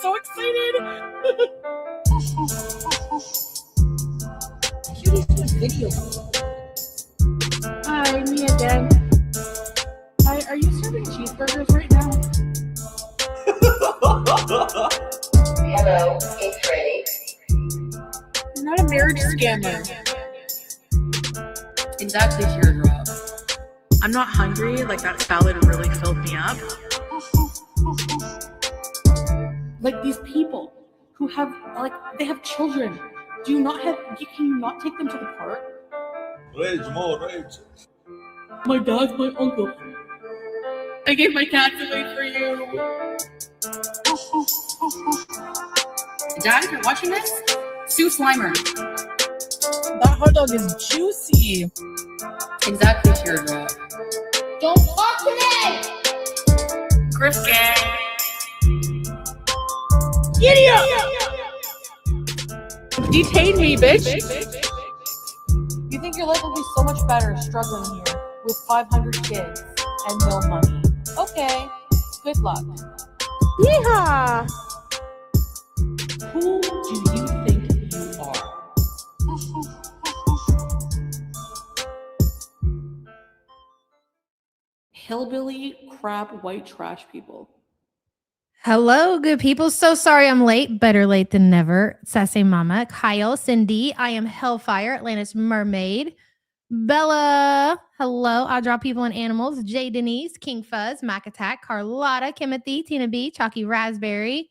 so excited. Video. Hi, me again. Hi, are you serving cheeseburgers right now? Hello, it's ready. You're not a marriage scammer. Exactly, teardrop. I'm not hungry. Like, that salad really filled me up. Like, these people who have, like, they have children. Can you not take them to the park? Rage, more rage. My dad's my uncle. I gave my cats away for you. Dad, if you're watching this, sue Slimer. That hot dog is juicy. Exactly, teardrop. Don't talk to me! Chris gang. Giddy up! Detain me, bitch. You think your life will be so much better struggling here with 500 kids and no money? Okay, good luck. Yeehaw! Who do you think you are? Hillbilly, crap, white trash people. Hello, good people. So sorry I'm late. Better late than never. Sassy Mama, Kyle, Cindy. I am Hellfire, Atlantis Mermaid. Bella. Hello. I draw people and animals. Jay Denise, King Fuzz, Mac Attack, Carlotta, Timothy, Tina B, Chalky Raspberry.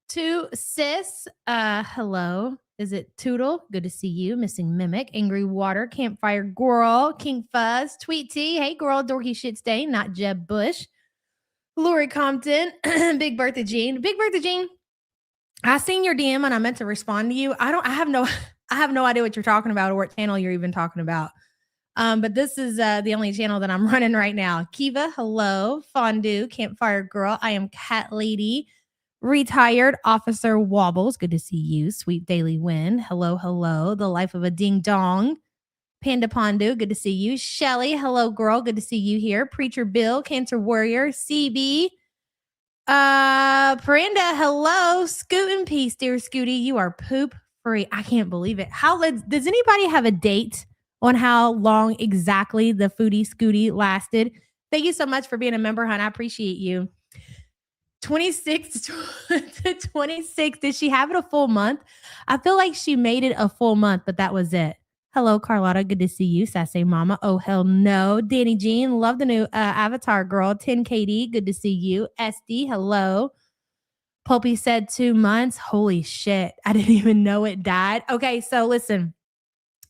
To Sis. Hello. Is it Toodle? Good to see you. Missing Mimic, Angry Water, Campfire Girl, King Fuzz, Tweet T. Hey girl, Dorky Shit Stain, not Jeb Bush. Lori Compton, Big Bertha Jean. Big Bertha Jean, I seen your DM and I meant to respond to you. I have no idea what you're talking about or what channel you're even talking about. But this is the only channel that I'm running right now. Kiva, hello. Fondue, Campfire Girl. I am Cat Lady. Retired Officer Wobbles. Good to see you. Sweet Daily Win. Hello, hello. The Life of a Ding Dong. Panda Pondu, good to see you. Shelly, hello, girl. Good to see you here. Preacher Bill, Cancer Warrior, CB. Perinda, hello. Scoot in peace, dear Scootie. You are poop free. I can't believe it. Does anybody have a date on how long exactly the Foodie Scootie lasted? Thank you so much for being a member, hon. I appreciate you. 26 to 26. Did she have it a full month? I feel like she made it a full month, but that was it. Hello, Carlotta. Good to see you. Sassy Mama. Oh, hell no. Danny Jean. Love the new Avatar girl. 10KD. Good to see you. SD. Hello. Pulpy said 2 months. Holy shit. I didn't even know it died. Okay, so listen.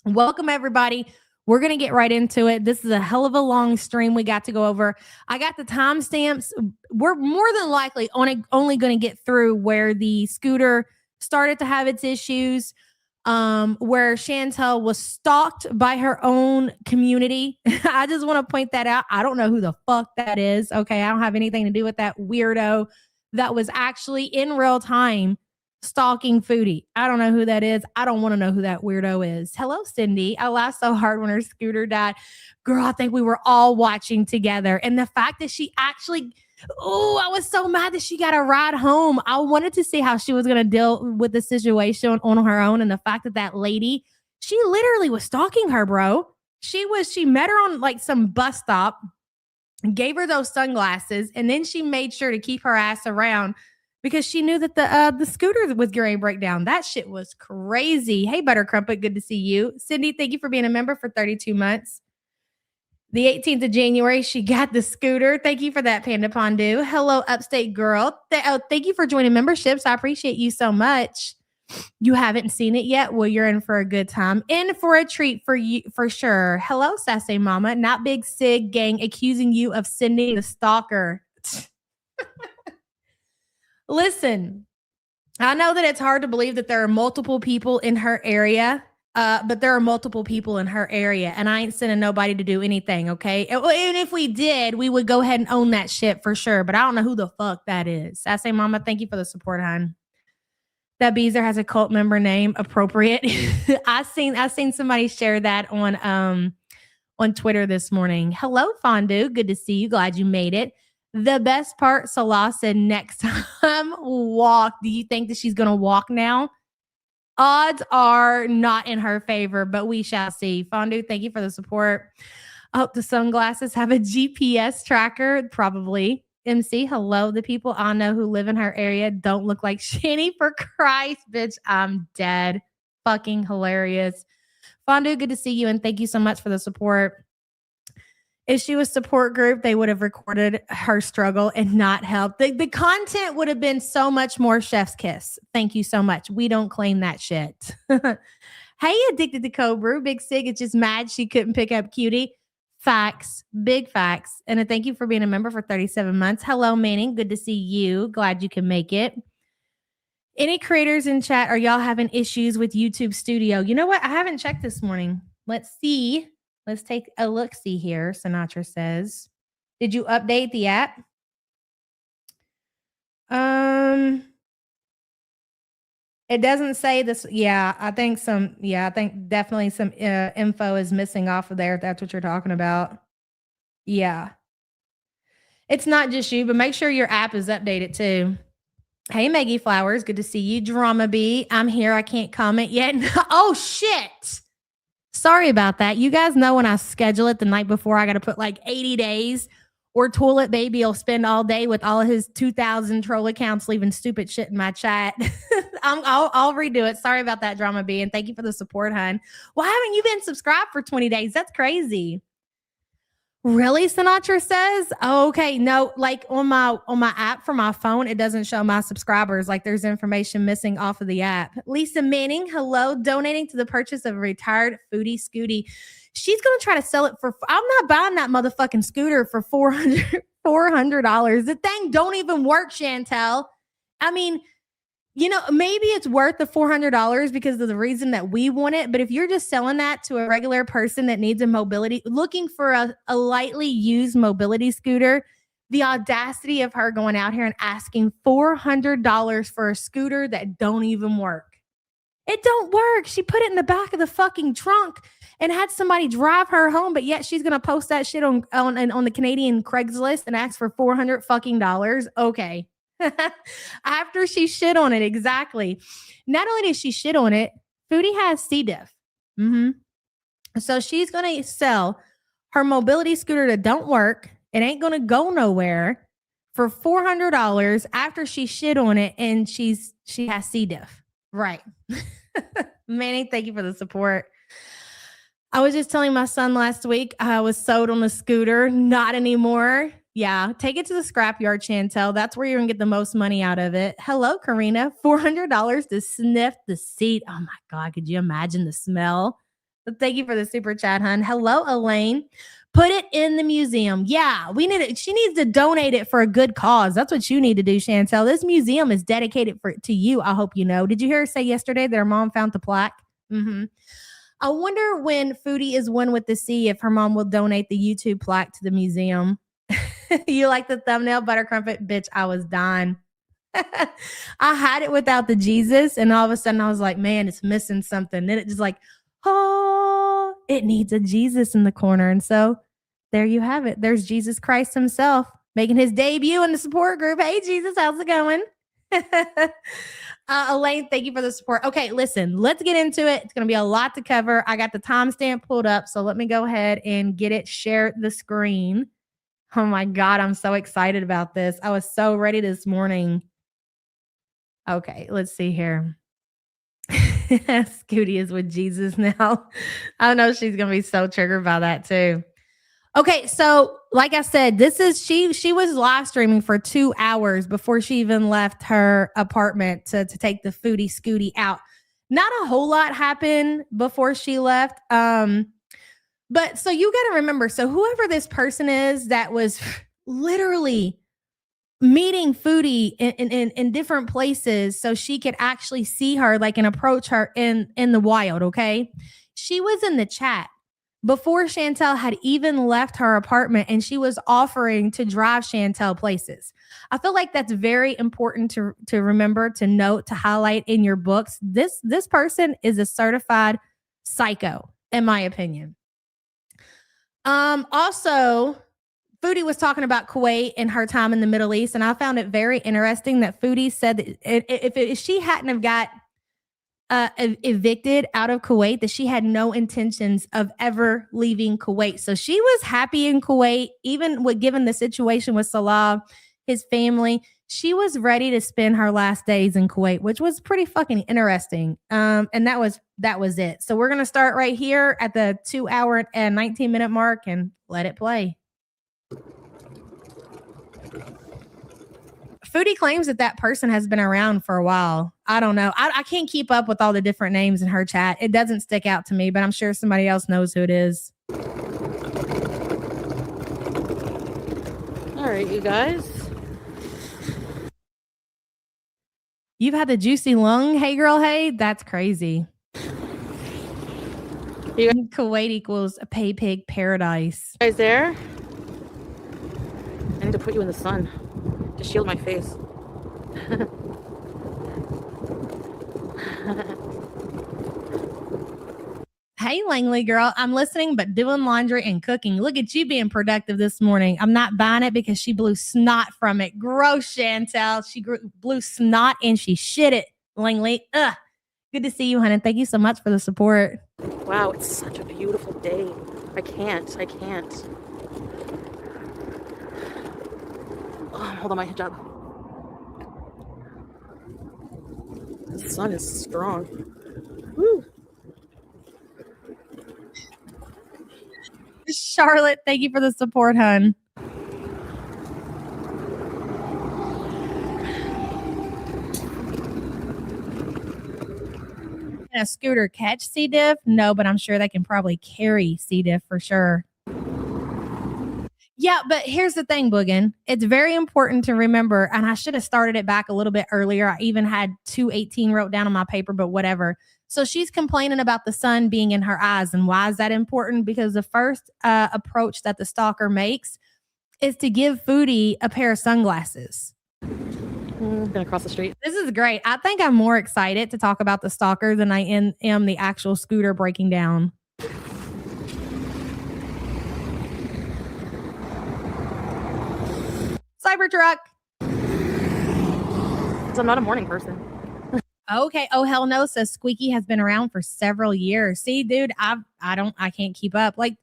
Welcome, everybody. We're going to get right into it. This is a hell of a long stream we got to go over. I got the timestamps. We're more than likely only going to get through where the scooter started to have its issues, where Chantel was stalked by her own community. I just want to point that out. I don't know who the fuck that is. Okay, I don't have anything to do with that weirdo that was actually in real time stalking Foodie. I don't know who that is. I don't want to know who that weirdo is. Hello, Cindy. I laughed so hard when her scooter died. Girl, I think we were all watching together. And the fact that she actually... Oh, I was so mad that she got a ride home. I wanted to see how she was going to deal with the situation on her own. And the fact that that lady, she literally was stalking her, bro. She met her on like some bus stop, gave her those sunglasses, and then she made sure to keep her ass around because she knew that the scooter was going to break down. That shit was crazy. Hey, Butter Crumpet, good to see you. Cindy, thank you for being a member for 32 months. The 18th of January, she got the scooter. Thank you for that, Panda Pondu. Hello, Upstate Girl. Thank you for joining memberships. I appreciate you so much. You haven't seen it yet? Well, you're in for a good time. In for a treat for you, for sure. Hello, Sassy Mama. Not Big Sig gang accusing you of sending the stalker. Listen, I know that it's hard to believe that there are multiple people in her area. But there are multiple people in her area, and I ain't sending nobody to do anything, okay? Even if we did, we would go ahead and own that shit for sure, but I don't know who the fuck that is. I say, Mama, thank you for the support, hon. That Beezer has a cult member name, appropriate. I seen somebody share that on Twitter this morning. Hello, Fondue. Good to see you. Glad you made it. The best part, Salah said next time, walk. Do you think that she's going to walk now? Odds are not in her favor, but we shall see. Fondue, thank you for the support. I hope the sunglasses have a GPS tracker. Probably. MC, hello. The people I know who live in her area don't look like Shani. For Christ, bitch, I'm dead. Fucking hilarious. Fondue, good to see you, and thank you so much for the support. If she was support group, they would have recorded her struggle and not helped. The content would have been so much more chef's kiss. Thank you so much. We don't claim that shit. Hey, addicted to cold brew. Big Sig is just mad she couldn't pick up Cutie. Facts. Big facts. And a thank you for being a member for 37 months. Hello, Manning. Good to see you. Glad you can make it. Any creators in chat, are y'all having issues with YouTube Studio? You know what? I haven't checked this morning. Let's see. Let's take a look-see here, Sinatra says. Did you update the app? It doesn't say this. Yeah, I think definitely some info is missing off of there, if that's what you're talking about. Yeah. It's not just you, but make sure your app is updated too. Hey, Maggie Flowers. Good to see you. Drama B. I'm here. I can't comment yet. Oh, shit. Sorry about that. You guys know when I schedule it the night before, I got to put like 80 days, or Toilet Baby will spend all day with all of his 2,000 troll accounts leaving stupid shit in my chat. I'll redo it. Sorry about that, Drama B, and thank you for the support, hon. Why haven't you been subscribed for 20 days? That's crazy. Really, Sinatra says? Oh, okay. No, like on my app for my phone, it doesn't show my subscribers. Like there's information missing off of the app. Lisa Manning, hello, donating to the purchase of a retired Foodie Scootie. She's gonna try to sell it for. I'm not buying that motherfucking scooter for $400. The thing don't even work, Chantel. I mean, you know, maybe it's worth the $400 because of the reason that we want it. But if you're just selling that to a regular person that needs a mobility, looking for a lightly used mobility scooter, the audacity of her going out here and asking $400 for a scooter that don't even work. It don't work. She put it in the back of the fucking trunk and had somebody drive her home, but yet she's going to post that shit on the Canadian Craigslist and ask for $400 fucking dollars. Okay. After she shit on it, exactly. Not only did she shit on it, Foodie has C. diff. So she's going to sell her mobility scooter that don't work. It ain't going to go nowhere for $400 after she shit on it and she has C. diff. Right. Manny, thank you for the support. I was just telling my son last week I was sold on a scooter. Not anymore. Yeah, take it to the scrapyard, Chantel. That's where you're going to get the most money out of it. Hello, Karina. $400 to sniff the seat. Oh, my God. Could you imagine the smell? But thank you for the super chat, hun. Hello, Elaine. Put it in the museum. Yeah, we need it. She needs to donate it for a good cause. That's what you need to do, Chantel. This museum is dedicated to you, I hope you know. Did you hear her say yesterday that her mom found the plaque? I wonder when Foodie is one with the C if her mom will donate the YouTube plaque to the museum. You like the thumbnail, Butter Crumpet? Bitch, I was dying. I had it without the Jesus, and all of a sudden I was like, man, it's missing something. Then it just like, oh, it needs a Jesus in the corner. And so there you have it. There's Jesus Christ himself making his debut in the support group. Hey, Jesus, how's it going? Elaine, thank you for the support. Okay, listen, let's get into it. It's going to be a lot to cover. I got the timestamp pulled up, so let me go ahead and get it, share the screen. Oh my God, I'm so excited about this. I was so ready this morning. Okay, let's see here. Scootie is with Jesus now. I know she's going to be so triggered by that too. Okay, so like I said, this is she was live streaming for 2 hours before she even left her apartment to take the Foodie Scootie out. Not a whole lot happened before she left. But so you got to remember, so whoever this person is that was literally meeting Foodie in different places so she could actually see her, like, and approach her in the wild, okay? She was in the chat before Chantel had even left her apartment, and she was offering to drive Chantel places. I feel like that's very important to remember, to note, to highlight in your books. This person is a certified psycho, in my opinion. Also, Foodie was talking about Kuwait and her time in the Middle East, and I found it very interesting that Foodie said that if she hadn't have got evicted out of Kuwait, that she had no intentions of ever leaving Kuwait. So she was happy in Kuwait, even given the situation with Salah, his family. She was ready to spend her last days in Kuwait, which was pretty fucking interesting. And that was it. So we're gonna start right here at the 2 hour and 19-minute mark and let it play. Foodie claims that person has been around for a while. I don't know. I can't keep up with all the different names in her chat. It doesn't stick out to me, but I'm sure somebody else knows who it is. All right, you guys. You've had the juicy lung, hey girl, hey? That's crazy. Kuwait equals a pay pig paradise. You guys there? I need to put you in the sun to shield my face. Hey, Langley girl, I'm listening but doing laundry and cooking. Look at you being productive this morning. I'm not buying it because she blew snot from it. Gross, Chantel. She blew snot and she shit it, Langley. Ugh. Good to see you, honey. Thank you so much for the support. Wow, it's such a beautiful day. I can't. Oh, hold on, my hijab. The sun is strong. Woo. Charlotte, thank you for the support, hun. Can a scooter catch C. diff? No, but I'm sure they can probably carry C. diff for sure. Yeah, but here's the thing, Boogin. It's very important to remember, and I should have started it back a little bit earlier. I even had 218 wrote down on my paper, but whatever. So she's complaining about the sun being in her eyes. And why is that important? Because the first approach that the stalker makes is to give Foodie a pair of sunglasses. Gonna cross the street. This is great. I think I'm more excited to talk about the stalker than I am the actual scooter breaking down. Cybertruck. So I'm not a morning person. Okay. Oh, hell no, says Squeaky has been around for several years. See, dude, I can't keep up. Like,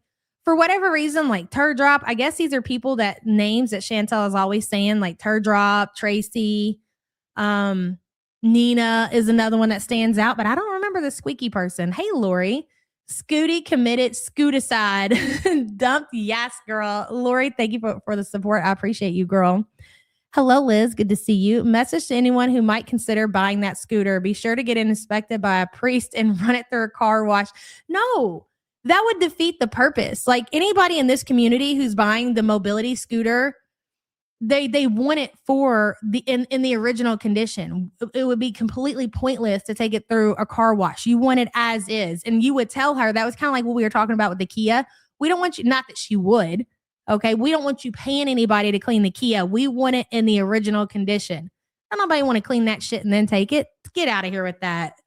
for whatever reason, like Turdrop, I guess these are people that names that Chantel is always saying, like Turdrop, Tracy, Nina is another one that stands out, but I don't remember the Squeaky person. Hey, Lori. Scootie committed scooticide. Dumped. Yes, girl. Lori, thank you for the support. I appreciate you, girl. Hello, Liz. Good to see you. Message to anyone who might consider buying that scooter. Be sure to get it inspected by a priest and run it through a car wash. No, that would defeat the purpose. Like anybody in this community who's buying the mobility scooter, they want it for in the original condition. It would be completely pointless to take it through a car wash. You want it as is. And you would tell her, that was kind of like what we were talking about with the Kia. We don't want you, not that she would, okay? We don't want you paying anybody to clean the Kia. We want it in the original condition. Don't nobody want to clean that shit and then take it. Get out of here with that.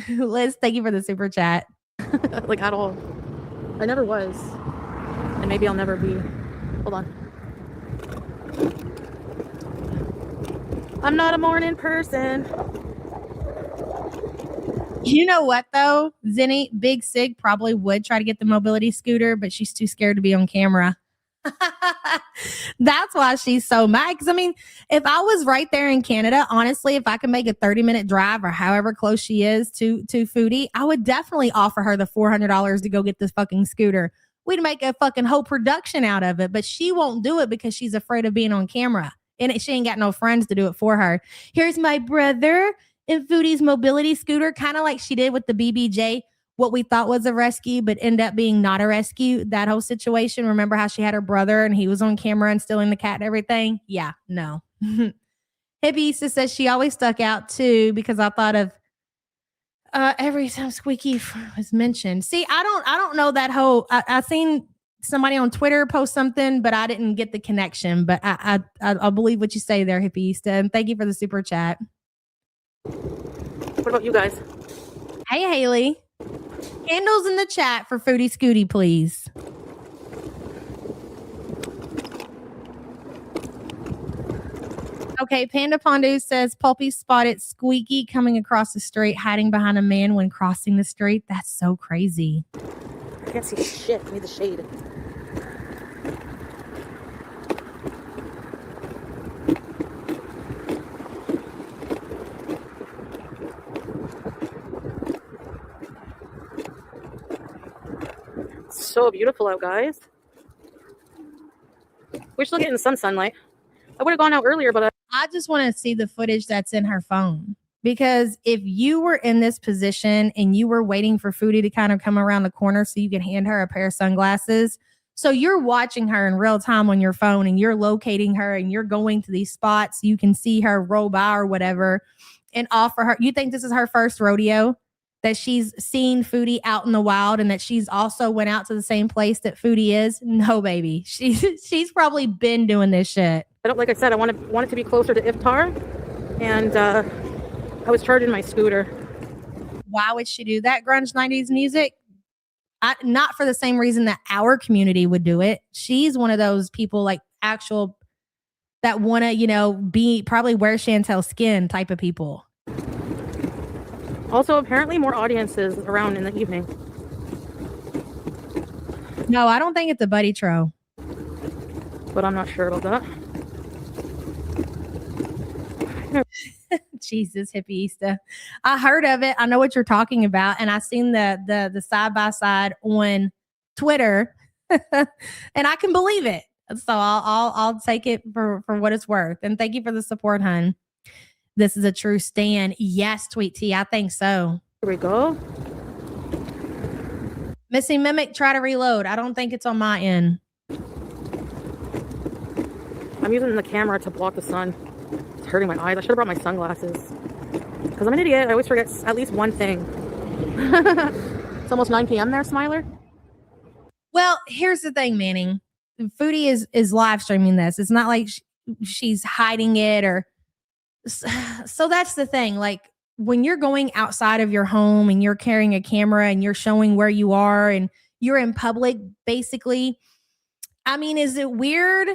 Liz, thank you for the super chat. Like at all. I never was. And maybe I'll never be. Hold on. I'm not a morning person. You know what, though? Zinni, Big Sig probably would try to get the mobility scooter, but she's too scared to be on camera. That's why she's so mad. Because, I mean, if I was right there in Canada, honestly, if I could make a 30-minute drive or however close she is to Foodie, I would definitely offer her the $400 to go get this fucking scooter. We'd make a fucking whole production out of it, but she won't do it because she's afraid of being on camera. And she ain't got no friends to do it for her. Here's my brother in Foodie's mobility scooter, kind of like she did with the BBJ, what we thought was a rescue, but ended up being not a rescue. That whole situation. Remember how she had her brother and he was on camera and stealing the cat and everything? Yeah, no. Hippie says she always stuck out too because I thought of every time Squeaky was mentioned. See, I don't know that whole. I seen somebody on Twitter post something, but I didn't get the connection. But I believe what you say there, Hippieista. And thank you for the super chat. What about you guys? Hey, Haley. Candles in the chat for Foodie Scootie, please. Okay, Panda Pondu says Pulpy spotted Squeaky coming across the street, hiding behind a man when crossing the street. That's so crazy. I can't see shit. I need the shade. It's so beautiful out, guys. We're still getting some sunlight. I would have gone out earlier, but I just want to see the footage that's in her phone. Because if you were in this position and you were waiting for Foodie to kind of come around the corner so you can hand her a pair of sunglasses, so you're watching her in real time on your phone and you're locating her and you're going to these spots, you can see her roll by or whatever and offer her. You think this is her first rodeo? That she's seen Foodie out in the wild and that she's also went out to the same place that Foodie is? No, baby. She's probably been doing this shit. I don't, like I said, I want it to be closer to Iftar, and I was charging my scooter. Why would she do that? Grunge 90s music? Not for the same reason that our community would do it. She's one of those people like actual that want to, be probably wear Chantel's skin type of people. Also, apparently more audiences around in the evening. No, I don't think it's a buddy tro. But I'm not sure about that. Jesus, hippieista. I heard of it. I know what you're talking about. And I seen the side by side on Twitter. And I can believe it. So I'll take it for what it's worth. And thank you for the support, hun. This is a true stand. Yes, Tweet T. I think so. Here we go. Missing Mimic, try to reload. I don't think it's on my end. I'm using the camera to block the sun. It's hurting my eyes. I should have brought my sunglasses. Because I'm an idiot. I always forget at least one thing. It's almost 9 p.m. there, Smiler. Well, here's the thing, Manning. Foodie is live streaming this. It's not like she's hiding it or... So that's the thing. Like when you're going outside of your home and you're carrying a camera and you're showing where you are and you're in public, basically, I mean, is it weird?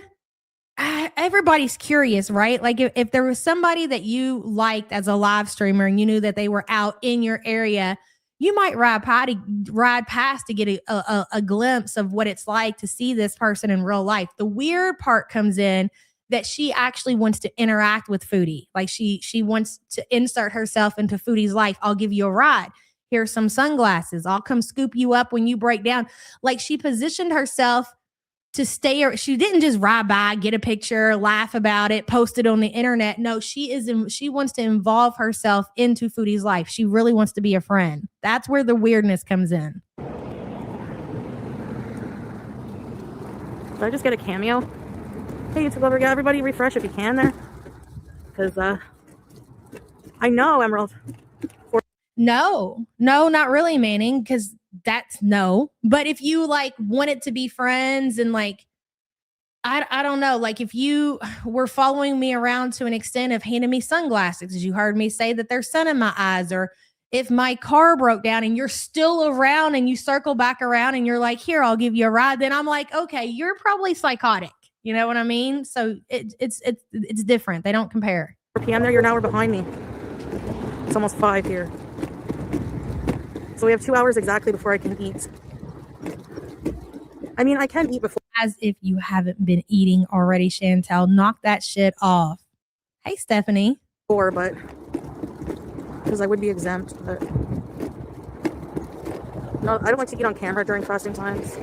Everybody's curious, right? Like if there was somebody that you liked as a live streamer and you knew that they were out in your area, you might ride past to get a glimpse of what it's like to see this person in real life. The weird part comes in that she actually wants to interact with Foodie. Like she wants to insert herself into Foodie's life. I'll give you a ride. Here's some sunglasses. I'll come scoop you up when you break down. Like she positioned herself to stay. She didn't just ride by, get a picture, laugh about it, post it on the internet. No, she wants to involve herself into Foodie's life. She really wants to be a friend. That's where the weirdness comes in. Did I just get a cameo? Hey, YouTube lover, yeah, everybody refresh if you can there. Because I know Emerald. No, not really, Manning, because that's no. But if you like wanted to be friends and like, I don't know, like if you were following me around to an extent of handing me sunglasses, as you heard me say that there's sun in my eyes, or if my car broke down and you're still around and you circle back around and you're like, here, I'll give you a ride, then I'm like, okay, you're probably psychotic. You know what I mean? So it's different. They don't compare. 4 p.m. there, you're an hour behind me. It's almost 5 here. So we have 2 hours exactly before I can eat. I mean, I can eat before. As if you haven't been eating already, Chantel. Knock that shit off. Hey, Stephanie. But because I would be exempt. But no, I don't like to eat on camera during fasting times.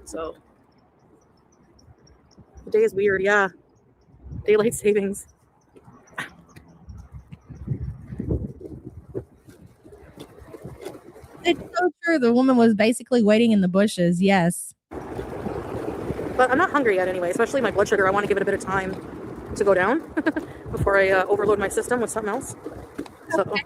So the day is weird, yeah. Daylight savings. It's so true. The woman was basically waiting in the bushes. Yes. But I'm not hungry yet anyway, especially my blood sugar. I want to give it a bit of time to go down before I overload my system with something else. So. Okay.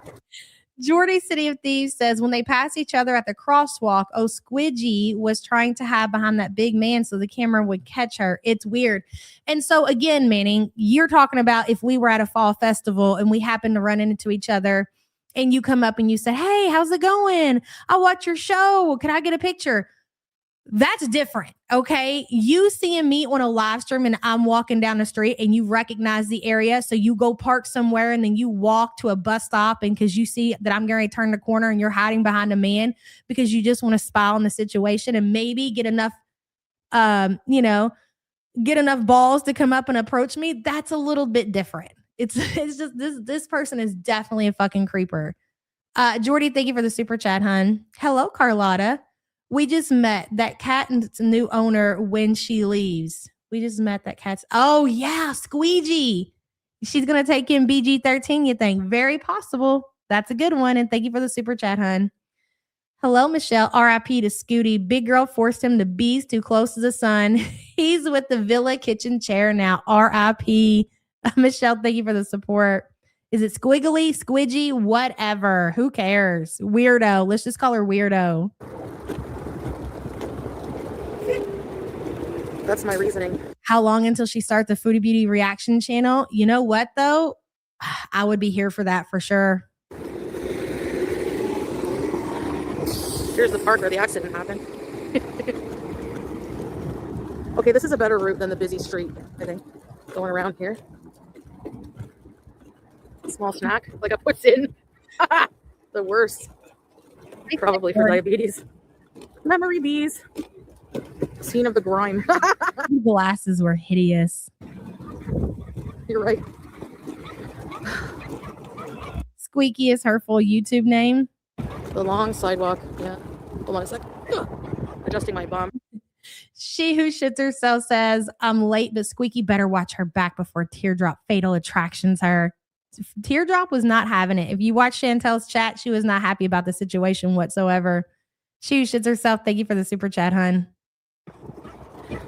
Jordy City of Thieves says when they pass each other at the crosswalk, Squidgy was trying to hide behind that big man so the camera would catch her. It's weird. And so again, Manning, you're talking about if we were at a fall festival and we happened to run into each other and you come up and you say, hey, how's it going? I watch your show. Can I get a picture? That's different. Okay. You seeing me on a live stream and I'm walking down the street and you recognize the area. So you go park somewhere and then you walk to a bus stop. And because you see that I'm going to turn the corner and you're hiding behind a man because you just want to spy on the situation and maybe get enough, get enough balls to come up and approach me. That's a little bit different. It's just this person is definitely a fucking creeper. Jordy, thank you for the super chat, hun. Hello, Carlotta. We just met that cat's new owner when she leaves. We just met that cat's. Oh, yeah, Squeegee. She's going to take in BG-13, you think? Very possible. That's a good one. And thank you for the super chat, hun. Hello, Michelle. RIP to Scootie. Big girl forced him to be too close to the sun. He's with the Villa kitchen chair now. RIP. Michelle, thank you for the support. Is it squiggly, squidgy, whatever? Who cares? Weirdo. Let's just call her Weirdo. That's my reasoning. How long until she starts the Foodie Beauty reaction channel? You know what, though? I would be here for that for sure. Here's the part where the accident happened. Okay, this is a better route than the busy street, I think. Going around here. Small snack, like a puts in. The worst. Probably for diabetes. Memory bees. Scene of the grime. The glasses were hideous. You're right. Squeaky is her full YouTube name. The long sidewalk. Yeah. Hold on a sec. Adjusting my bum. She who shits herself says, I'm late, but Squeaky better watch her back before Teardrop fatal attractions her. Teardrop was not having it. If you watch Chantel's chat, she was not happy about the situation whatsoever. She who shits herself, thank you for the super chat, hun.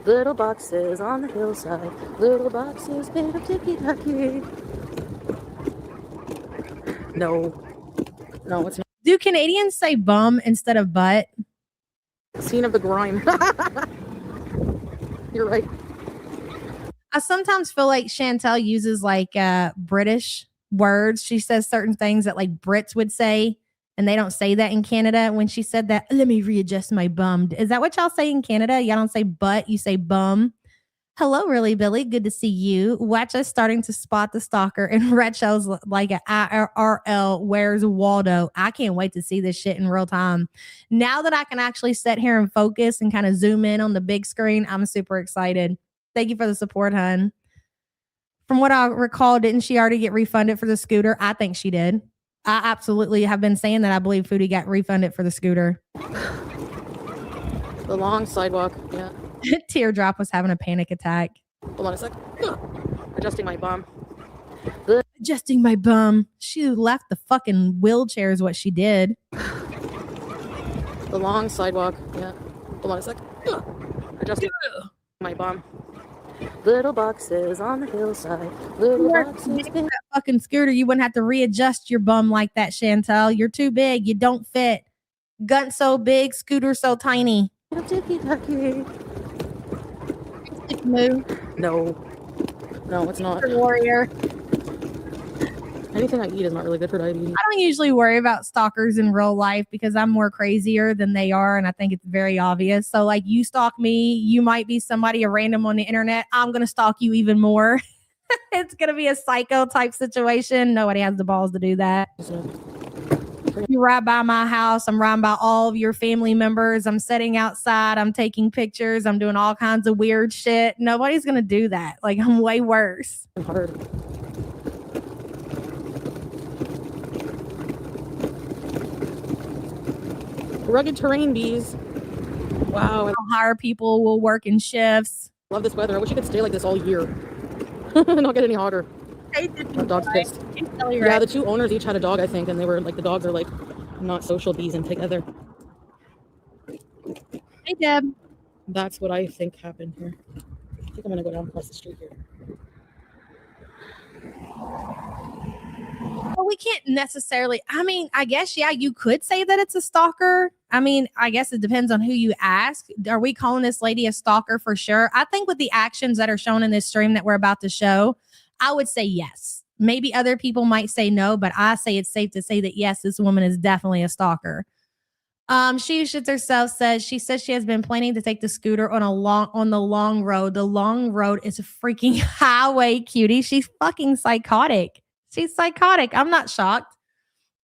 Little boxes on the hillside. Little boxes made of ticky-tacky. No, it's not. Do Canadians say bum instead of butt? Scene of the grime. You're right. I sometimes feel like Chantel uses like British words. She says certain things that like Brits would say, and they don't say that in Canada. When she said that, let me readjust my bum. Is that what y'all say in Canada? Y'all don't say butt, you say bum. Hello, really, Billy. Good to see you. Watch us starting to spot the stalker, and Red Shell's like an IRL. Where's Waldo? I can't wait to see this shit in real time. Now that I can actually sit here and focus and kind of zoom in on the big screen, I'm super excited. Thank you for the support, hun. From what I recall, didn't she already get refunded for the scooter? I think she did. I absolutely have been saying that I believe Foodie got refunded for the scooter. The long sidewalk. Yeah. Teardrop was having a panic attack. Hold on a sec. Adjusting my bum. Adjusting my bum. She left the fucking wheelchair is what she did. The long sidewalk. Yeah. Hold on a sec. Adjusting my bum. Little boxes on the hillside. Little boxes. That fucking scooter, you wouldn't have to readjust your bum like that, Chantel. You're too big. You don't fit. Gun so big, scooter so tiny. Move. No, it's not. Warrior. Anything I eat is not really good for diabetes. I don't usually worry about stalkers in real life because I'm more crazier than they are, and I think it's very obvious. So, like, you stalk me, you might be somebody, a random on the internet. I'm going to stalk you even more. It's going to be a psycho type situation. Nobody has the balls to do that. You ride by my house. I'm riding by all of your family members. I'm sitting outside. I'm taking pictures. I'm doing all kinds of weird shit. Nobody's going to do that. Like, I'm way worse. Hard. Rugged terrain bees. Wow. I'll hire people. We'll work in shifts. Love this weather. I wish it could stay like this all year. Not get any hotter. My dog's pissed. Yeah, the two owners each had a dog, I think, and they were like, the dogs are like not social bees and together. Hey, Deb. That's what I think happened here. I think I'm gonna go down across the street here. Well, we can't necessarily, I mean, I guess, yeah, you could say that it's a stalker. I mean, I guess it depends on who you ask. Are we calling this lady a stalker for sure? I think with the actions that are shown in this stream that we're about to show, I would say yes. Maybe other people might say no, but I say it's safe to say that yes, this woman is definitely a stalker. She shits herself says she has been planning to take the scooter on the long road. The long road is a freaking highway, cutie. She's fucking psychotic. She's psychotic. I'm not shocked.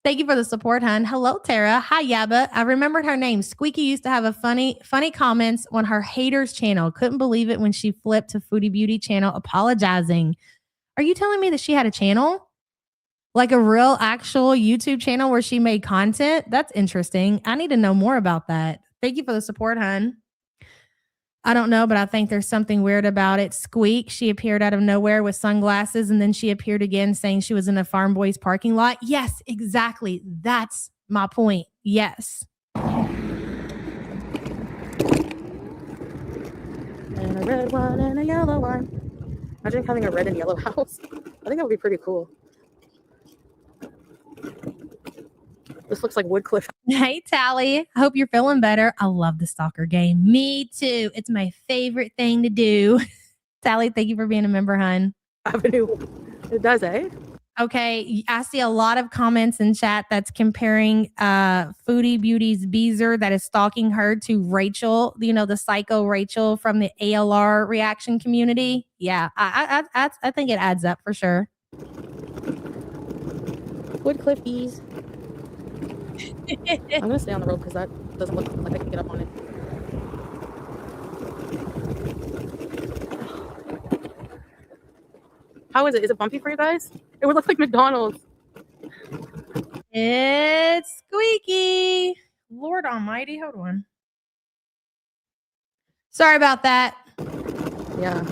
Thank you for the support, hun. Hello, Tara. Hi, Yabba. I remembered her name. Squeaky used to have a funny comments on her haters channel. Couldn't believe it when she flipped to Foodie Beauty channel apologizing. Are you telling me that she had a channel? Like a real actual YouTube channel where she made content? That's interesting. I need to know more about that. Thank you for the support, hun. I don't know, but I think there's something weird about it. Squeak, she appeared out of nowhere with sunglasses, and then she appeared again saying she was in a Farm Boys parking lot. Yes, exactly. That's my point. Yes. And a red one and a yellow one. Imagine having a red and yellow house. I think that would be pretty cool. This looks like Woodcliff. Hey, Tally. I hope you're feeling better. I love the stalker game. Me too. It's my favorite thing to do. Tally, thank you for being a member, hun. Avenue. It does, eh? Okay. I see a lot of comments in chat that's comparing Foodie Beauty's Beezer that is stalking her to Rachel, you know, the psycho Rachel from the ALR reaction community. Yeah, I think it adds up for sure. Woodcliffies. I'm gonna stay on the road because that doesn't look like I can get up on it. How is it? Is it bumpy for you guys? It would look like McDonald's. It's squeaky. Lord almighty. Hold on. Sorry about that. Yeah.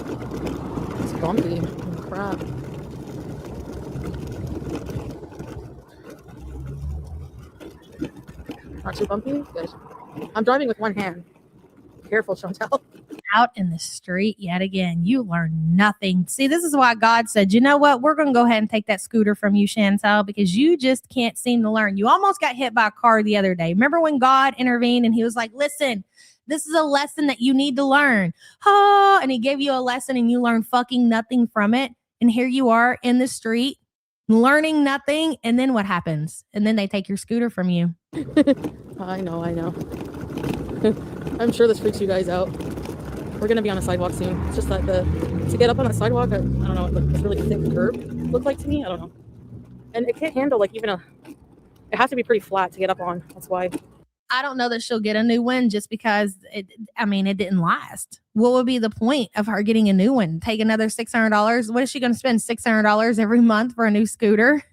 It's bumpy. Oh, crap. Not too bumpy? Good. I'm driving with one hand. Careful, Chantel. Out in the street yet again. You learn nothing. See, this is why God said, you know what? We're going to go ahead and take that scooter from you, Chantel, because you just can't seem to learn. You almost got hit by a car the other day. Remember when God intervened and he was like, listen, this is a lesson that you need to learn. Oh, and he gave you a lesson and you learned fucking nothing from it. And here you are in the street learning nothing. And then what happens? And then they take your scooter from you. I know. I'm sure this freaks you guys out. We're gonna be on a sidewalk soon. It's just that to get up on the sidewalk, I don't know, it's really thick curb looked like to me. I don't know. And it can't handle like even it has to be pretty flat to get up on. That's why. I don't know that she'll get a new one just because it didn't last. What would be the point of her getting a new one? Take another $600? What is she going to spend $600 every month for a new scooter?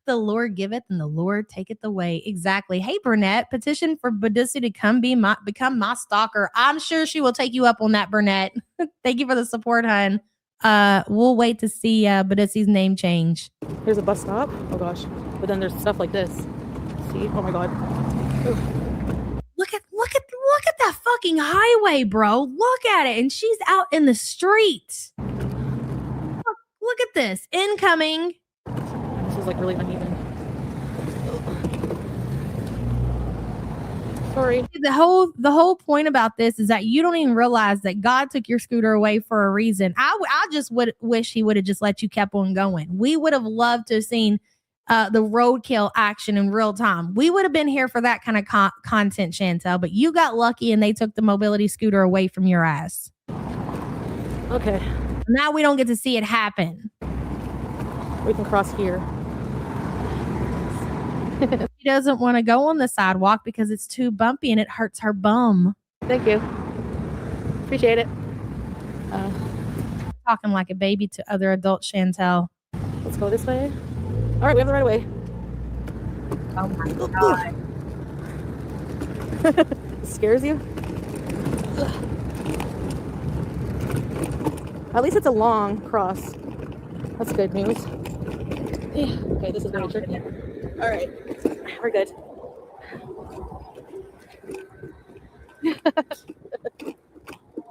The Lord giveth and the Lord taketh away. Exactly. Hey, Burnett, petition for Badussi to become my stalker. I'm sure she will take you up on that, Burnett. Thank you for the support, hun. We'll wait to see Badussi's name change. Here's a bus stop. Oh gosh. But then there's stuff like this. See? Oh my God. Look at that fucking highway, bro. Look at it. And she's out in the street. Look at this. Incoming. This is like really uneven. Sorry. The whole point about this is that you don't even realize that God took your scooter away for a reason. I just wish he would have just let you kept on going. We would have loved to have seen the roadkill action in real time. We would have been here for that kind of content, Chantel, but you got lucky and they took the mobility scooter away from your ass. Okay. Now we don't get to see it happen. We can cross here. She doesn't want to go on the sidewalk because it's too bumpy and it hurts her bum. Thank you. Appreciate it. Talking like a baby to other adults, Chantel. Let's go this way. All right, we have the right of way. Oh my God. Scares you? At least it's a long cross. That's good news. Okay, this is really tricky. All right, we're good.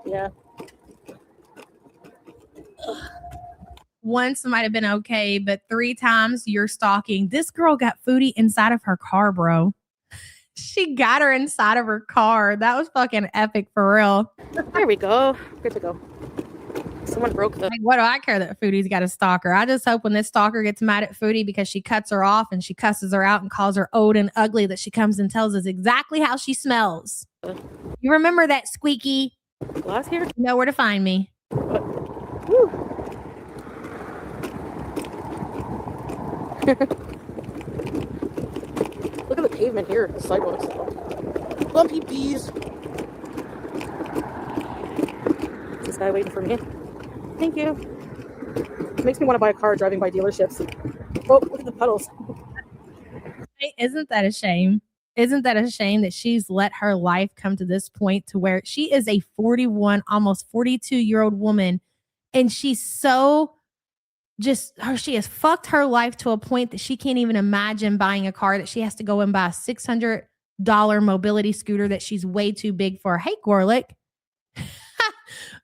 Yeah. Once might have been okay, but 3 times you're stalking. This girl got Foodie inside of her car, bro. She got her inside of her car. That was fucking epic for real. There we go. Good to go. Someone broke the. Like, what do I care that Foodie's got a stalker? I just hope when this stalker gets mad at Foodie because she cuts her off and she cusses her out and calls her old and ugly, that she comes and tells us exactly how she smells. You remember that, Squeaky? glass here? You know where to find me. Woo. Look at the pavement here, the sidewalks. Bumpy bees. Is this guy waiting for me? Thank you. It makes me want to buy a car driving by dealerships. Oh, look at the puddles. Hey, isn't that a shame? Isn't that a shame that she's let her life come to this point to where she is a 41, almost 42-year-old woman, and she's so she has fucked her life to a point that she can't even imagine buying a car, that she has to go and buy a $600 mobility scooter that she's way too big for. Hey, Gorlick.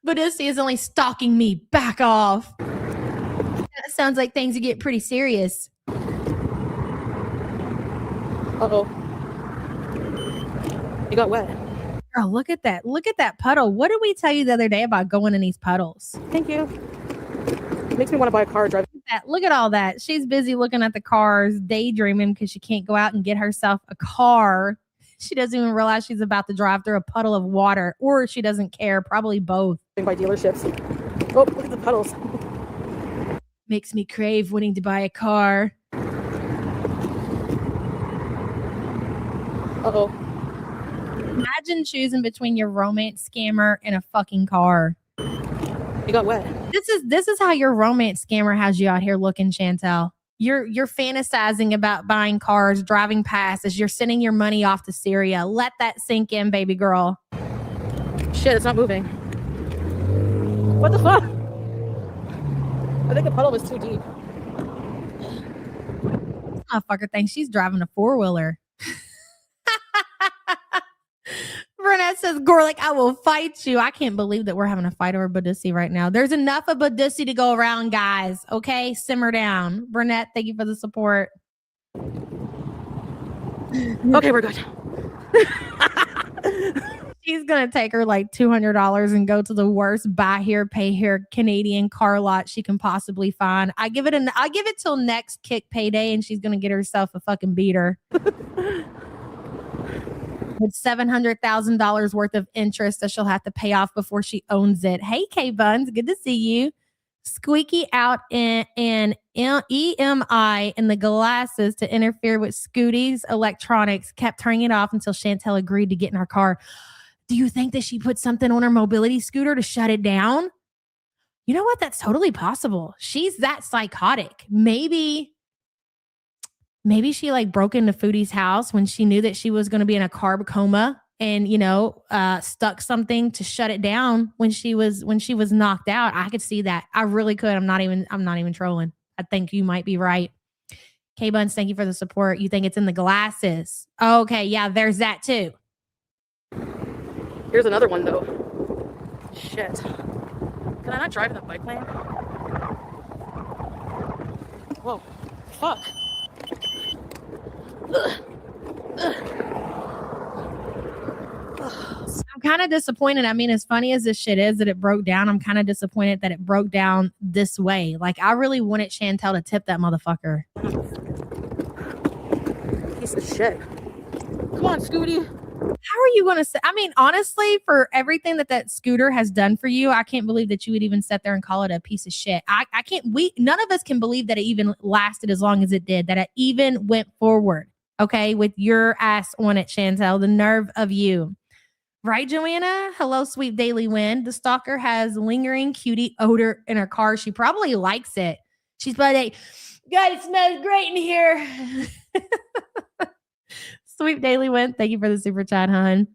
Badussi is only stalking me. Back off. That sounds like things get pretty serious. Uh-oh. You got wet. Girl, look at that. Look at that puddle. What did we tell you the other day about going in these puddles? Thank you. It makes me want to buy a car driving. Look at all that. She's busy looking at the cars, daydreaming because she can't go out and get herself a car. She doesn't even realize she's about to drive through a puddle of water, or she doesn't care. Probably both. By dealerships. Oh, look at the puddles. Makes me crave wanting to buy a car. Uh-oh. Imagine choosing between your romance scammer and a fucking car. You got wet. This is how your romance scammer has you out here looking, Chantel. You're fantasizing about buying cars, driving past as you're sending your money off to Syria. Let that sink in, baby girl. Shit, it's not moving. What the fuck? I think the puddle was too deep. This motherfucker thinks she's driving a four-wheeler. Burnett says, Gorlick, I will fight you. I can't believe that we're having a fight over Badussi right now. There's enough of Badussi to go around, guys. Okay? Simmer down. Burnett, thank you for the support. Okay, we're good. She's going to take her like $200 and go to the worst buy here, pay here Canadian car lot she can possibly find. I'll give it till next kick payday, and she's going to get herself a fucking beater. With $700,000 worth of interest that she'll have to pay off before she owns it. Hey, K-Buns, good to see you. Squeaky out in EMI in the glasses to interfere with Scootie's electronics, kept turning it off until Chantel agreed to get in her car. Do you think that she put something on her mobility scooter to shut it down? You know what? That's totally possible. She's that psychotic. Maybe she like broke into Foodie's house when she knew that she was going to be in a carb coma and, stuck something to shut it down when she was knocked out. I could see that. I really could. I'm not even trolling. I think you might be right. K-Buns, thank you for the support. You think it's in the glasses. Okay. Yeah, there's that too. Here's another one though. Shit. Can I not drive in the bike lane? Whoa. Fuck. I'm kind of disappointed. I mean, as funny as this shit is that it broke down, I'm kind of disappointed that it broke down this way. Like, I really wanted Chantel to tip that motherfucker. Piece of shit. Come on, Scootie. How are you going to say? I mean, honestly, for everything that scooter has done for you, I can't believe that you would even sit there and call it a piece of shit. None of us can believe that it even lasted as long as it did, that it even went forward. Okay, with your ass on it, Chantel. The nerve of you. Right, Joanna? Hello, sweet daily wind. The stalker has lingering cutie odor in her car. She probably likes it. She's probably like, God, it smells great in here. Sweet daily wind. Thank you for the super chat, hon.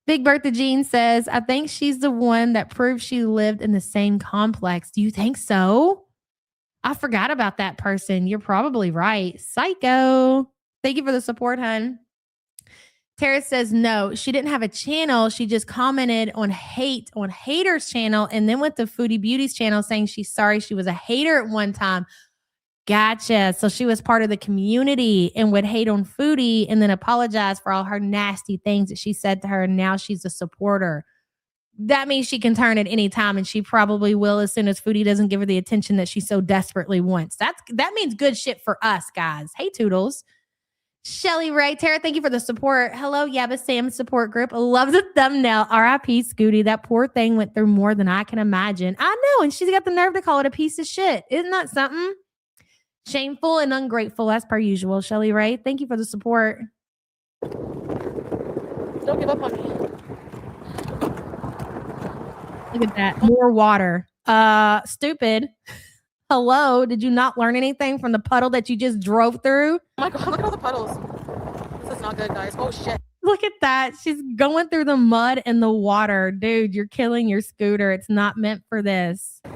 Big Bertha Jean says, I think she's the one that proved she lived in the same complex. Do you think so? I forgot about that person. You're probably right. Psycho. Thank you for the support, hun. Tara says, no, she didn't have a channel. She just commented on haters channel and then went to Foodie Beauty's channel saying she's sorry she was a hater at one time. Gotcha. So she was part of the community and would hate on Foodie and then apologize for all her nasty things that she said to her. And now she's a supporter. that means she can turn at any time, and she probably will as soon as Foodie doesn't give her the attention that she so desperately wants. That means good shit for us, guys. Hey, Toodles. Shelly Ray, Tara, thank you for the support. Hello, Yabba Sam support group. I love the thumbnail. R.I.P. Scootie. That poor thing went through more than I can imagine. I know, and she's got the nerve to call it a piece of shit. Isn't that something? Shameful and ungrateful, as per usual. Shelly Ray, thank you for the support. Don't give up on me. Look at that. More water. Stupid. Hello, did you not learn anything from the puddle that you just drove through? Oh my god, look at all the puddles. This is not good, guys. Oh shit. Look at that. She's going through the mud and the water. Dude, you're killing your scooter. It's not meant for this. All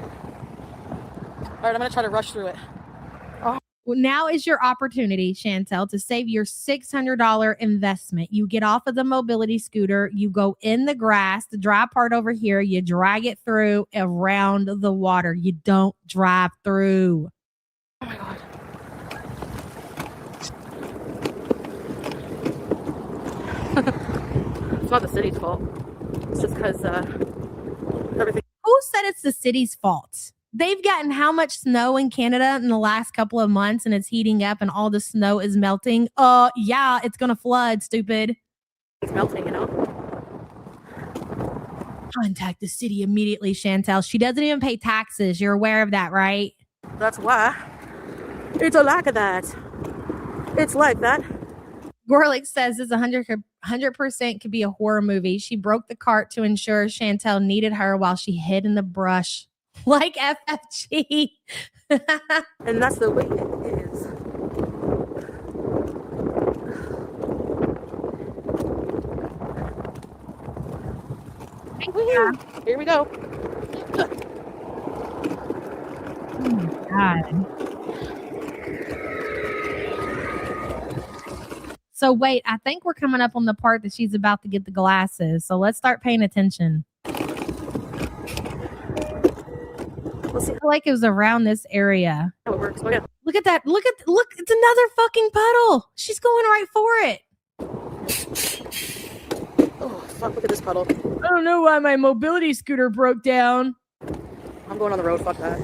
right, I'm gonna try to rush through it. Well, now is your opportunity, Chantel, to save your $600 investment. You get off of the mobility scooter, you go in the grass, the dry part over here, you drag it through around the water. You don't drive through. Oh my god. It's not the city's fault. It's just because everything. Who said it's the city's fault? They've gotten how much snow in Canada in the last couple of months, and it's heating up and all the snow is melting. Yeah, it's going to flood, stupid. It's melting, you know? Contact the city immediately, Chantel. She doesn't even pay taxes. You're aware of that, right? That's why. It's a lack of that. It's like that. Gorlick says this 100% could be a horror movie. She broke the cart to ensure Chantel needed her while she hid in the brush. Like FFG. And that's the way it is. Yeah. Here we go. Oh my God. So wait, I think we're coming up on the part that she's about to get the glasses. So let's start paying attention. I feel like it was around this area. How it works. Oh yeah. Look at that. Look, it's another fucking puddle. She's going right for it. Oh fuck, look at this puddle. I don't know why my mobility scooter broke down. I'm going on the road, fuck that.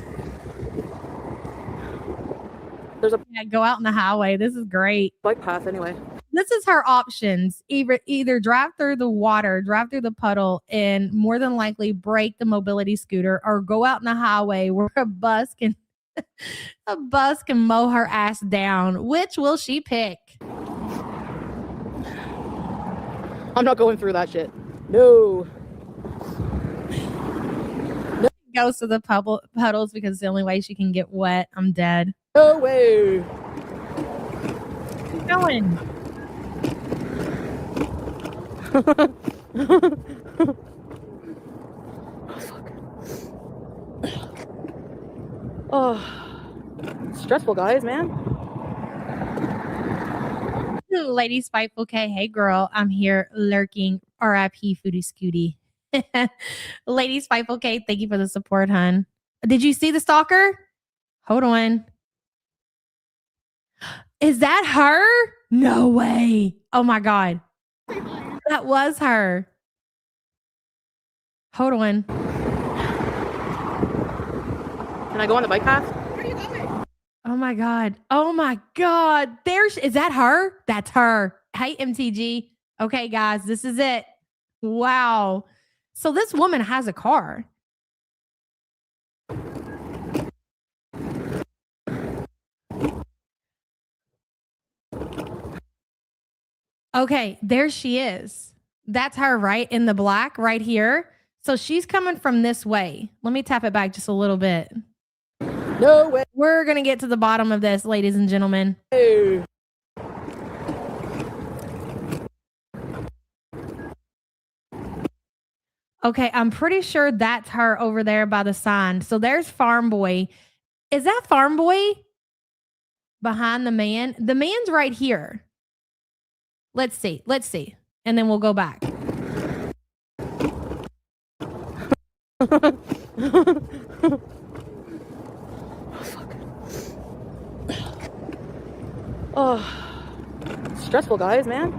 Yeah, go out on the highway. This is great. Bike path anyway. This is her options. Either drive through the water, drive through the puddle, and more than likely break the mobility scooter, or go out on the highway where a bus can mow her ass down. Which will she pick? I'm not going through that shit. No. Goes to the puddles because it's the only way she can get wet. I'm dead. No way. Keep going. Oh fuck. Oh, stressful, guys, man. Lady Spiteful K, hey girl, I'm here lurking. R.I.P. Foodie Scootie. Lady Spiteful K, thank you for the support, hun. Did you see the stalker? Hold on. Is that her? No way. Oh my God. That was her. Hold on. Can I go on the bike path? Oh my God. Oh my God. Is that her? That's her. Hey, MTG. Okay, guys, this is it. Wow. So this woman has a car. Okay, there she is. That's her, right? In the black right here. So she's coming from this way. Let me tap it back just a little bit. No way. We're going to get to the bottom of this, ladies and gentlemen. Hey. Okay, I'm pretty sure that's her over there by the sign. So there's Farm Boy. Is that Farm Boy behind the man? The man's right here. Let's see. And then we'll go back. Oh, stressful, guys, man.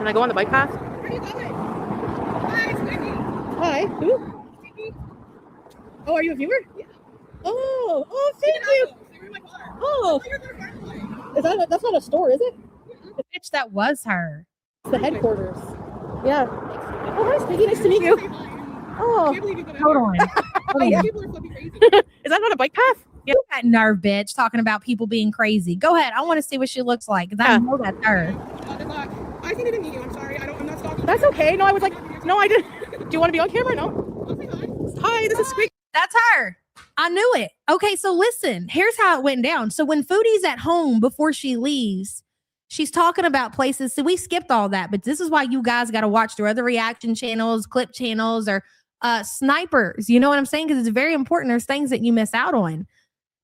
Can I go on the bike path? Where are you going? Hi, Scootie. Hi. Who? Oh, are you a viewer? Yeah. Oh, thank you. You're in my car. Oh, You're the front line. that's not a store, is it? Bitch, that was her. It's the headquarters. Yeah. Oh, hi, Squeaky. Nice to meet Say you. hi. I Oh, can't believe you got out Hold here. on. Hold on. Yeah. People are fucking crazy. is that not a bike path? Yeah. You got nerve, bitch, talking about people being crazy. Go ahead. I want to see what she looks like. 'Cause I Yeah. know that's her. Good luck. I can't even meet you. I'm sorry. I'm not stalking. That's okay. No, I was like, no, I didn't. Do you want to be on camera? No. I'll say hi. Hi, this is Squeaky. That's her. I knew it. Okay, so listen, here's how it went down. So when Foodie's at home before she leaves, she's talking about places. So we skipped all that, but this is why you guys got to watch their other reaction channels, clip channels, or snipers. You know what I'm saying? Because it's very important. There's things that you miss out on.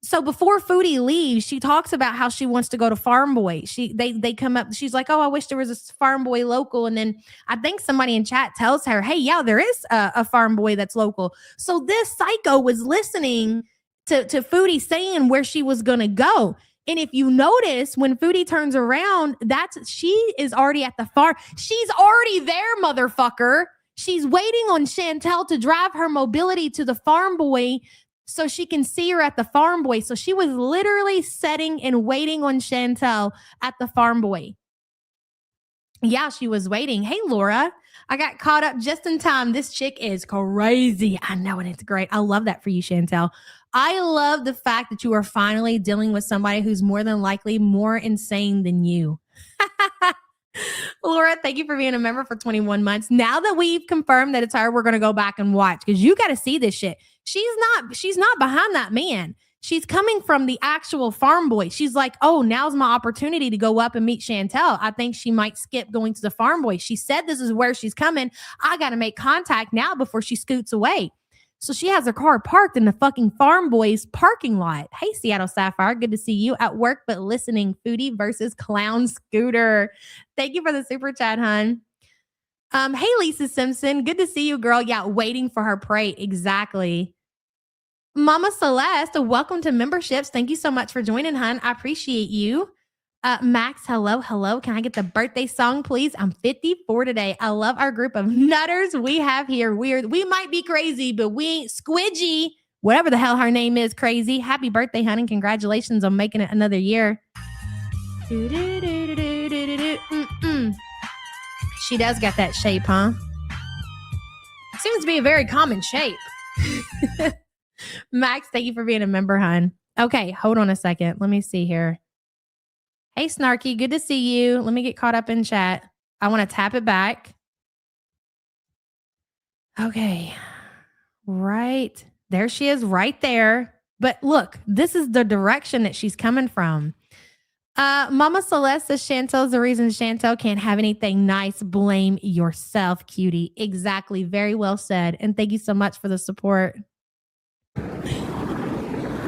So before Foodie leaves, she talks about how she wants to go to Farm Boy. They come up. She's like, "Oh, I wish there was a Farm Boy local." And then I think somebody in chat tells her, "Hey, yeah, there is a Farm Boy that's local." So this psycho was listening to Foodie saying where she was gonna go. And if you notice, when Foodie turns around, she is already at the farm. She's already there, motherfucker. She's waiting on Chantel to drive her mobility to the Farm Boy so she can see her at the Farm Boy. So she was literally sitting and waiting on Chantel at the Farm Boy. Yeah, she was waiting. Hey, Laura, I got caught up just in time. This chick is crazy. I know, and it's great. I love that for you, Chantel. I love the fact that you are finally dealing with somebody who's more than likely more insane than you. Laura, thank you for being a member for 21 months. Now that we've confirmed that it's her, we're going to go back and watch because you got to see this shit. She's not behind that man. She's coming from the actual Farm Boy. She's like, oh, now's my opportunity to go up and meet Chantel. I think she might skip going to the Farm Boy. She said this is where she's coming. I got to make contact now before she scoots away. So she has her car parked in the fucking Farm Boy's parking lot. Hey, Seattle Sapphire. Good to see you at work, but listening. Foodie versus Clown Scooter. Thank you for the super chat, hun. Hey, Lisa Simpson. Good to see you, girl. Yeah, waiting for her prey. Exactly. Mama Celeste, welcome to memberships. Thank you so much for joining, hun. I appreciate you. Max, hello. Can I get the birthday song, please? I'm 54 today. I love our group of nutters we have here. We might be crazy, but we ain't Squidgy, whatever the hell her name is, crazy. Happy birthday, honey. Congratulations on making it another year. She does got that shape, huh? Seems to be a very common shape. Max, thank you for being a member, hun. Okay, hold on a second. Let me see here. Hey, Snarky, good to see you. Let me get caught up in chat. I want to tap it back. Okay. Right. There she is right there. But look, this is the direction that she's coming from. Mama Celeste says Chantel's the reason Chantel can't have anything nice. Blame yourself, cutie. Exactly. Very well said. And thank you so much for the support.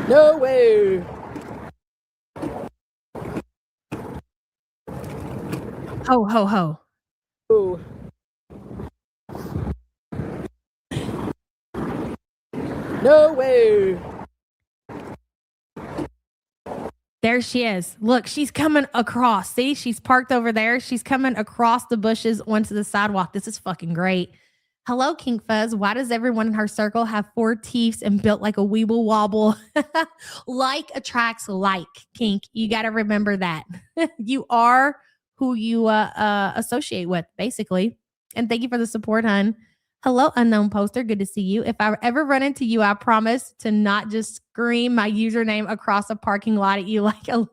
No way. Ho, ho, ho. Ooh. No way. There she is. Look, she's coming across. See, she's parked over there. She's coming across the bushes onto the sidewalk. This is fucking great. Hello, Kink Fuzz. Why does everyone in her circle have 4 teeth and built like a weeble wobble? Like attracts like, Kink. You got to remember that. You are who you associate with, basically. And thank you for the support, hun. Hello, unknown poster. Good to see you. If I ever run into you, I promise to not just scream my username across a parking lot at you like a loon.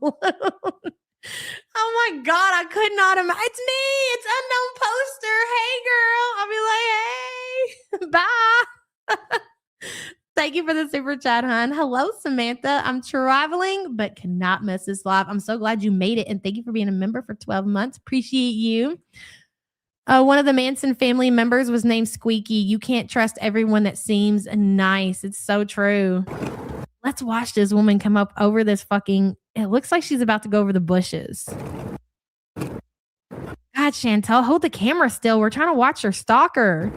Oh my God, I could not imagine. It's me. It's unknown poster. Hey, girl. I'll be like, hey, bye. Thank you for the super chat, hun. Hello, Samantha. I'm traveling, but cannot miss this live. I'm so glad you made it. And thank you for being a member for 12 months. Appreciate you. One of the Manson family members was named Squeaky. You can't trust everyone that seems nice. It's so true. Let's watch this woman come up over this fucking... It looks like she's about to go over the bushes. God, Chantel, hold the camera still. We're trying to watch her stalker.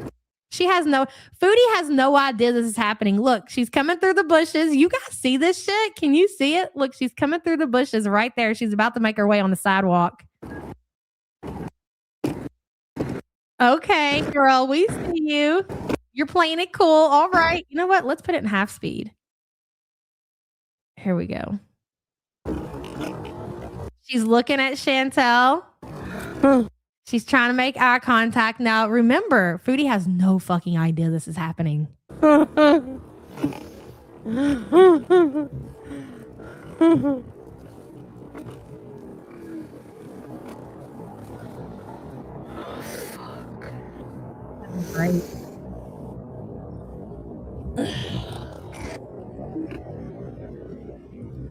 Foodie has no idea this is happening. Look, she's coming through the bushes. You guys see this shit? Can you see it? Look, she's coming through the bushes right there. She's about to make her way on the sidewalk. Okay, girl, we see you. You're playing it cool. All right. You know what? Let's put it in half speed. Here we go. She's looking at Chantel. She's trying to make eye contact. Now, remember, Foodie has no fucking idea this is happening. Right.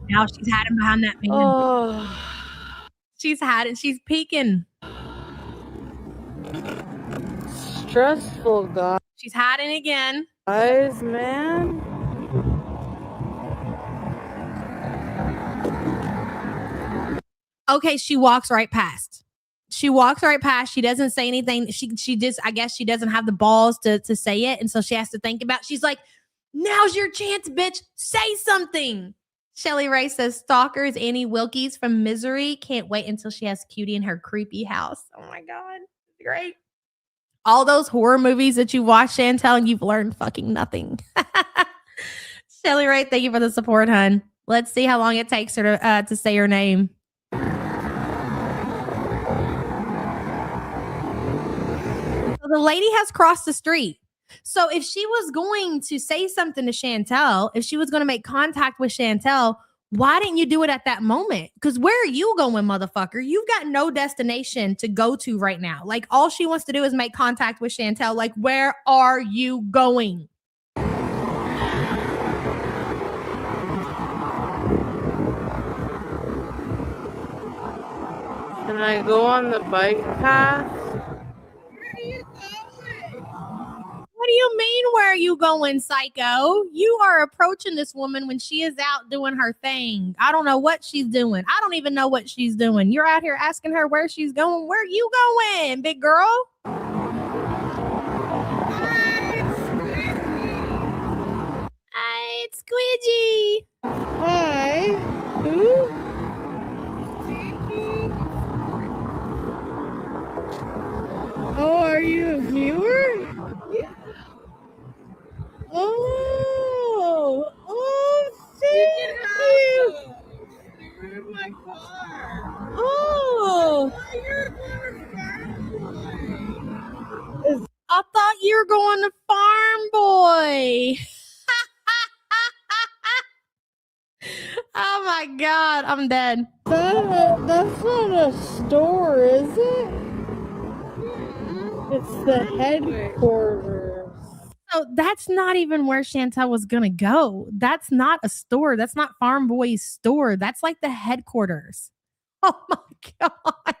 Now she's hiding behind that man. Oh, She's hiding. She's peeking. stressful She's hiding again. guys, man. Okay, she walks right past. She walks right past. She doesn't say anything. She just, I guess she doesn't have the balls to say it. And so she has to think about it. She's like, now's your chance, bitch. Say something. Shelly Ray says, stalkers Annie Wilkes from Misery. Can't wait until she has Cutie in her creepy house. Oh my God. Great. All those horror movies that you watch, Chantel, and you've learned fucking nothing. Shelly Ray, thank you for the support, hun. Let's see how long it takes her to say her name. The lady has crossed the street. So if she was going to say something to Chantel, if she was going to make contact with Chantel, why didn't you do it at that moment? Because where are you going, motherfucker? You've got no destination to go to right now. Like, all she wants to do is make contact with Chantel. Like, where are you going? Can I go on the bike path? What do you mean, where are you going, psycho? You are approaching this woman when she is out doing her thing. I don't know what she's doing. I don't even know what she's doing. You're out here asking her where she's going. Where you going, big girl? Hi, it's Squidgy. Hi. Who? Oh, are you a viewer? Yeah. Oh, thank you. You're in my car. Oh, You're a boy. I thought you were going to Farm Boy. Oh my God, I'm dead. that's not a store, is it? It's the headquarters. So that's not even where Chantel was going to go. That's not a store. That's not Farm Boy's store. That's like the headquarters. Oh my God.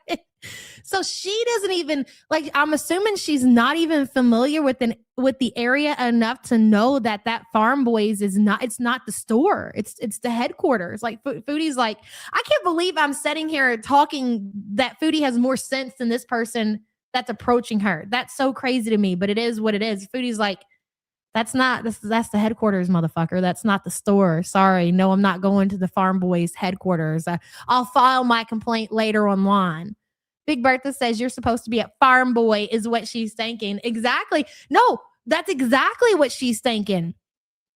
So she doesn't even, like, I'm assuming she's not even familiar with the area enough to know that Farm Boys is not, it's not the store. It's the headquarters. Like, Foodie's like, I can't believe I'm sitting here talking that Foodie has more sense than this person that's approaching her. That's so crazy to me, but it is what it is. Foodie's like, that's the headquarters, motherfucker. That's not the store. Sorry. No, I'm not going to the Farm Boys headquarters. I'll file my complaint later online. Big Bertha says you're supposed to be at Farm Boy is what she's thinking. Exactly. No, that's exactly what she's thinking.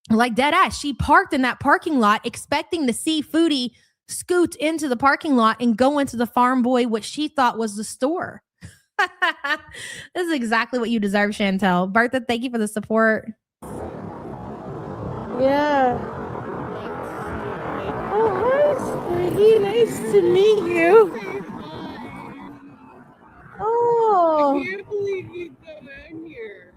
Like, dead ass. She parked in that parking lot expecting to see Foodie scoot into the parking lot and go into the Farm Boy, what she thought was the store. This is exactly what you deserve, Chantel. Bertha, thank you for the support. Yeah. Oh, hi, Squiggy. Nice to meet you. Oh. I can't believe you come in here.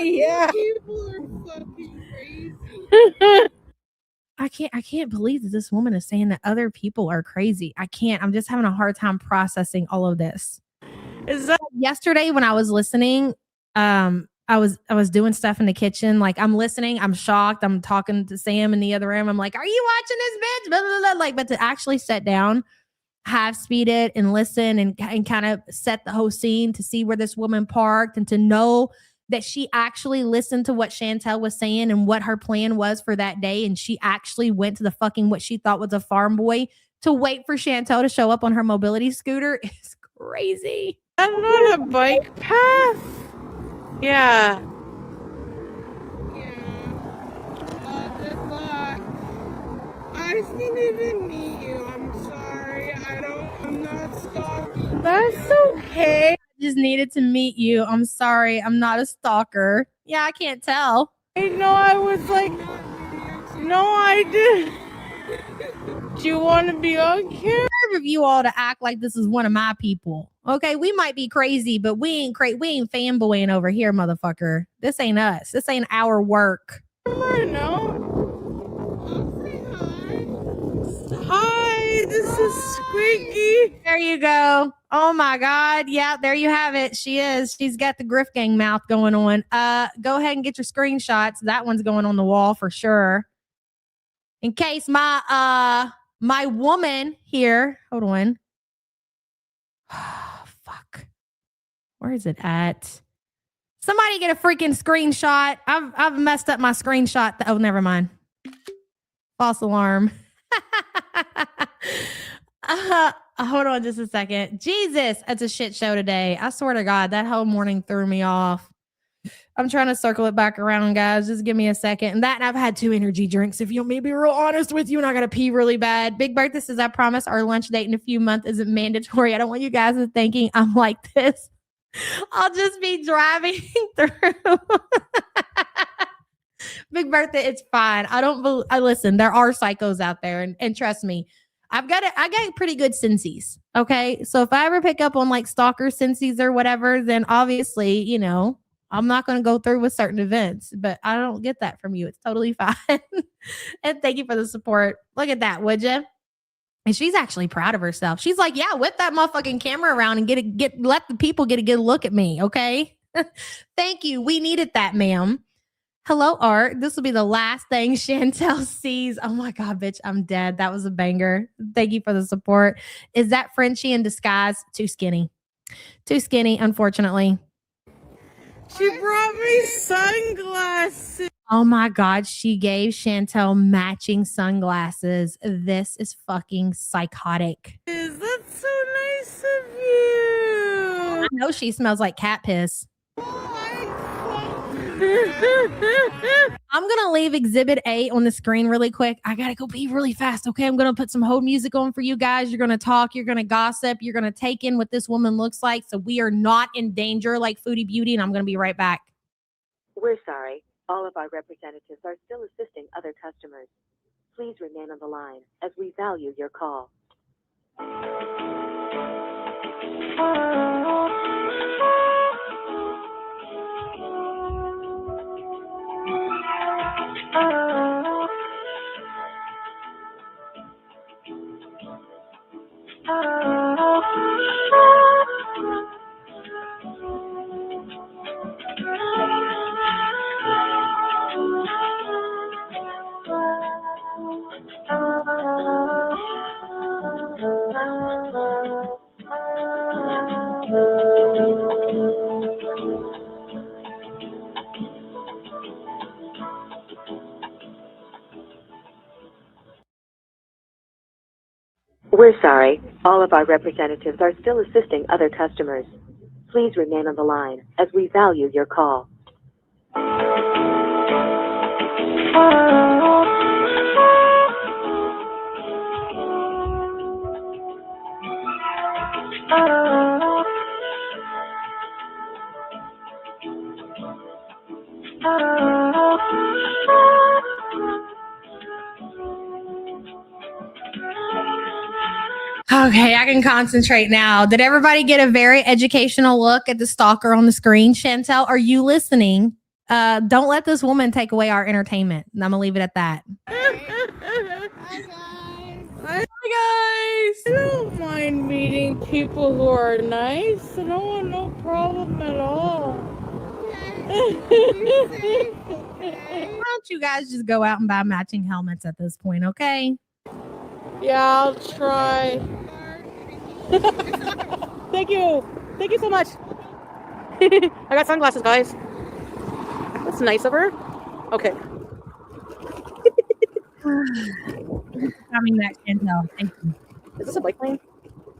Yeah. People are fucking crazy. I can't believe that this woman is saying that other people are crazy. I can't. I'm just having a hard time processing all of this. Is that Yesterday when I was listening, I was doing stuff in the kitchen. Like, I'm listening, I'm shocked. I'm talking to Sam in the other room. I'm like, are you watching this bitch? Blah, blah, blah. Like, but to actually sit down, half speed it and listen and kind of set the whole scene to see where this woman parked and to know that she actually listened to what Chantel was saying and what her plan was for that day. And she actually went to the fucking, what she thought was a Farm Boy to wait for Chantel to show up on her mobility scooter is crazy. That's not a bike path. Yeah. Good luck. I just needed to meet you. I'm sorry. I'm not stalking. That's okay. I just needed to meet you. I'm sorry. I'm not a stalker. Yeah, I can't tell. I know I was like, no, I didn't. Do you want to be on camera? Of you all to act like this is one of my people. Okay, we might be crazy, but we ain't fanboying over here, motherfucker. This ain't us. This ain't our work. No. Hi, this is Squeaky. There you go. Oh my God. Yeah, there you have it. She is. She's got the Griff Gang mouth going on. Go ahead and get your screenshots. That one's going on the wall for sure. In case my woman here. Hold on. Fuck. Where is it at? Somebody get a freaking screenshot. I've messed up my screenshot. Oh, never mind. False alarm. Hold on just a second. Jesus, it's a shit show today. I swear to God, that whole morning threw me off. I'm trying to circle it back around, guys. Just give me a second. And I've had 2 energy drinks, if you want me to be real honest with you, and I got to pee really bad. Big Bertha says, I promise our lunch date in a few months isn't mandatory. I don't want you guys to thinking I'm like this. I'll just be driving through. Big Bertha, it's fine. I listen, there are psychos out there, and trust me, I got pretty good sensies. Okay. So if I ever pick up on like stalker sensies or whatever, then obviously, you know, I'm not going to go through with certain events, but I don't get that from you. It's totally fine. And thank you for the support. Look at that, would you? And she's actually proud of herself. She's like, yeah, whip that motherfucking camera around and let the people get a good look at me. Okay. Thank you. We needed that, ma'am. Hello, Art. This will be the last thing Chantel sees. Oh my God, bitch, I'm dead. That was a banger. Thank you for the support. Is that Frenchie in disguise? Too skinny. Too skinny, unfortunately. She brought me sunglasses. Oh my God, she gave Chantel matching sunglasses. This is fucking psychotic. That's so nice of you. I know she smells like cat piss. I'm going to leave Exhibit A on the screen really quick. I got to go pee really fast. Okay. I'm going to put some hold music on for you guys. You're going to talk. You're going to gossip. You're going to take in what this woman looks like. So we are not in danger like Foodie Beauty. And I'm going to be right back. We're sorry. All of our representatives are still assisting other customers. Please remain on the line as we value your call. We're sorry. All of our representatives are still assisting other customers. Please remain on the line as we value your call. Okay, I can concentrate now. Did everybody get a very educational look at the stalker on the screen? Chantel, are you listening? Don't let this woman take away our entertainment. I'm gonna leave it at that. Hi guys. I don't mind meeting people who are nice. I don't want no problem at all. Why don't you guys just go out and buy matching helmets at this point, okay? Yeah, I'll try. Thank you. Thank you so much. I got sunglasses, guys. That's nice of her. Okay. Coming back, Chantel. Thank you. Is this a bike lane?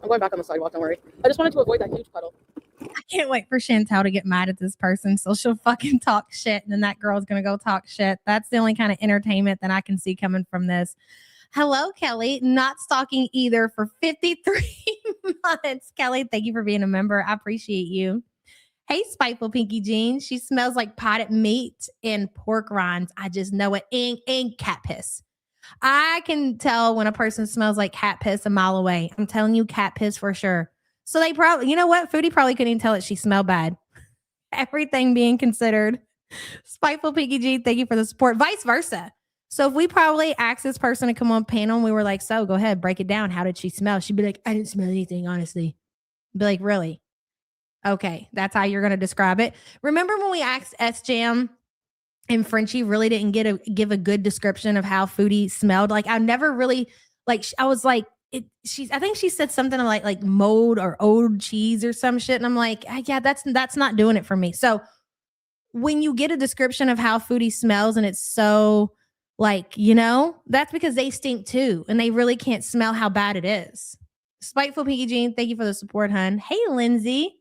I'm going back on the sidewalk, don't worry. I just wanted to avoid that huge puddle. can't wait for Chantel to get mad at this person. So she'll fucking talk shit. And then that girl's going to go talk shit. That's the only kind of entertainment that I can see coming from this. Hello, Kelly. Not stalking either for 53 months. Kelly, thank you for being a member. I appreciate you. Hey, Spiteful Pinky Jean. She smells like potted meat and pork rinds. I just know it. And cat piss. I can tell when a person smells like cat piss a mile away. I'm telling you, cat piss for sure. So they probably, you know what? Foodie probably couldn't even tell that she smelled bad. Everything being considered. Spiteful Pinky G, thank you for the support. Vice versa. So if we probably asked this person to come on panel and we were like, so go ahead, break it down. How did she smell? She'd be like, I didn't smell anything, honestly. Be like, really? Okay, that's how you're going to describe it. Remember when we asked S-Jam and Frenchie really didn't give a good description of how Foodie smelled? Like, I never really, like, I was like, I think she said something like mold or old cheese or some shit. And I'm like, yeah, that's not doing it for me. So when you get a description of how Foodie smells and it's so like, you know, that's because they stink too. And they really can't smell how bad it is. Spiteful Pinky Jean, thank you for the support, hun. Hey, Lindsay.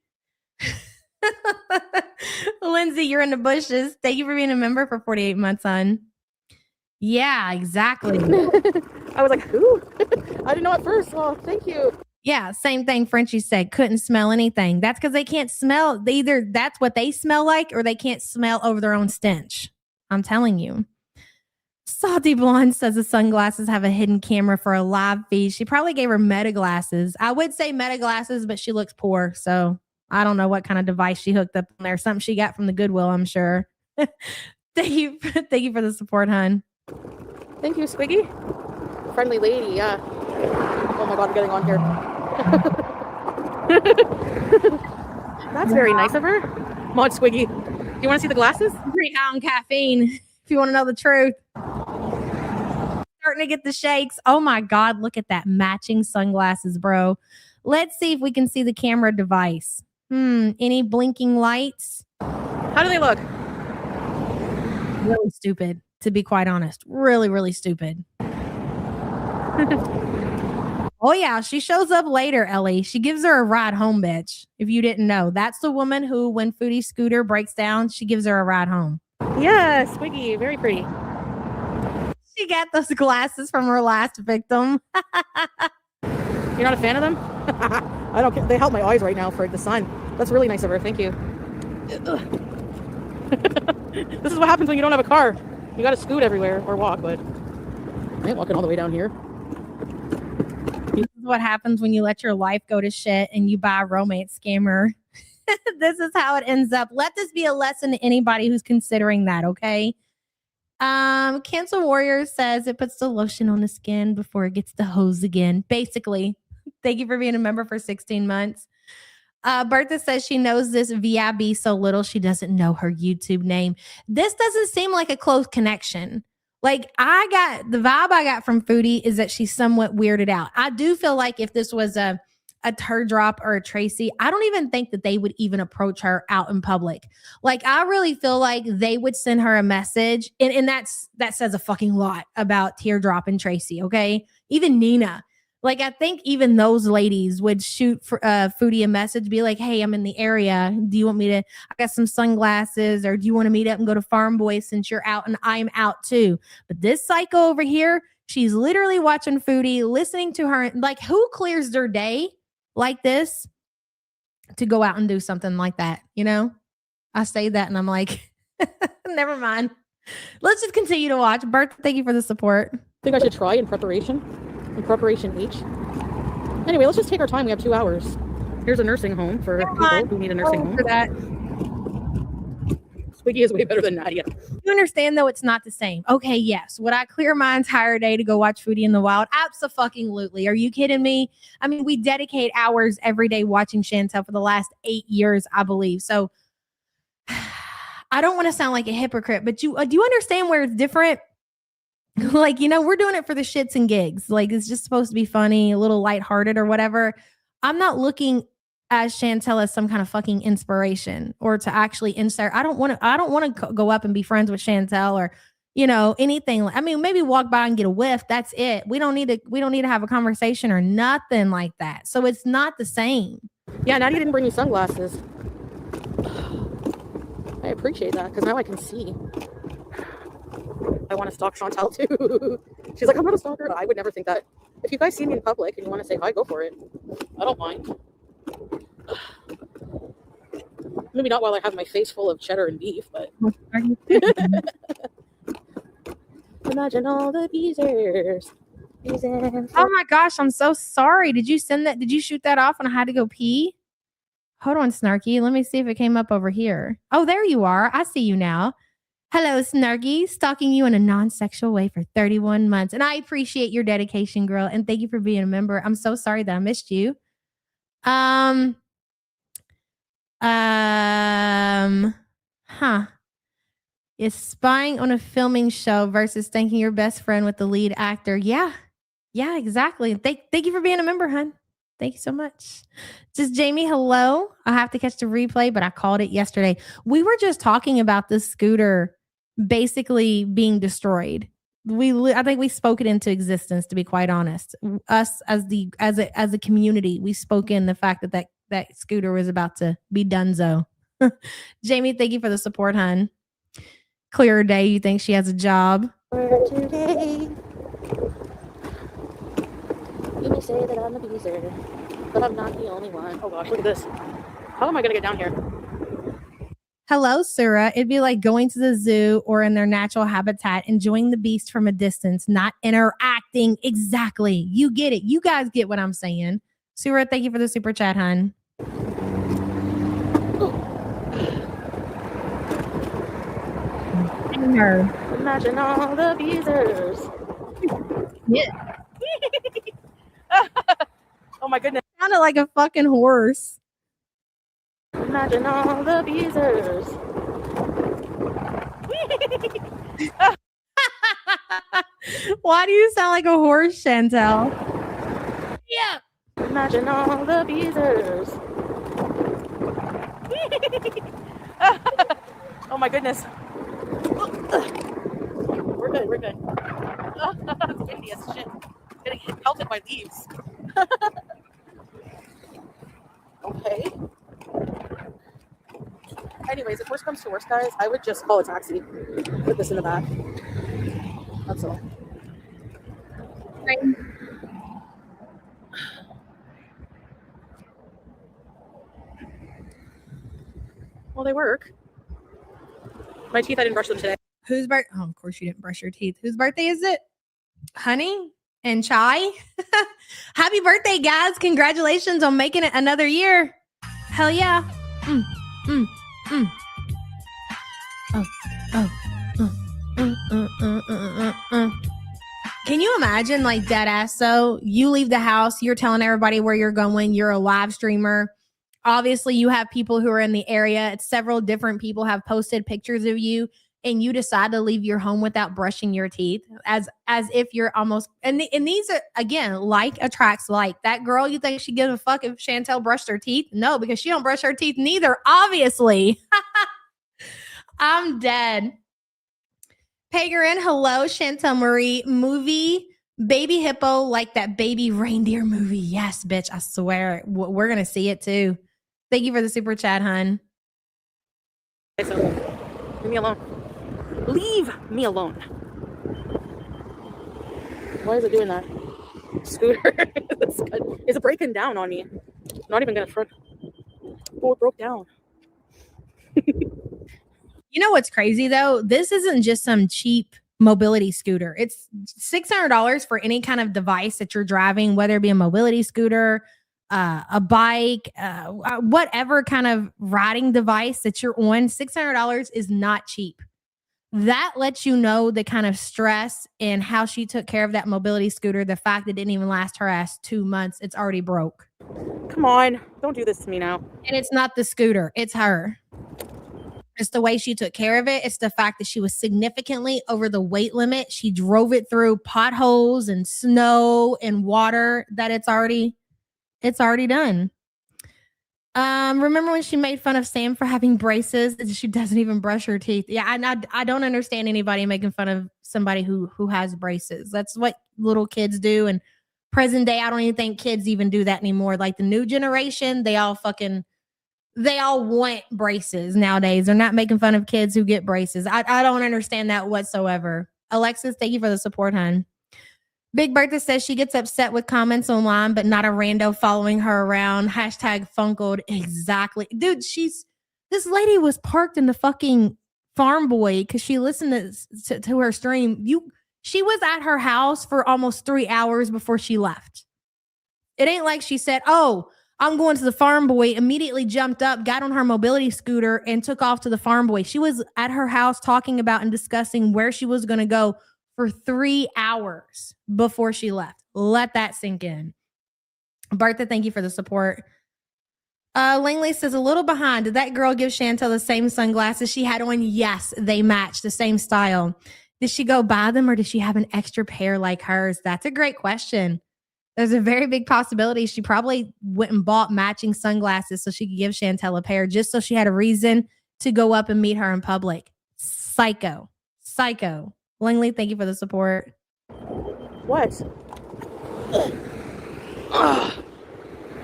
Lindsay, you're in the bushes. Thank you for being a member for 48 months, hun. Yeah, exactly. I was like, who? I didn't know at first. Well, thank you. Yeah, same thing Frenchie said. Couldn't smell anything. That's because they can't smell. Either that's what they smell like or they can't smell over their own stench. I'm telling you. Salty Blonde says the sunglasses have a hidden camera for a live feed. She probably gave her Meta glasses. I would say Meta glasses, but she looks poor. So I don't know what kind of device she hooked up on there. Something she got from the Goodwill, I'm sure. Thank you for the support, hun. Thank you, Squiggy. Friendly lady, yeah. Oh my God, I'm getting on here. That's very nice of her. Mod Squiggy. Do you want to see the glasses? I'm pretty high on caffeine, if you want to know the truth. Starting to get the shakes. Oh my God, look at that matching sunglasses, bro. Let's see if we can see the camera device. Any blinking lights? How do they look? Really stupid, to be quite honest. Really, really stupid. Oh yeah, she shows up later, Ellie. She gives her a ride home, bitch. If you didn't know, that's the woman who, when Foodie scooter breaks down, she gives her a ride home. Yeah, Squiggy, very pretty. She got those glasses from her last victim. You're not a fan of them? I don't care. They help my eyes right now for the sun. That's really nice of her. Thank you. This is what happens when you don't have a car. You got to scoot everywhere or walk, but I ain't walking all the way down here. This is what happens when you let your life go to shit and you buy a romance scammer. This is how it ends up. Let this be a lesson to anybody who's considering that, okay? Cancel Warrior says it puts the lotion on the skin before it gets the hose again. Basically, thank you for being a member for 16 months. Bertha says she knows this VIB so little she doesn't know her YouTube name. This doesn't seem like a close connection. Like the vibe I got from Foodie is that she's somewhat weirded out. I do feel like if this was a Teardrop or a Tracy, I don't even think that they would even approach her out in public. Like, I really feel like they would send her a message. And that says a fucking lot about Teardrop and Tracy. Okay. Even Nina. Like, I think even those ladies would shoot for Foodie a message, be like, hey, I'm in the area. Do you want me to, I got some sunglasses, or do you want to meet up and go to Farm Boy since you're out and I'm out too? But this psycho over here, she's literally watching Foodie, listening to her. Like, who clears their day like this to go out and do something like that? You know, I say that and I'm like, never mind. Let's just continue to watch. Bert, thank you for the support. I think I should try in preparation H. Anyway, let's just take our time. We have 2 hours. Here's a nursing home for people who need a nursing home. For that. Squiggy is way better than Nadia. You understand, though, it's not the same. Okay, yes. Would I clear my entire day to go watch Foodie in the wild? Abso-fucking-lutely. Are you kidding me? I mean, we dedicate hours every day watching Chantel for the last 8 years, I believe. So I don't want to sound like a hypocrite, but do you understand where it's different? Like, you know, we're doing it for the shits and gigs. Like, it's just supposed to be funny, a little lighthearted or whatever. I'm not looking as Chantel as some kind of fucking inspiration or to actually insert. I don't want to go up and be friends with Chantel or, you know, anything. I mean, maybe walk by and get a whiff. That's it. We don't need to have a conversation or nothing like that. So it's not the same. Yeah, Nadia didn't bring you sunglasses. I appreciate that because now I can see. I want to stalk Chantal too. She's like, I'm not a stalker. I would never think that. If you guys see me in public and you want to say hi, go for it. I don't mind. Maybe not while I have my face full of cheddar and beef, but imagine all the beezers. Oh my gosh, I'm so sorry. Did you send that? Did you shoot that off when I had to go pee? Hold on, Snarky. Let me see if it came up over here. Oh, there you are. I see you now. Hello, Snarky. Stalking you in a non-sexual way for 31 months. And I appreciate your dedication, girl. And thank you for being a member. I'm so sorry that I missed you. Is spying on a filming show versus thanking your best friend with the lead actor. Yeah, exactly. Thank you for being a member, hun. Thank you so much. Just Jamie, hello. I have to catch the replay, but I called it yesterday. We were just talking about this scooter basically being destroyed. I think we spoke it into existence, to be quite honest. Us as a community, we spoke in the fact that scooter was about to be donezo. Jamie, thank you for the support, hun. Clear day, you think she has a job? Today. You may say that I'm a beezer, but I'm not the only one. Oh gosh, look at this. How am I gonna get down here? Hello, Surah. It'd be like going to the zoo or in their natural habitat, enjoying the beast from a distance, not interacting. Exactly. You get it. You guys get what I'm saying. Surah, thank you for the super chat, hun. Imagine all the beezers. Yeah. Oh my goodness. Sounded like a fucking horse. Imagine all the beezers. Why do you sound like a horse, Chantel? Yeah. Imagine all the beezers. Oh my goodness. We're good. It's windy as shit. Getting pelted by leaves. Okay. Anyways, if worse comes to worse, guys, I would just call a taxi. Put this in the back. That's all. Well, they work. My teeth, I didn't brush them today. Whose birthday? Oh, of course you didn't brush your teeth. Whose birthday is it? Honey and Chai? Happy birthday, guys. Congratulations on making it another year. Hell yeah. Can you imagine, like, dead ass? So you leave the house, you're telling everybody where you're going, you're a live streamer. Obviously, you have people who are in the area. Several different people have posted pictures of you, and you decide to leave your home without brushing your teeth, as if you're almost. And these are, again, like attracts like. That girl, you think she gives a fuck if Chantel brushed her teeth? No, because she don't brush her teeth neither. Obviously, I'm dead. Pagarin, hello, Chantel Marie. Movie. Baby hippo, like that baby reindeer movie. Yes, bitch. I swear. We're going to see it too. Thank you for the super chat, hun. Okay, so leave me alone. Leave me alone. Why is it doing that? Scooter. Is it breaking down on me? I'm not even going to front. Oh, it broke down. You know what's crazy, though? This isn't just some cheap mobility scooter. It's $600 for any kind of device that you're driving, whether it be a mobility scooter, a bike, whatever kind of riding device that you're on. $600 is not cheap. That lets you know the kind of stress and how she took care of that mobility scooter. The fact that it didn't even last her ass 2 months. It's already broke. Come on. Don't do this to me now. And it's not the scooter. It's her. It's the way she took care of it. It's the fact that she was significantly over the weight limit. She drove it through potholes and snow and water that it's already done. Remember when she made fun of Sam for having braces? She doesn't even brush her teeth. Yeah, I don't understand anybody making fun of somebody who has braces. That's what little kids do. And present day, I don't even think kids even do that anymore. Like the new generation, they all fucking they all want braces nowadays. They're not making fun of kids who get braces. I don't understand that whatsoever. Alexis, thank you for the support, hun. Big Bertha says she gets upset with comments online, but not a rando following her around. Hashtag Funkled. Exactly. Dude, this lady was parked in the fucking Farm Boy because she listened to her stream. She was at her house for almost 3 hours before she left. It ain't like she said, oh, I'm going to the Farm Boy, immediately jumped up, got on her mobility scooter, and took off to the Farm Boy. She was at her house talking about and discussing where she was going to go for 3 hours before she left. Let that sink in. Bertha, thank you for the support. Langley says, a little behind. Did that girl give Chantel the same sunglasses she had on? Yes, they match, the same style. Did she go buy them or did she have an extra pair like hers? That's a great question. There's a very big possibility she probably went and bought matching sunglasses so she could give Chantel a pair just so she had a reason to go up and meet her in public. Psycho. Langley, thank you for the support. What?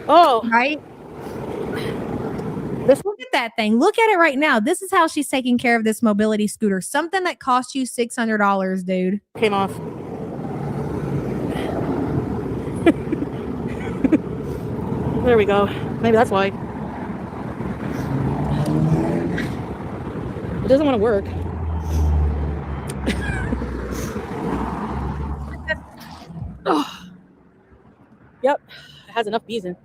Oh, Right? Look at that thing. Look at it right now. This is how she's taking care of this mobility scooter. Something that cost you $600, dude. came off. There we go. Maybe that's why. It doesn't want to work. Oh. Yep. It has enough bees in.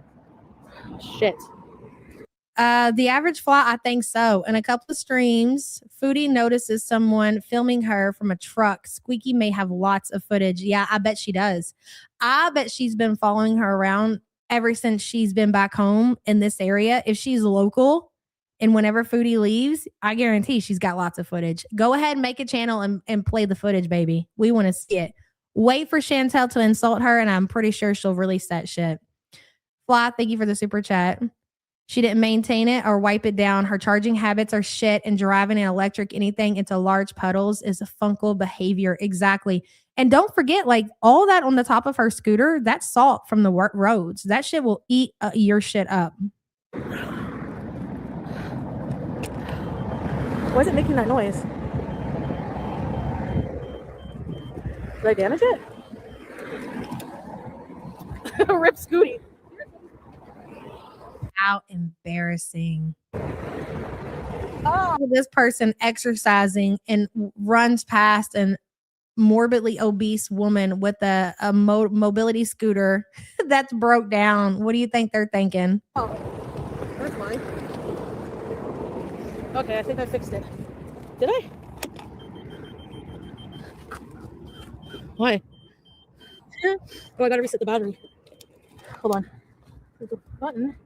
Shit. The average fly, I think so. In a couple of streams, Foodie notices someone filming her from a truck. Squeaky may have lots of footage. Yeah, I bet she does. I bet she's been following her around ever since she's been back home in this area. If she's local and whenever Foodie leaves, I guarantee she's got lots of footage. Go ahead and make a channel and play the footage, baby. We want to see it. Wait for Chantel to insult her, and I'm pretty sure she'll release that shit. Fly, thank you for the super chat. She didn't maintain it or wipe it down. Her charging habits are shit, and driving an electric anything into large puddles is a funkle behavior. Exactly. And don't forget, like, all that on the top of her scooter, that's salt from the roads. That shit will eat your shit up. Why is it making that noise? Did I damage it? Rip Scootie. How embarrassing. Oh, this person exercising and runs past an morbidly obese woman with a mobility scooter that's broke down. What do you think they're thinking? Oh, that's mine. Okay, I think I fixed it. Did I? Why? Oh, I gotta reset the battery. Hold on. There's a button.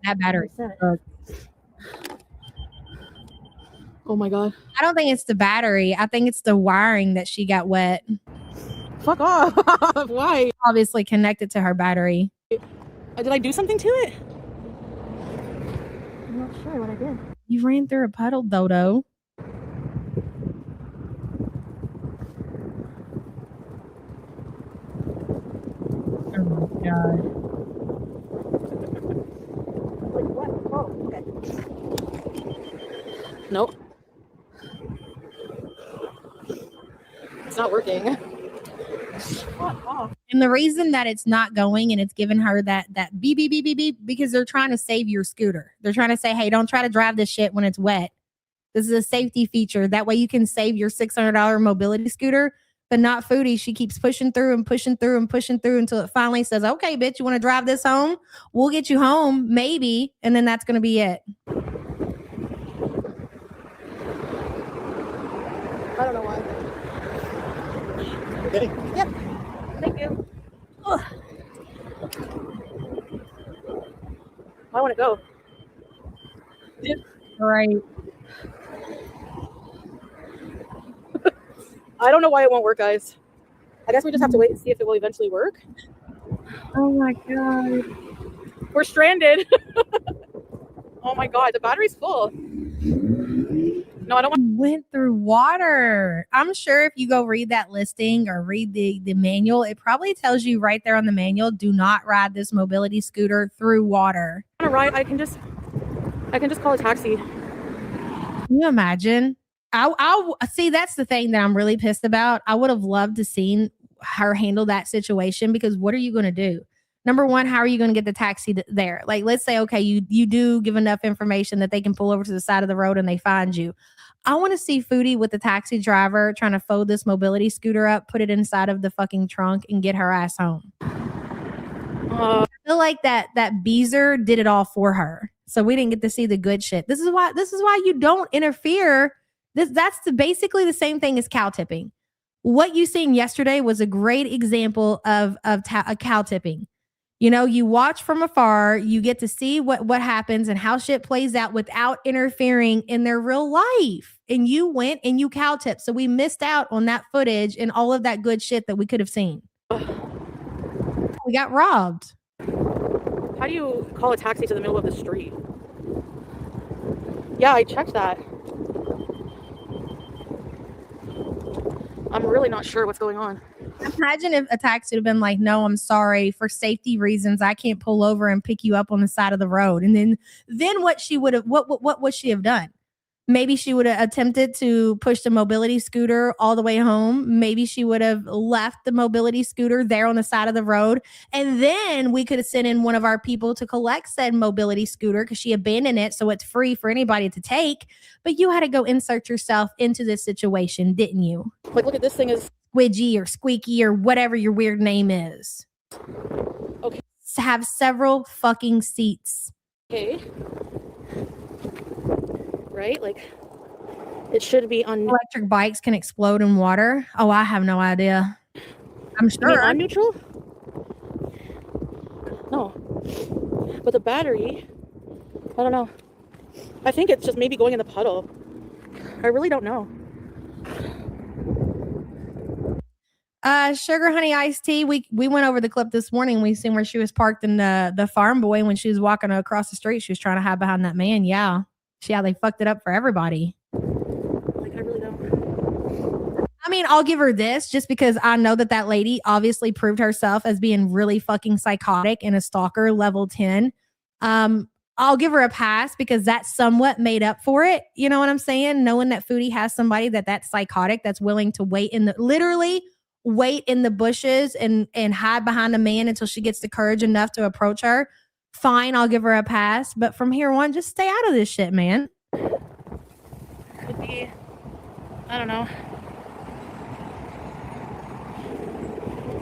That battery. Oh my god. I don't think it's the battery. I think it's the wiring that she got wet. Fuck off. Why? Obviously connected to her battery. Did I do something to it? I'm not sure what I did. You ran through a puddle, Dodo. Oh my god. Wait, what? Oh, okay. Nope. It's not working. And the reason that it's not going and it's giving her that beep, beep, beep, beep, beep, because they're trying to save your scooter. They're trying to say, hey, don't try to drive this shit when it's wet. This is a safety feature. That way you can save your $600 mobility scooter, but not Foodie. She keeps pushing through and pushing through and pushing through until it finally says, okay, bitch, you want to drive this home? We'll get you home, maybe. And then that's going to be it. I don't know why. Okay. Yep. Thank you. Ugh. I want to go. Right. I don't know why it won't work, guys. I guess we just have to wait and see if it will eventually work. Oh my god. We're stranded. Oh my god, the battery's full. No, I don't want. Went through water. I'm sure if you go read that listing or read the manual, it probably tells you right there on the manual, do not ride this mobility scooter through water. To ride. I can just call a taxi. Can you imagine? I see, that's the thing that I'm really pissed about. I would have loved to seen her handle that situation, because what are you going to do? Number one, how are you going to get the taxi there? Like, let's say, okay, you do give enough information that they can pull over to the side of the road and they find you. I want to see Foodie with the taxi driver trying to fold this mobility scooter up, put it inside of the fucking trunk, and get her ass home. I feel like that Beezer did it all for her, so we didn't get to see the good shit. This is why you don't interfere. That's basically the same thing as cow tipping. What you seen yesterday was a great example of cow tipping. You know, you watch from afar, you get to see what happens and how shit plays out without interfering in their real life. And you went and you cow tipped. So we missed out on that footage and all of that good shit that we could have seen. We got robbed. How do you call a taxi to the middle of the street? Yeah, I checked that. I'm really not sure what's going on. Imagine if a taxi would have been like, no, I'm sorry, for safety reasons, I can't pull over and pick you up on the side of the road. And then what would she have done? Maybe she would have attempted to push the mobility scooter all the way home. Maybe she would have left the mobility scooter there on the side of the road. And then we could have sent in one of our people to collect said mobility scooter because she abandoned it. So it's free for anybody to take. But you had to go insert yourself into this situation, didn't you? Like, look at this thing is Squidgy or Squeaky or whatever your weird name is. okay. Have several fucking seats. Okay. Right? Like, it should be on. Electric bikes can explode in water. Oh, I have no idea. I'm You mean sure. on neutral? No. But the battery, I don't know. I think it's just maybe going in the puddle. I really don't know. Sugar Honey Iced Tea. We went over the clip this morning. We seen where she was parked in the farm boy when she was walking across the street. She was trying to hide behind that man. Yeah. See how they fucked it up for everybody. Like, I really don't. I mean, I'll give her this just because I know that lady obviously proved herself as being really fucking psychotic and a stalker level 10. I'll give her a pass because that's somewhat made up for it. You know what I'm saying? Knowing that Foodie has somebody that's psychotic, that's willing to wait in the bushes and hide behind a man until she gets the courage enough to approach her. Fine, I'll give her a pass. But from here on, just stay out of this shit, man. Could be, I don't know.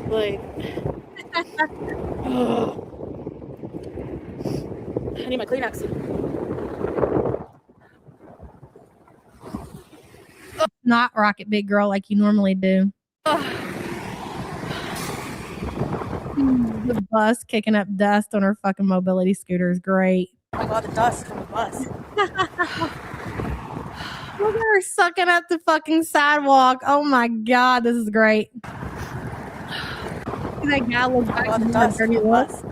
Like, I need my Kleenex. Not rocket big girl like you normally do. The bus kicking up dust on her fucking mobility scooter is great. Oh my god, the dust from the bus. Look at her sucking up the fucking sidewalk. Oh my god, this is great. That guy looks back God, the and dust dirty from the looks. bus.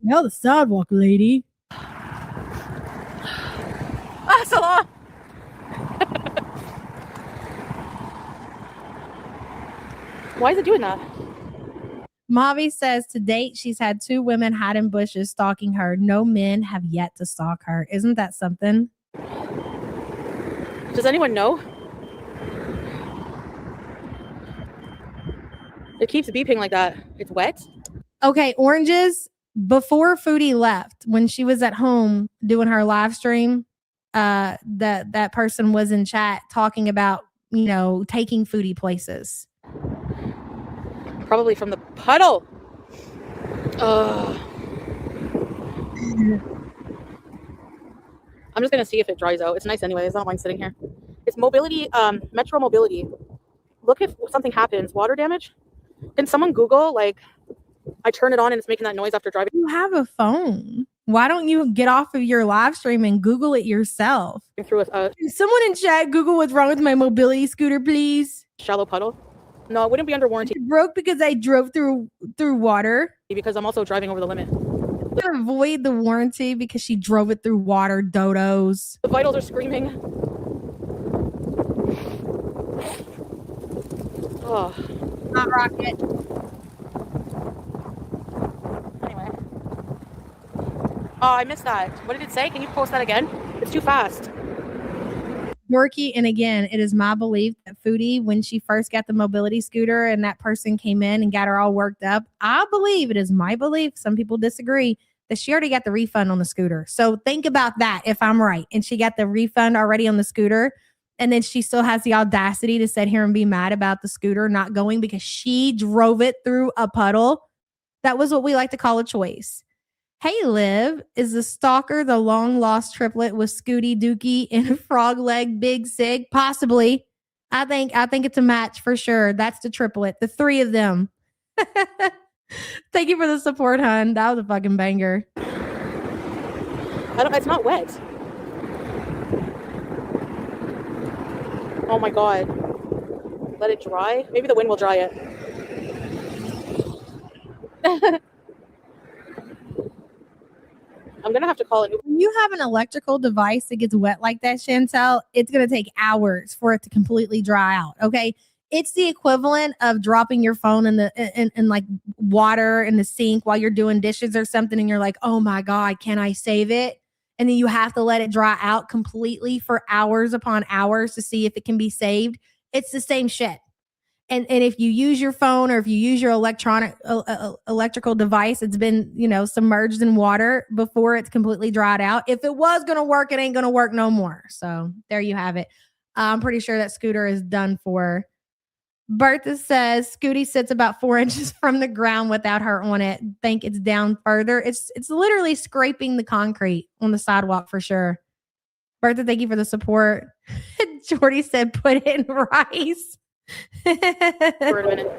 Now the sidewalk, lady. Ah, so long. Why is it doing that? Mavi says to date, she's had 2 women hide in bushes stalking her. No men have yet to stalk her. Isn't that something? Does anyone know? It keeps beeping like that. It's wet. Okay, oranges. Before Foodie left, when she was at home doing her live stream, that person was in chat talking about, you know, taking Foodie places. Probably from the puddle. I'm just gonna see if it dries out. It's nice anyway. It's not mine sitting here. It's mobility, Metro Mobility. Look if something happens. Water damage. Can someone Google, like, I turn it on and it's making that noise after driving You have a phone. Why don't you get off of your live stream and Google it yourself? through a Can someone in chat Google what's wrong with my mobility scooter, please? shallow puddle? No, it wouldn't be under warranty It broke because I drove through water. because I'm also driving over the limit. Gonna void the warranty because she drove it through water. Dodos. The vitals are screaming. Oh. Hot rocket. Anyway. Oh, I missed that. What did it say? Can you post that again? It's too fast. Dorky, and again, it is my belief that Foodie, when she first got the mobility scooter and that person came in and got her all worked up, I believe, it is my belief, some people disagree, that she already got the refund on the scooter. So think about that if I'm right. And she got the refund already on the scooter. And then she still has the audacity to sit here and be mad about the scooter not going because she drove it through a puddle. That was what we like to call a choice. Hey, Liv, is the stalker the long lost triplet with Scootie, Dookie, and Frog Leg Big Sig? Possibly. I think it's a match for sure. That's the triplet, the three of them. Thank you for the support, hun. That was a fucking banger. It's not wet. Oh my god. Let it dry. Maybe the wind will dry it. I'm gonna have to call it. When you have an electrical device that gets wet like that, Chantel, it's gonna take hours for it to completely dry out. Okay. It's the equivalent of dropping your phone in like water in the sink while you're doing dishes or something, and you're like, oh my God, can I save it? And then you have to let it dry out completely for hours upon hours to see if it can be saved. It's the same shit. And if you use your phone or if you use your electrical device, it's been, submerged in water before it's completely dried out. If it was going to work, it ain't going to work no more. So there you have it. I'm pretty sure that scooter is done for. Bertha says Scootie sits about 4 inches from the ground without her on it. Think it's down further. It's literally scraping the concrete on the sidewalk for sure. Bertha, thank you for the support. Jordy said put it in rice. For a minute.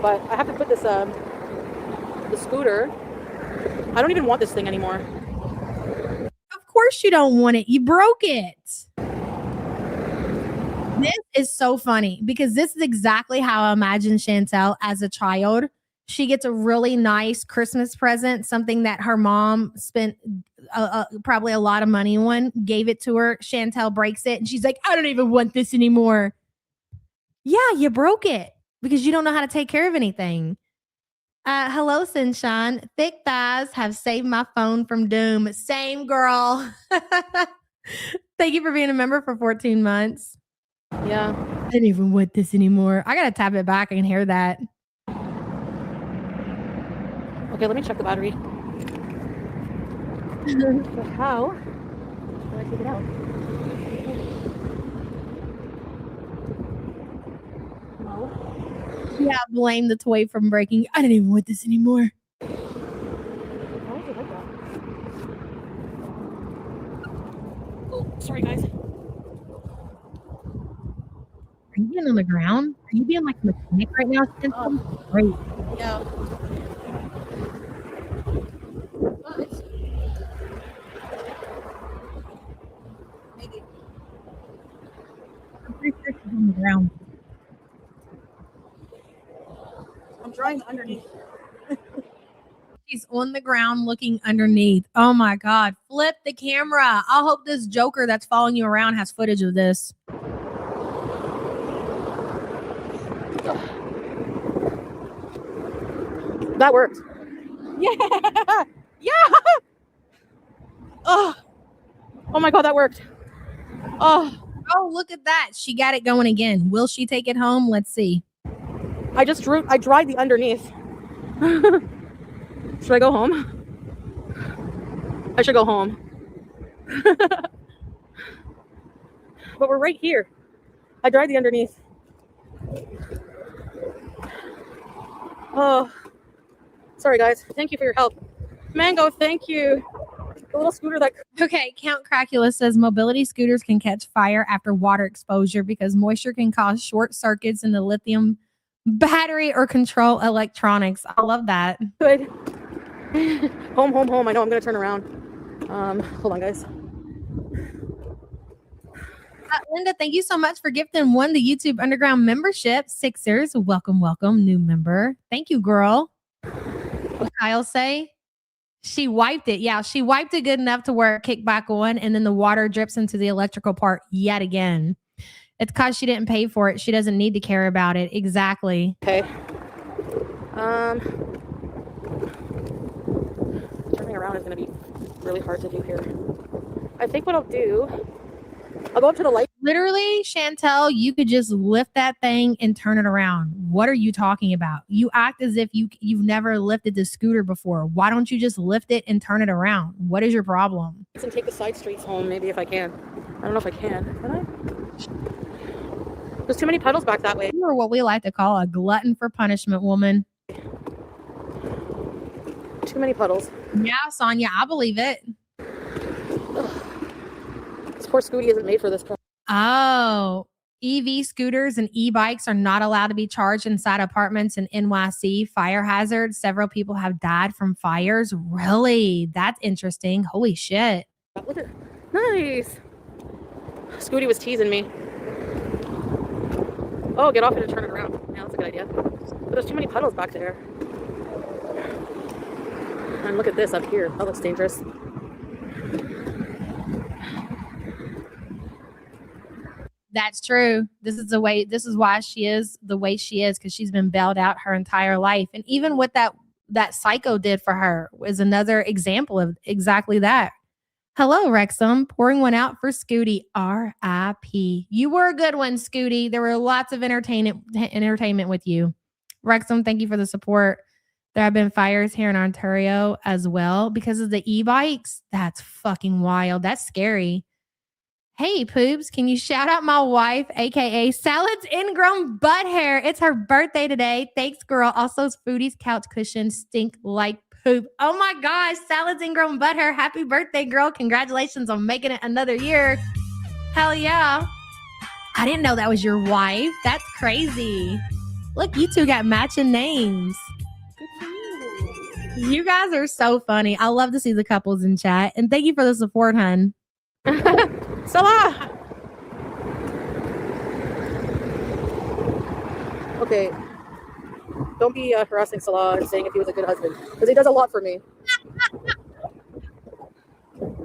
But I have to put this the scooter. I don't even want this thing anymore. Of course you don't want it. You broke it. This is so funny because this is exactly how I imagine Chantel as a child. She gets a really nice Christmas present, something that her mom spent probably a lot of money on, gave it to her. Chantel breaks it and she's like, I don't even want this anymore. Yeah, you broke it because you don't know how to take care of anything. Hello, Sunshine. Thick thighs have saved my phone from doom. Same, girl. Thank you for being a member for 14 months. Yeah. I don't even want this anymore. I got to tap it back. I can hear that. Okay, let me check the battery. So how do I take it out? Yeah, blame the toy from breaking. I don't even want this anymore. Why is it like that? Oh, sorry guys. Are you being on the ground? Are you being like a mechanic right now? Great. Yeah. I'm pretty sure she's on the ground. I'm drying underneath. She's on the ground looking underneath. Oh my God. Flip the camera. I hope this Joker that's following you around has footage of this. That worked. Yeah. Yeah. Oh my God, that worked. Oh, look at that. She got it going again. Will she take it home? Let's see. I dried the underneath. Should I go home? I should go home. But we're right here. I dried the underneath. Oh, sorry guys. Thank you for your help. Mango, thank you. The little scooter that... Okay, Count Cracula says mobility scooters can catch fire after water exposure because moisture can cause short circuits in the lithium battery or control electronics. I love that. Good. Home. I know I'm going to turn around. Hold on, guys. Linda, thank you so much for gifting the YouTube Underground membership. Sixers, welcome, new member. Thank you, girl. What Kyle say? She wiped it. Yeah, she wiped it good enough to where it kicked back on, and then the water drips into the electrical part yet again. It's because she didn't pay for it. She doesn't need to care about it. Exactly. Okay. Turning around is going to be really hard to do here. I think what I'll do, I'll go up to the light. Literally, Chantel, you could just lift that thing and turn it around. What are you talking about? You act as if you've never lifted the scooter before. Why don't you just lift it and turn it around? What is your problem? And take the side streets home, maybe if I can. I don't know if I can. Can I? There's too many pedals back that way. You are what we like to call a glutton for punishment, woman. Too many puddles. Yeah, Sonia, I believe it. This poor Scootie isn't made for this car. Oh, EV scooters and e-bikes are not allowed to be charged inside apartments in NYC. Fire hazard. Several people have died from fires. Really? That's interesting. Holy shit. Look at, nice. Scootie was teasing me. Oh, get off it and turn it around. Yeah, that's a good idea. But there's too many puddles back there. And look at this up here. That looks dangerous. That's true. This is why she is the way she is, because she's been bailed out her entire life. And even what that psycho did for her is another example of exactly that. Hello, Wrexham. Pouring one out for Scootie. R.I.P. You were a good one, Scootie. There were lots of entertainment with you. Wrexham, thank you for the support. There have been fires here in Ontario as well because of the e-bikes. That's fucking wild. That's scary. Hey, Poops, can you shout out my wife, a.k.a. Salad's ingrown butt hair? It's her birthday today. Thanks, girl. Also, Foodie's couch cushions stink like poop. Oh, my gosh. Salad's ingrown butt hair. Happy birthday, girl. Congratulations on making it another year. Hell yeah. I didn't know that was your wife. That's crazy. Look, you two got matching names. Good for you. You guys are so funny. I love to see the couples in chat. And thank you for the support, hun. Salah! Okay. Don't be harassing Salah and saying if he was a good husband, because he does a lot for me. Tap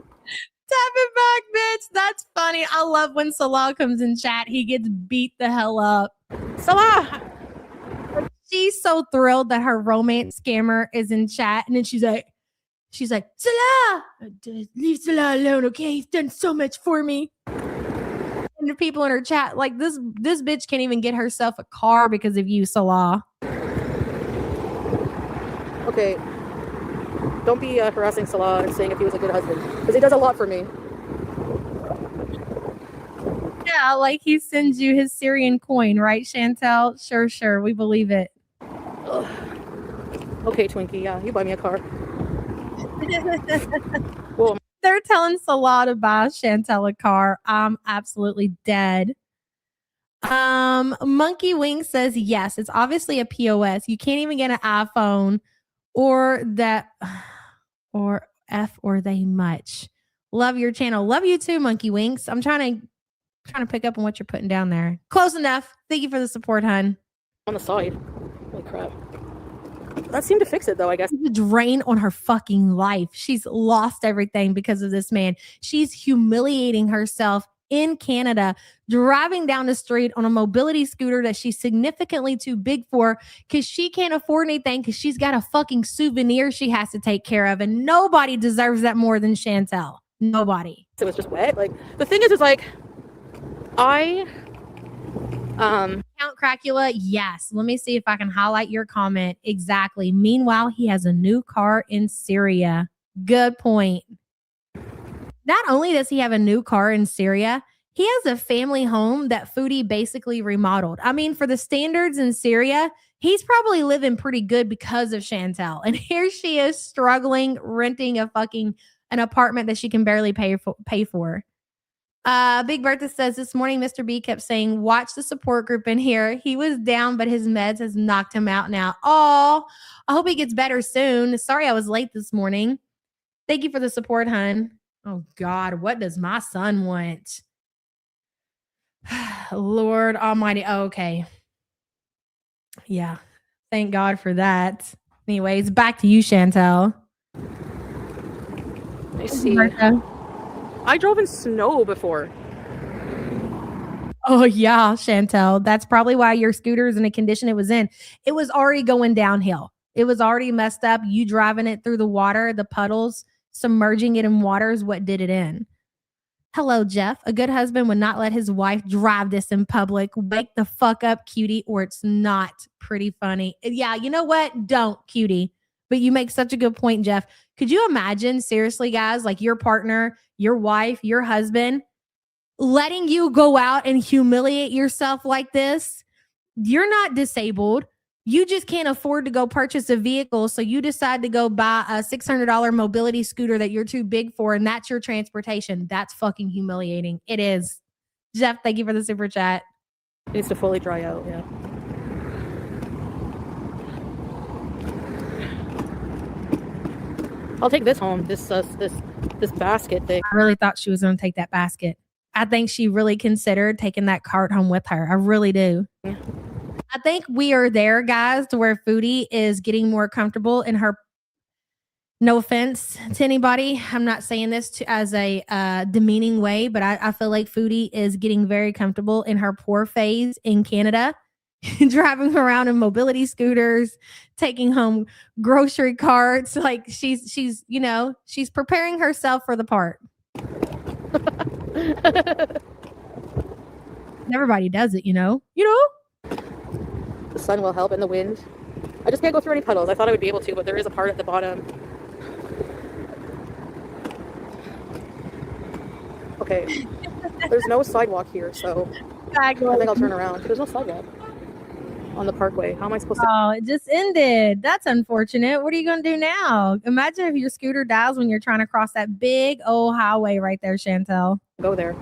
it back, bitch. That's funny. I love when Salah comes in chat. He gets beat the hell up. Salah! She's so thrilled that her romance scammer is in chat. And then she's like, Salah! Leave Salah alone, okay? He's done so much for me. And the people in her chat, like, this bitch can't even get herself a car because of you, Salah. Okay. Don't be harassing Salah and saying if he was a good husband, because he does a lot for me. Yeah, like he sends you his Syrian coin, right, Chantel? Sure. We believe it. Ugh. Okay, Twinkie, yeah, you buy me a car. Whoa. They're telling Salah to buy Chantel a car. I'm absolutely dead. Monkey Wing says yes. It's obviously a POS. You can't even get an iPhone or F or they much. Love your channel. Love you too, Monkey Winks. I'm trying to pick up on what you're putting down there. Close enough. Thank you for the support, hun. On the side. Holy crap. That seemed to fix it, though, I guess. The drain on her fucking life. She's lost everything because of this man. She's humiliating herself in Canada, driving down the street on a mobility scooter that she's significantly too big for because she can't afford anything because she's got a fucking souvenir she has to take care of. And nobody deserves that more than Chantel. Nobody. It was just wet. Like, the thing is like, Count Cracula, yes. Let me see if I can highlight your comment. Exactly. Meanwhile, he has a new car in Syria. Good point. Not only does he have a new car in Syria, he has a family home that Foodie basically remodeled. I mean, for the standards in Syria, he's probably living pretty good because of Chantel. And here she is struggling, renting an apartment that she can barely pay for. Big Bertha says this morning, Mr. B kept saying, watch the support group in here. He was down, but his meds has knocked him out now. Oh, I hope he gets better soon. Sorry I was late this morning. Thank you for the support, hun. Oh, God, what does my son want? Lord Almighty. Oh, okay. Yeah. Thank God for that. Anyways, back to you, Chantel. Let me see. Martha. I drove in snow before. Oh yeah, Chantel. That's probably why your scooter's in the condition it was in. It was already going downhill. It was already messed up. You driving it through the water, the puddles, submerging it in water is what did it in. Hello, Jeff. A good husband would not let his wife drive this in public. Wake the fuck up, cutie, or it's not pretty funny. Yeah, you know what? Don't, cutie. But you make such a good point, Jeff. Could you imagine, seriously, guys, like your partner, your wife, your husband, letting you go out and humiliate yourself like this? You're not disabled. You just can't afford to go purchase a vehicle. So you decide to go buy a $600 mobility scooter that you're too big for. And that's your transportation. That's fucking humiliating. It is. Jeff, thank you for the super chat. It needs to fully dry out, yeah. I'll take this home, this basket thing. I really thought she was going to take that basket. I think she really considered taking that cart home with her. I really do. Yeah. I think we are there, guys, to where Foodie is getting more comfortable in her. No offense to anybody. I'm not saying this as a demeaning way, but I feel like Foodie is getting very comfortable in her poor phase in Canada, driving around in mobility scooters, taking home grocery carts. Like she's preparing herself for the part. Everybody does it, you know. The sun will help and the wind. I just can't go through any puddles. I thought I would be able to, but there is a part at the bottom. Okay. There's no sidewalk here, so I think I'll turn around. There's no sidewalk on the parkway. How am I supposed to? Oh, it just ended. That's unfortunate. What are you going to do now? Imagine if your scooter dies when you're trying to cross that big old highway right there, Chantel. Go there.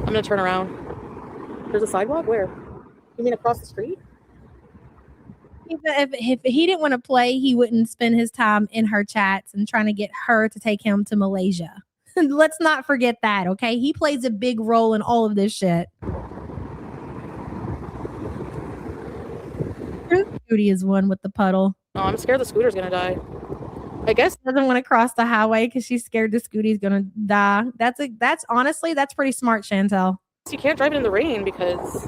I'm going to turn around. There's a sidewalk? Where? You mean across the street? If he didn't want to play, he wouldn't spend his time in her chats and trying to get her to take him to Malaysia. Let's not forget that, okay? He plays a big role in all of this shit. Scootie is one with the puddle. Oh, I'm scared the scooter's going to die. I guess doesn't want to cross the highway because she's scared the Scootie's going to die. That's honestly, that's pretty smart, Chantel. you can't drive it in the rain because...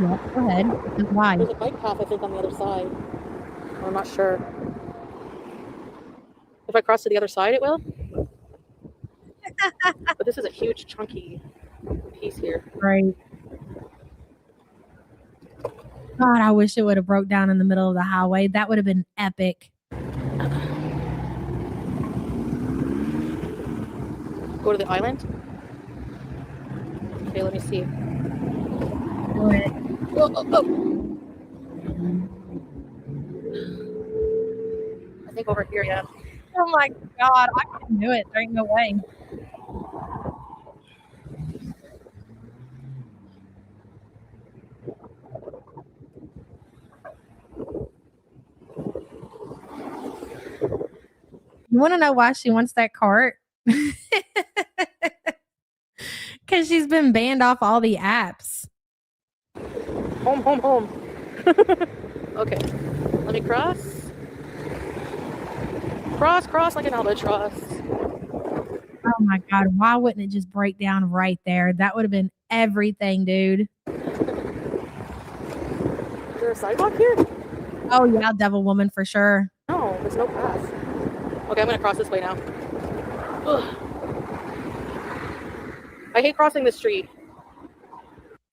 Yeah, go ahead. Why? There's a bike path, I think, on the other side. I'm not sure. If I cross to the other side, it will. But this is a huge, chunky piece here. Right. God, I wish it would have broke down in the middle of the highway. That would have been epic. Go to the island. Okay, let me see. Do it. Oh. I think over here, yeah. Oh my God, I couldn't do it. There ain't no way. You want to know why she wants that cart? Because she's been banned off all the apps. Home. Okay, let me cross. Cross like an albatross. Oh my God, why wouldn't it just break down right there? That would have been everything, dude. Is there a sidewalk here? Oh yeah, devil woman for sure. No, there's no path. Okay, I'm gonna cross this way now. Ugh. I hate crossing the street.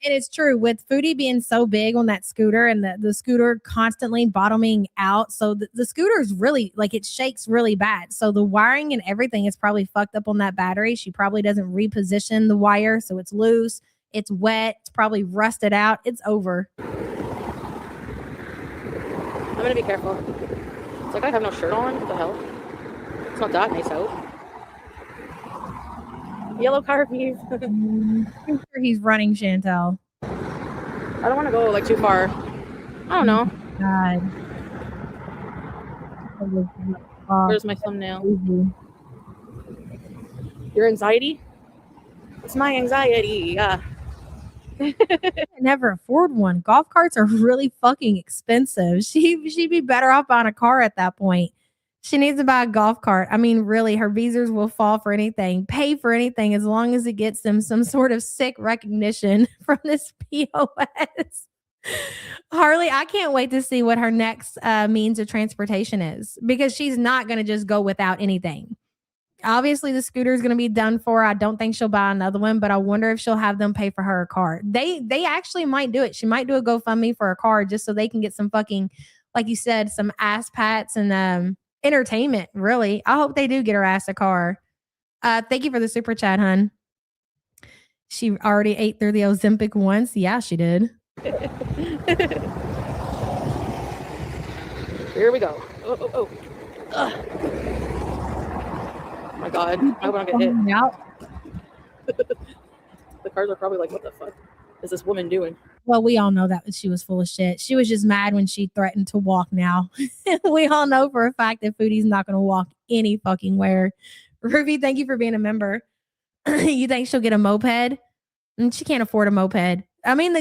And it's true with Foodie being so big on that scooter and the scooter constantly bottoming out. So the scooter is really like it shakes really bad. So the wiring and everything is probably fucked up on that battery. She probably doesn't reposition the wire. So it's loose. It's wet. It's probably rusted out. It's over. I'm gonna be careful. It's like I have no shirt on. What the hell? It's not that nice out. Yellow car, please. I'm sure he's running, Chantel. I don't want to go like too far. I don't know. God. Where's my thumbnail? Your anxiety? It's my anxiety. I never afford one. Golf carts are really fucking expensive. She'd be better off buying a car at that point. She needs to buy a golf cart. I mean, really, her visas will fall for anything, pay for anything, as long as it gets them some sort of sick recognition from this POS. Harley, I can't wait to see what her next means of transportation is, because she's not going to just go without anything. Obviously, the scooter is going to be done for. I don't think she'll buy another one, but I wonder if she'll have them pay for her a car. They actually might do it. She might do a GoFundMe for a car just so they can get some fucking, like you said, some ass pats and entertainment. Really, I hope they do get her ass a car. Thank you for the super chat, hun. She already ate through the Ozempic once. Yeah, she did. Here we go. Oh. Ugh. Oh my God. I want to get hit. Out. The cars are probably like, what the fuck is this woman doing? Well, we all know that she was full of shit. She was just mad when she threatened to walk now. We all know for a fact that Foodie's not going to walk any fucking where. Ruby, thank you for being a member. You think she'll get a moped? And she can't afford a moped. I mean,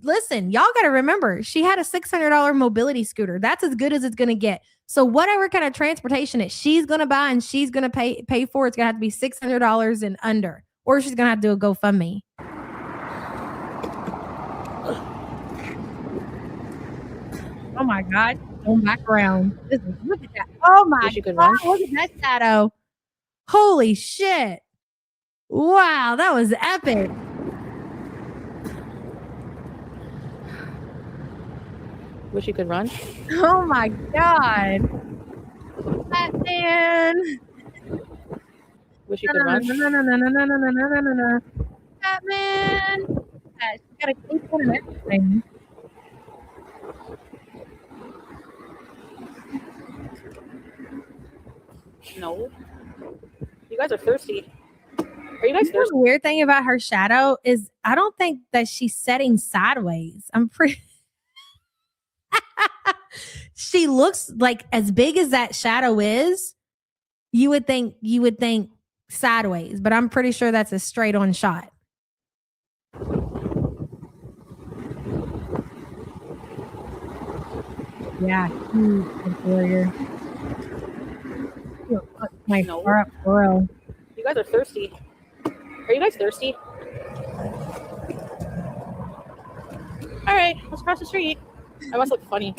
listen, y'all got to remember, she had a $600 mobility scooter. That's as good as it's going to get. So whatever kind of transportation that she's going to buy and she's going to pay for, it's going to have to be $600 and under, or she's going to have to do a GoFundMe. Oh my God. Going back around. Look at that. Oh my God. Look at that shadow. Holy shit. Wow. That was epic. Wish you could run. Oh my God. Batman. Wish you could run. No. Batman. She's got a cape on and everything. No. You guys are thirsty. Are you guys You know, thirsty? the weird thing about her shadow is I don't think that she's setting sideways. I'm pretty. She looks like, as big as that shadow is, you would think sideways, but I'm pretty sure that's a straight on shot. Yeah, huge warrior. My No. far up girl. You guys are thirsty. Are you guys thirsty? All right, let's cross the street. I must look funny.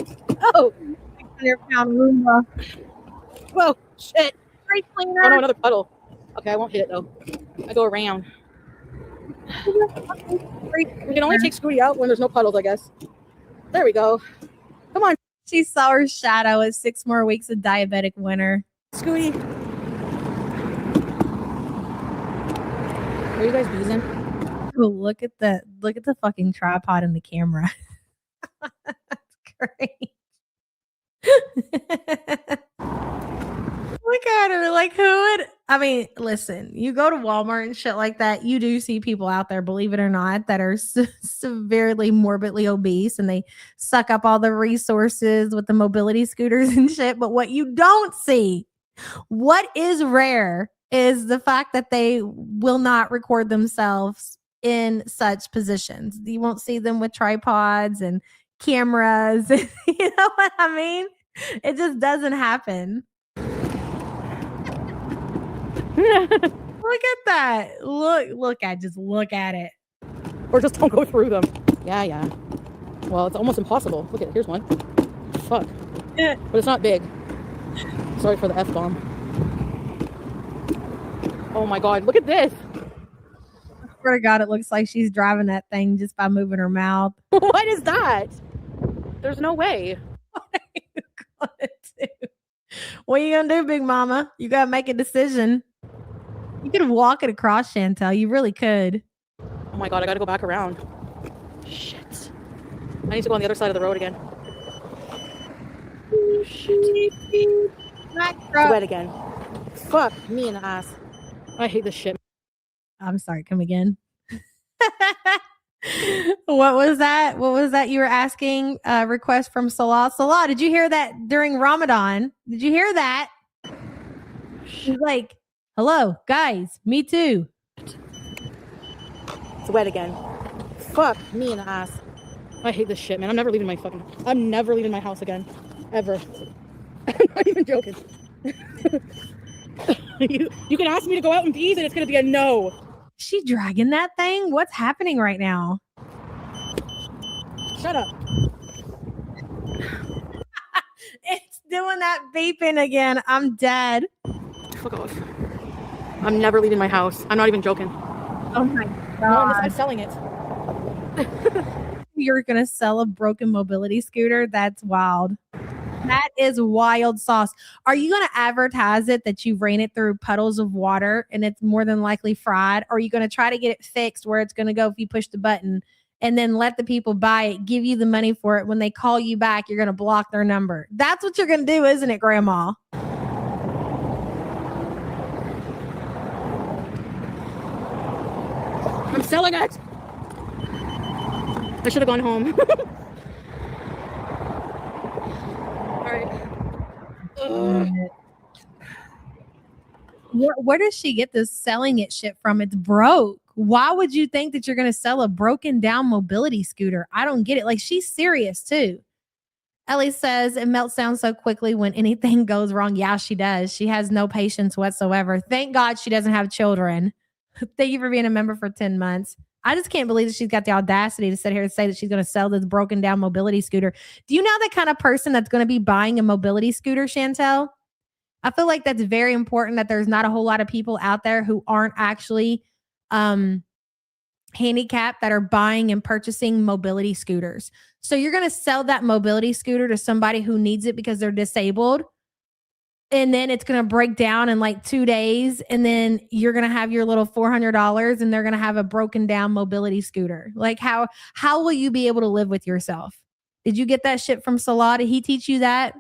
Oh, 600-pound Roomba. whoa, shit. Street Oh no, cleaner. another puddle. Okay, I won't hit it though. I go around. We can only take Scootie out when there's no puddles, I guess. There we go. Come on, She saw her shadow as 6 more weeks of diabetic winter. Scootie. Are you guys beezing? Oh, look at the fucking tripod in the camera. That's great. Look at her. Like, who would? I mean, listen, you go to Walmart and shit like that, you do see people out there, believe it or not, that are severely morbidly obese and they suck up all the resources with the mobility scooters and shit. But what you don't see, what is rare, is the fact that they will not record themselves in such positions. You won't see them with tripods and cameras. You know what I mean? It just doesn't happen. Look at that. Look at it. Or just don't go through them. Yeah. Well, it's almost impossible. Look at it. Here's one. Fuck. Yeah. But it's not big. Sorry for the F-bomb. Oh my God, look at this. I swear to God, it looks like she's driving that thing just by moving her mouth. What is that? There's no way. What are you gonna do, big mama? You gotta make a decision. You could walk it across, Chantel. You really could. Oh my God, I gotta go back around. Shit. I need to go on the other side of the road again. Shit. It's wet again. Fuck me in the ass. I hate this shit. I'm sorry, come again. What was that? What was that you were asking? Request from Salah. Salah, did you hear that during Ramadan? Did you hear that? She's like, hello, guys, me too. It's wet again. Fuck. Fuck me in the ass. I hate this shit, man. I'm never leaving my house again. Ever. I'm not even joking. You can ask me to go out in peace and it's gonna be a no. She dragging that thing? What's happening right now? Shut up. It's doing that beeping again. I'm dead. Fuck off. I'm never leaving my house. I'm not even joking. Oh my No, I'm selling it. You're gonna sell a broken mobility scooter? That's wild. That is wild sauce. Are you gonna advertise it that you ran it through puddles of water and it's more than likely fried? Or are you gonna try to get it fixed where it's gonna go if you push the button and then let the people buy it, give you the money for it? When they call you back, you're gonna block their number. That's what you're gonna do, isn't it, Grandma? I'm selling it. I should have gone home. All right. Where does she get this selling it shit from? It's broke. Why would you think that you're going to sell a broken down mobility scooter? I don't get it. Like, she's serious too. Ellie says it melts down so quickly when anything goes wrong. Yeah, she does. She has no patience whatsoever. Thank God she doesn't have children. Thank you for being a member for 10 months. I just can't believe that she's got the audacity to sit here and say that she's going to sell this broken down mobility scooter. Do you know the kind of person that's going to be buying a mobility scooter, Chantel? I feel like that's very important, that there's not a whole lot of people out there who aren't actually handicapped that are buying and purchasing mobility scooters. So you're going to sell that mobility scooter to somebody who needs it because they're disabled. And then it's going to break down in like 2 days. And then you're going to have your little $400 and they're going to have a broken down mobility scooter. Like how will you be able to live with yourself? Did you get that shit from Salah? Did he teach you that?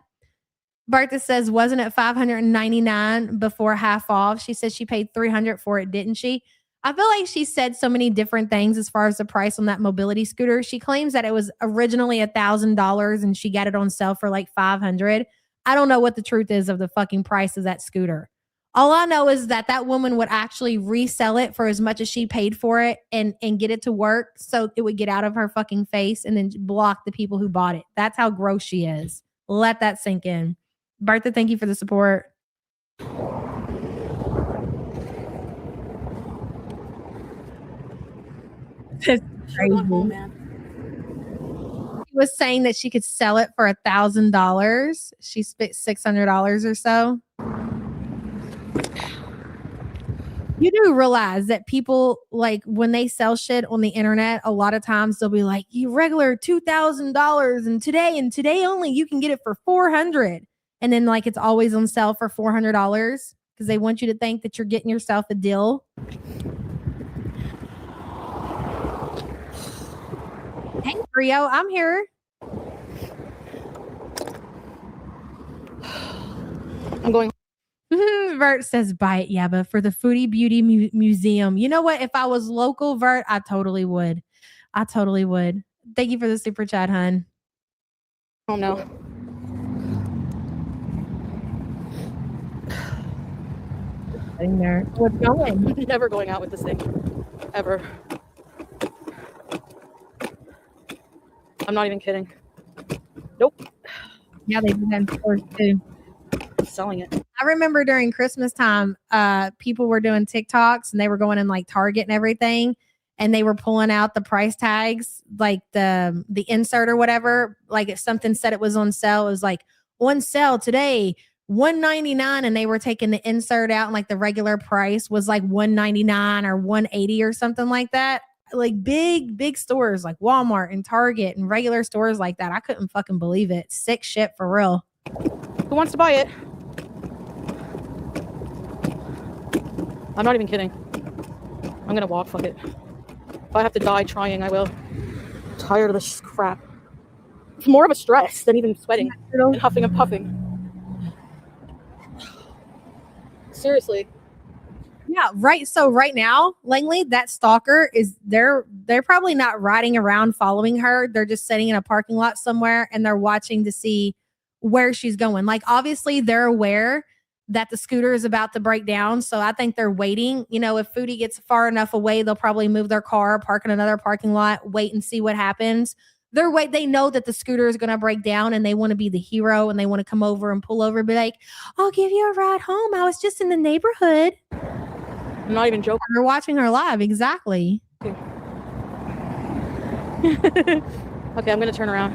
Bertha says, wasn't it $599 before half off? She says she paid $300 for it, didn't she? I feel like she said so many different things as far as the price on that mobility scooter. She claims that it was originally $1,000 and she got it on sale for like $500. I don't know what the truth is of the fucking price of that scooter. All I know is that that woman would actually resell it for as much as she paid for it and get it to work so it would get out of her fucking face and then block the people who bought it. That's how gross she is. Let that sink in. Bertha, thank you for the support. It's crazy. Home, man. She was saying that she could sell it for $1,000. She spent $600 or so. You do realize that people, like, when they sell shit on the internet, a lot of times they'll be like, you regular $2,000 and today only you can get it for $400. And then like it's always on sale for $400 because they want you to think that you're getting yourself a deal. Hey, Rio, I'm here. I'm going. Vert says, buy it, yeah, but for the Foodie Beauty Museum. You know what? If I was local, Vert, I totally would. Thank you for the super chat, hun. Oh, no. Sitting there. What's going? Never going out with this thing. Ever. I'm not even kidding. Nope. Yeah, they do that in stores too. I'm selling it. I remember during Christmas time, people were doing TikToks and they were going in like Target and everything, and they were pulling out the price tags, like the insert or whatever. Like if something said it was on sale, it was like on sale today, $199, and they were taking the insert out, and like the regular price was like $199 or $180 or something like that. Like big stores like Walmart and Target and regular stores like that. I couldn't fucking believe it. Sick shit for real. Who wants to buy it? I'm not even kidding. I'm gonna walk, fuck it. If I have to die trying, I will. I'm tired of this crap. It's more of a stress than even sweating and huffing and puffing. Seriously. Yeah, right. So right now, Langley, that stalker is they're probably not riding around following her. They're just sitting in a parking lot somewhere and they're watching to see where she's going. Like obviously they're aware that the scooter is about to break down. So I think they're waiting. You know, if Foodie gets far enough away, they'll probably move their car, park in another parking lot, wait and see what happens. They know that the scooter is going to break down and they want to be the hero and they want to come over and pull over and be like, I'll give you a ride home. I was just in the neighborhood. I'm not even joking. They're watching her live. Exactly. Okay, I'm going to turn around.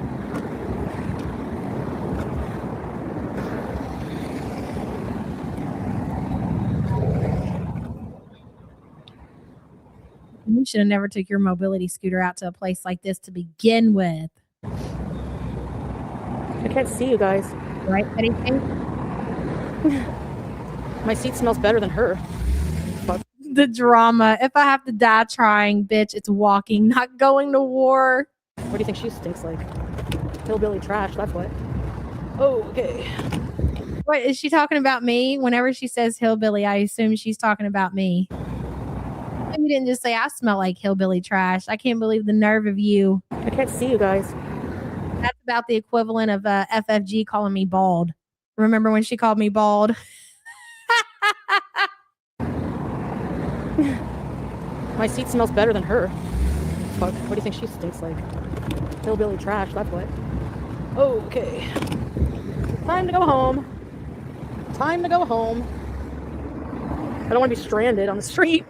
You should have never took your mobility scooter out to a place like this to begin with. I can't see you guys. Right, Betty Pink? My seat smells better than her. Fuck. The drama. If I have to die trying, bitch, it's walking, not going to war. What do you think she stinks like? Hillbilly trash, that's what. Oh, okay. What, is she talking about me? Whenever she says hillbilly, I assume she's talking about me. You didn't just say I smell like hillbilly trash. I can't believe the nerve of you. I can't see you guys. That's about the equivalent of FFG calling me bald. Remember when she called me bald? My seat smells better than her. Fuck. What do you think she stinks like? Hillbilly trash, that's what. Okay. Time to go home. Time to go home. I don't want to be stranded on the street.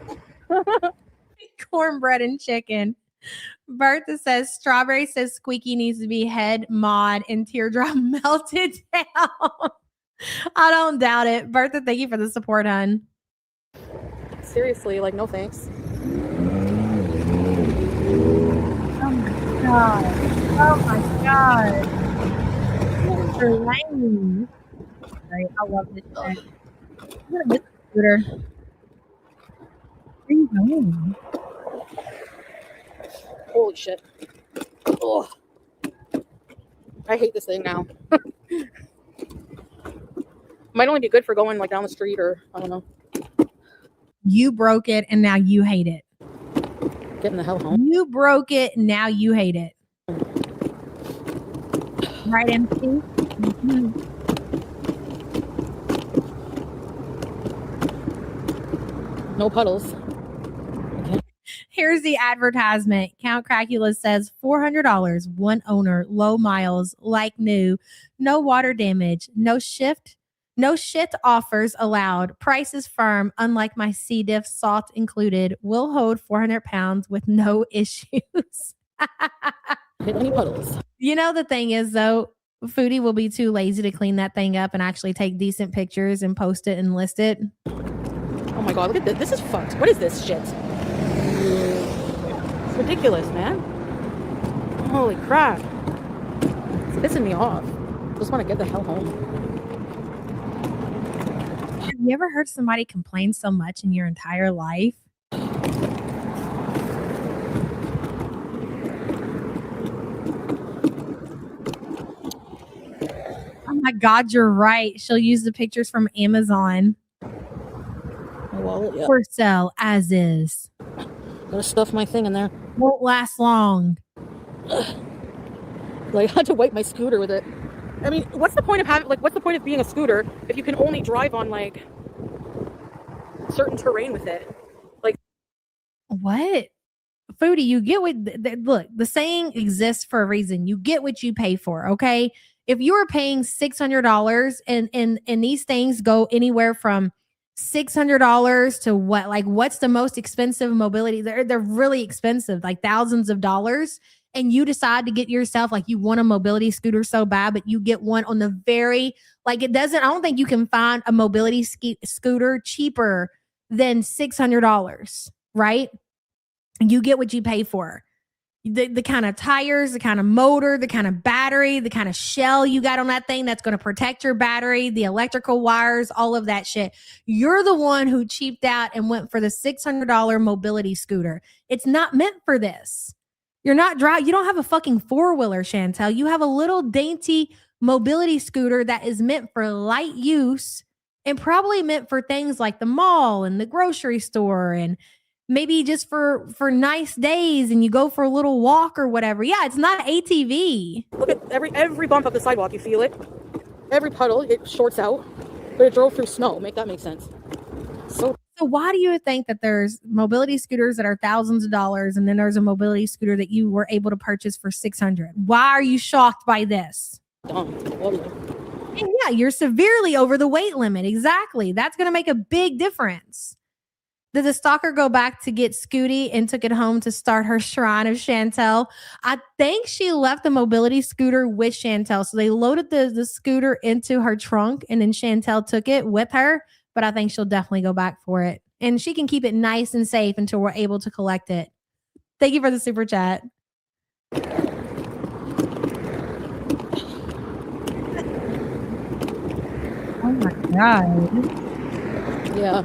Cornbread and chicken. Bertha says Strawberry says Squeaky needs to be head mod and teardrop melted down. I don't doubt it. Bertha, thank you for the support, hun. Seriously, like, no thanks. Oh my god. Oh my god. You're lame. Right, I love this shit. I'm gonna miss the scooter. Where are you going? Holy shit. Ugh. I hate this thing now. Might only be good for going like down the street or I don't know. You broke it and now you hate it. Getting the hell home. You broke it, now you hate it. Right, MC? Mm-hmm. No puddles. Here's the advertisement. Count Cracula says $400, one owner, low miles, like new, no water damage, no shit offers allowed. Price is firm, unlike my C diff, salt included. Will hold 400 pounds with no issues. Hit any puddles. You know, the thing is, though, Foodie will be too lazy to clean that thing up and actually take decent pictures and post it and list it. Oh my god, look at this. This is fucked. What is this shit? It's ridiculous, man. Holy crap. It's pissing me off. I just want to get the hell home. Have you ever heard somebody complain so much in your entire life? Oh my god, you're right. She'll use the pictures from Amazon. My wallet, yeah. For sale as is. Gotta stuff my thing in there. Won't last long. Like, I had to wipe my scooter with it. I mean, what's the point of being a scooter if you can only drive on like certain terrain with it? Like, what? Foodie, you get what look, the saying exists for a reason. You get what you pay for, okay? If you are paying $600 and these things go anywhere from $600 to what, like, what's the most expensive mobility? They're really expensive, like thousands of dollars. And you decide to get yourself, like, you want a mobility scooter so bad, but you get one on the very, like, I don't think you can find a mobility scooter cheaper than $600, right? You get what you pay for. The kind of tires, the kind of motor, the kind of battery, the kind of shell you got on that thing that's going to protect your battery, the electrical wires, all of that shit. You're the one who cheaped out and went for the $600 mobility scooter. It's not meant for this. You're not you don't have a fucking four-wheeler, Chantel. You have a little dainty mobility scooter that is meant for light use and probably meant for things like the mall and the grocery store and maybe just for nice days and you go for a little walk or whatever. Yeah, it's not ATV. look at every bump of the sidewalk. You feel it. Every puddle, it shorts out. But it drove through snow. Make that make sense. So why do you think that there's mobility scooters that are thousands of dollars, and then there's a mobility scooter that you were able to purchase for $600? Why are you shocked by this? dumb. And yeah, you're severely over the weight limit. Exactly. That's going to make a big difference. Did the stalker go back to get Scootie and took it home to start her shrine of Chantel? I think she left the mobility scooter with Chantel. So they loaded the scooter into her trunk, and then Chantel took it with her. But I think she'll definitely go back for it. And she can keep it nice and safe until we're able to collect it. Thank you for the super chat. Oh my God. Yeah.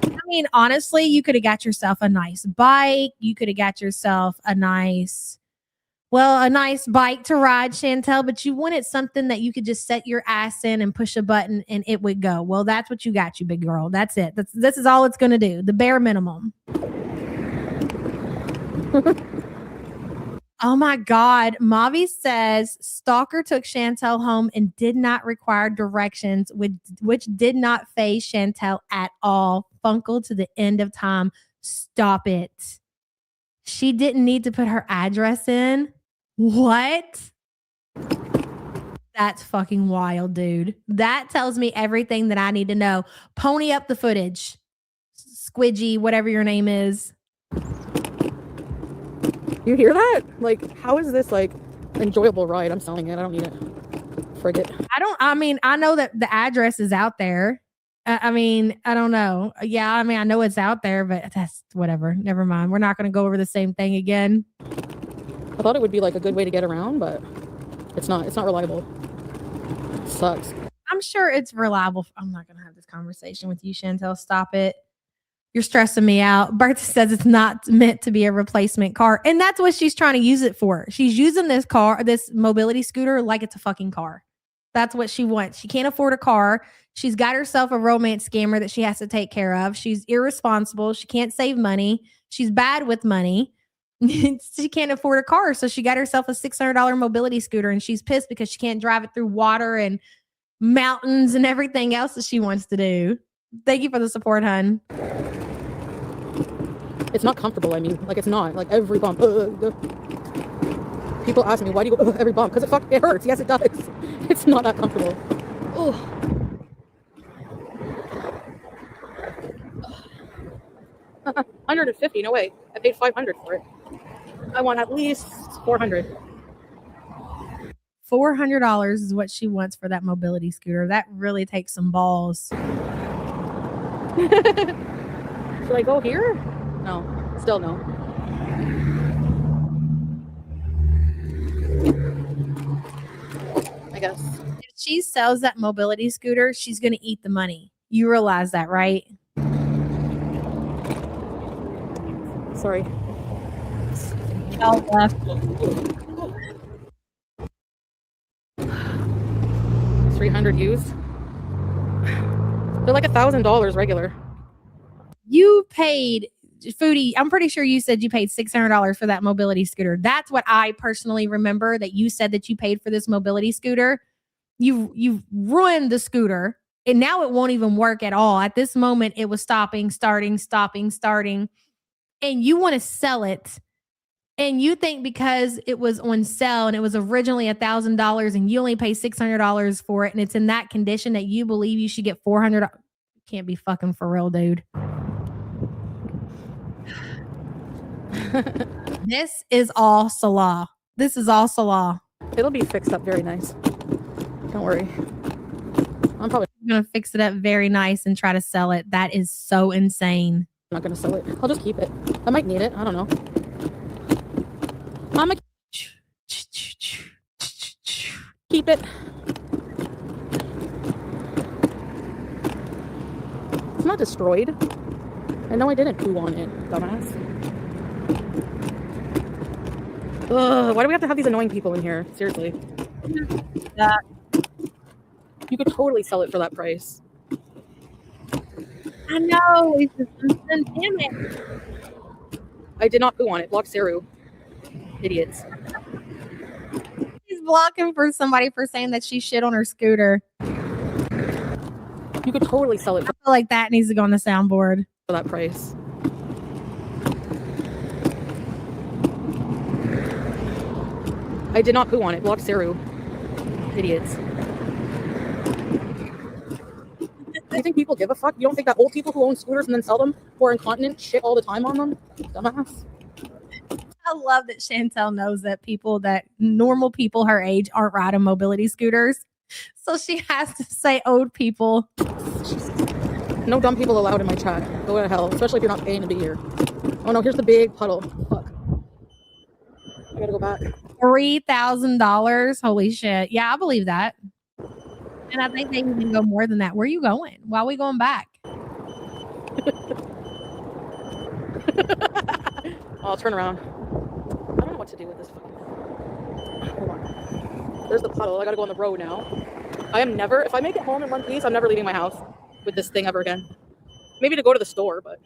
I mean, honestly, you could have got yourself a nice bike. You could have got yourself a nice bike to ride, Chantel, but you wanted something that you could just set your ass in and push a button and it would go. Well, that's what you got, you big girl. That's it. This is all it's going to do. The bare minimum. Oh my God. Mavi says stalker took Chantel home and did not require directions, which did not faze Chantel at all. Funkle to the end of time. Stop it. She didn't need to put her address in. What? That's fucking wild, dude. That tells me everything that I need to know. Pony up the footage. Squidgy, whatever your name is. You hear that? Like, how is this like enjoyable ride? I'm selling it. I don't need it. Frigate. I know that the address is out there. I don't know. Yeah, I know it's out there, but that's whatever. Never mind. We're not going to go over the same thing again. I thought it would be like a good way to get around, but it's not. It's not reliable. It sucks. I'm sure it's reliable. I'm not going to have this conversation with you, Chantel. Stop it. You're stressing me out. Bertha says it's not meant to be a replacement car. And that's what she's trying to use it for. She's using this mobility scooter like it's a fucking car. That's what she wants. She can't afford a car. She's got herself a romance scammer that she has to take care of. She's irresponsible. She can't save money. She's bad with money. She can't afford a car. So she got herself a $600 mobility scooter, and she's pissed because she can't drive it through water and mountains and everything else that she wants to do. Thank you for the support, hun. It's not comfortable. I mean, like, it's not like every bump. People ask me, why do you go every bump? Because it hurts. Yes, it does. It's not that comfortable. Oh. $150? No way. I paid $500 for it. I want at least $400. $400 is what she wants for that mobility scooter. That really takes some balls. Should I go here? No. Still no. I guess. If she sells that mobility scooter, she's going to eat the money. You realize that, right? Sorry. Y'all left. 300 used. They're like $1,000 regular. You paid Foodie. I'm pretty sure you said you paid $600 for that mobility scooter. That's what I personally remember that you said that you paid for this mobility scooter. You've ruined the scooter, and now it won't even work at all. At this moment, it was stopping, starting, and you want to sell it. And you think because it was on sale and it was originally $1,000 and you only pay $600 for it, and it's in that condition that you believe you should get $400. Can't be fucking for real, dude. This is all Salah. It'll be fixed up very nice. Don't worry. I'm probably going to fix it up very nice and try to sell it. That is so insane. not going to sell it. I'll just keep it. I might need it. I don't know. I'm going to keep it. It's not destroyed. I know I didn't poo on it, dumbass. Ugh, why do we have to have these annoying people in here? Seriously. Yeah. You could totally sell it for that price. I know. It's just damn it. I did not poo on it. Block Saru. Idiots. Please block him for somebody for saying that she shit on her scooter. You could totally sell it I feel like that needs to go on the soundboard. for that price. I did not poo on it. Block Saru. Idiots. Do you think people give a fuck? You don't think that old people who own scooters and then sell them who are incontinent shit all the time on them? Dumbass. I love that Chantel knows that normal people her age aren't riding mobility scooters. So she has to say old people. No dumb people allowed in my chat. Go to hell, especially if you're not paying to be here. Oh no, here's the big puddle. Fuck. I gotta go back. $3,000. Holy shit. Yeah, I believe that. And I think they even go more than that. Where are you going? Why are we going back? I'll turn around. I don't know what to do with this fucking. Hold on. There's the puddle. I gotta go on the road now. If I make it home in one piece, I'm never leaving my house with this thing ever again. Maybe to go to the store, but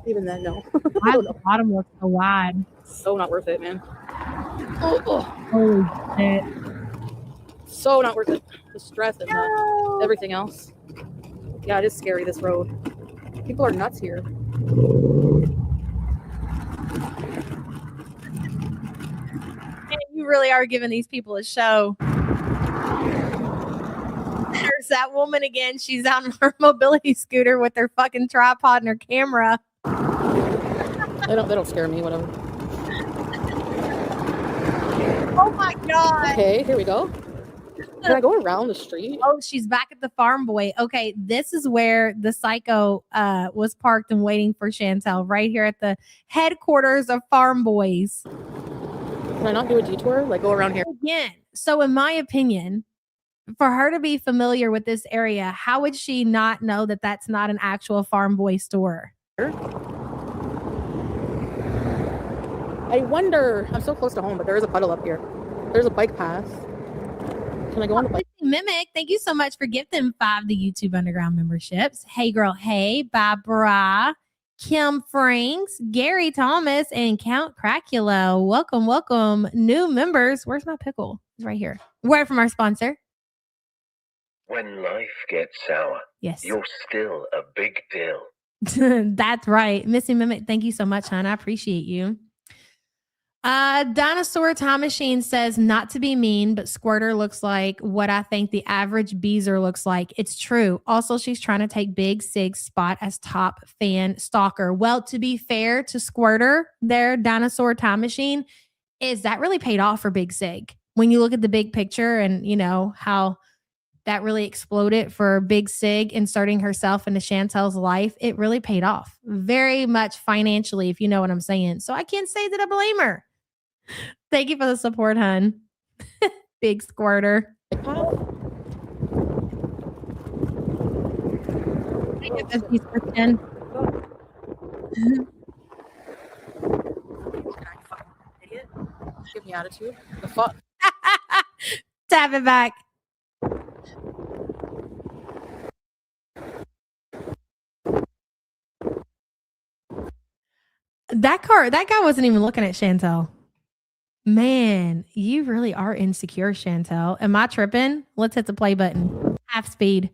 even then, no. Why does the bottom look so wide? So not worth it, man. Holy shit. So not worth it. The stress and everything else. Yeah, it is scary, this road. People are nuts here. Man, you really are giving these people a show. There's that woman again. She's on her mobility scooter with her fucking tripod and her camera. They don't scare me, whatever. Oh my god. Okay, here we go. Can I go around the street? Oh, she's back at the Farm Boy. Okay, this is where the psycho was parked and waiting for Chantel, right here at the headquarters of Farm Boys. Can I not do a detour? Like go around here? Again, so in my opinion, for her to be familiar with this area, how would she not know that that's not an actual Farm Boy store? I wonder. I'm so close to home, but there is a puddle up here. There's a bike path. Can I go on the bike? Mimic, thank you so much for gifting 5 the YouTube Underground memberships. Hey Girl, Hey, Barbara, Kim Franks, Gary Thomas, and Count Cracula. Welcome, welcome, new members. Where's my pickle? It's right here. Word from our sponsor. When life gets sour, Yes. you're still a big deal. That's right. Missy Mimic, thank you so much, hon. I appreciate you. Dinosaur Time Machine says, not to be mean, but Squirter looks like what I think the average Beezer looks like. It's true. Also, she's trying to take Big Sig's spot as top fan stalker. Well, to be fair to Squirter, their Dinosaur Time Machine, is that really paid off for Big Sig. When you look at the big picture and you know how that really exploded for Big Sig inserting herself into Chantel's life, it really paid off very much financially, if you know what I'm saying. So I can't say that I blame her. Thank you for the support, hun. Big Squirter. Idiot. Give me attitude. The fuck? Tap it back. That guy wasn't even looking at Chantel. Man, you really are insecure, Chantel. Am I tripping? Let's hit the play button. Half speed.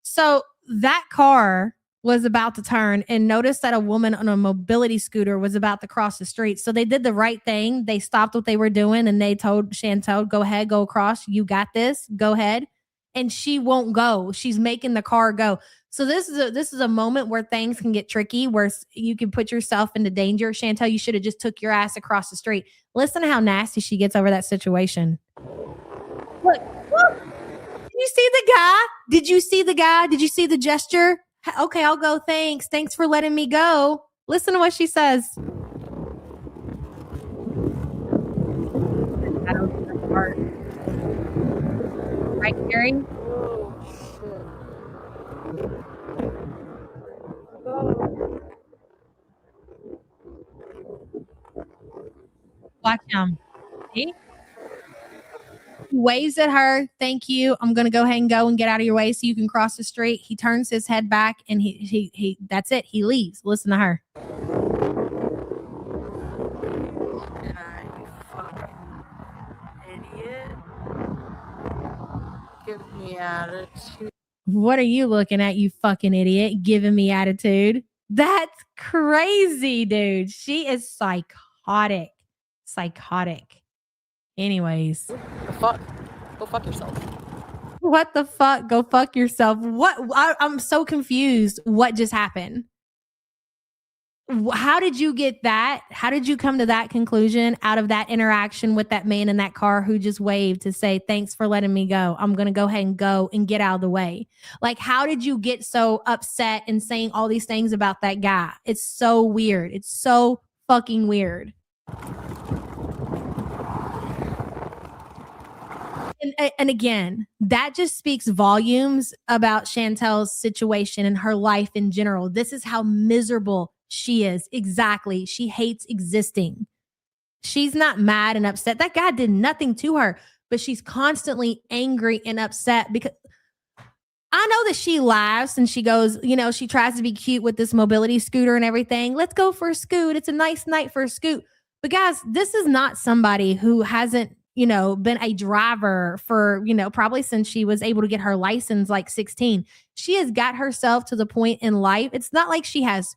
So that car was about to turn and noticed that a woman on a mobility scooter was about to cross the street. So they did the right thing. They stopped what they were doing and they told Chantel, go ahead, go across. You got this. Go ahead. And she won't go. She's making the car go. So this is a moment where things can get tricky, where you can put yourself into danger. Chantel, you should have just took your ass across the street. Listen to how nasty she gets over that situation. Look. Did you see the guy? Did you see the guy? Did you see the gesture? Okay, I'll go. Thanks. Thanks for letting me go. Listen to what she says. Right, Gary? Watch him. See? waves at her. Thank you. I'm going to go ahead and go and get out of your way so you can cross the street. He turns his head back and he that's it. He leaves. Listen to her. Idiot. Give me attitude. What are you looking at, you fucking idiot? Giving me attitude. That's crazy, dude. She is psychotic. Psychotic. Anyways. The fuck? Go fuck yourself. What the fuck? Go fuck yourself. What? I'm so confused. What just happened? How did you get that? How did you come to that conclusion out of that interaction with that man in that car who just waved to say, thanks for letting me go. I'm going to go ahead and go and get out of the way. Like, how did you get so upset and saying all these things about that guy? It's so weird. It's so fucking weird. And again, that just speaks volumes about Chantel's situation and her life in general. This is how miserable she is. Exactly. She hates existing. She's not mad and upset. That guy did nothing to her, but she's constantly angry and upset because I know that she laughs and she goes, you know, she tries to be cute with this mobility scooter and everything. Let's go for a scoot. It's a nice night for a scoot. But guys, this is not somebody who hasn't, you know, been a driver for, you know, probably since she was able to get her license like 16. She has got herself to the point in life. It's not like she has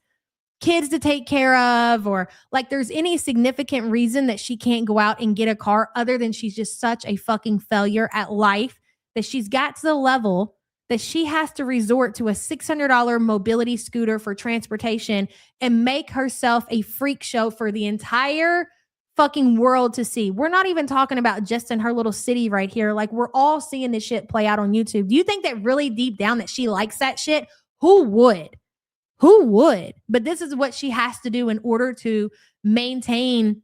kids to take care of or like there's any significant reason that she can't go out and get a car other than she's just such a fucking failure at life that she's got to the level that she has to resort to a $600 mobility scooter for transportation and make herself a freak show for the entire fucking world to see. We're not even talking about just in her little city right here. Like, we're all seeing this shit play out on YouTube. Do you think that really deep down that she likes that shit? Who would? Who would? But this is what she has to do in order to maintain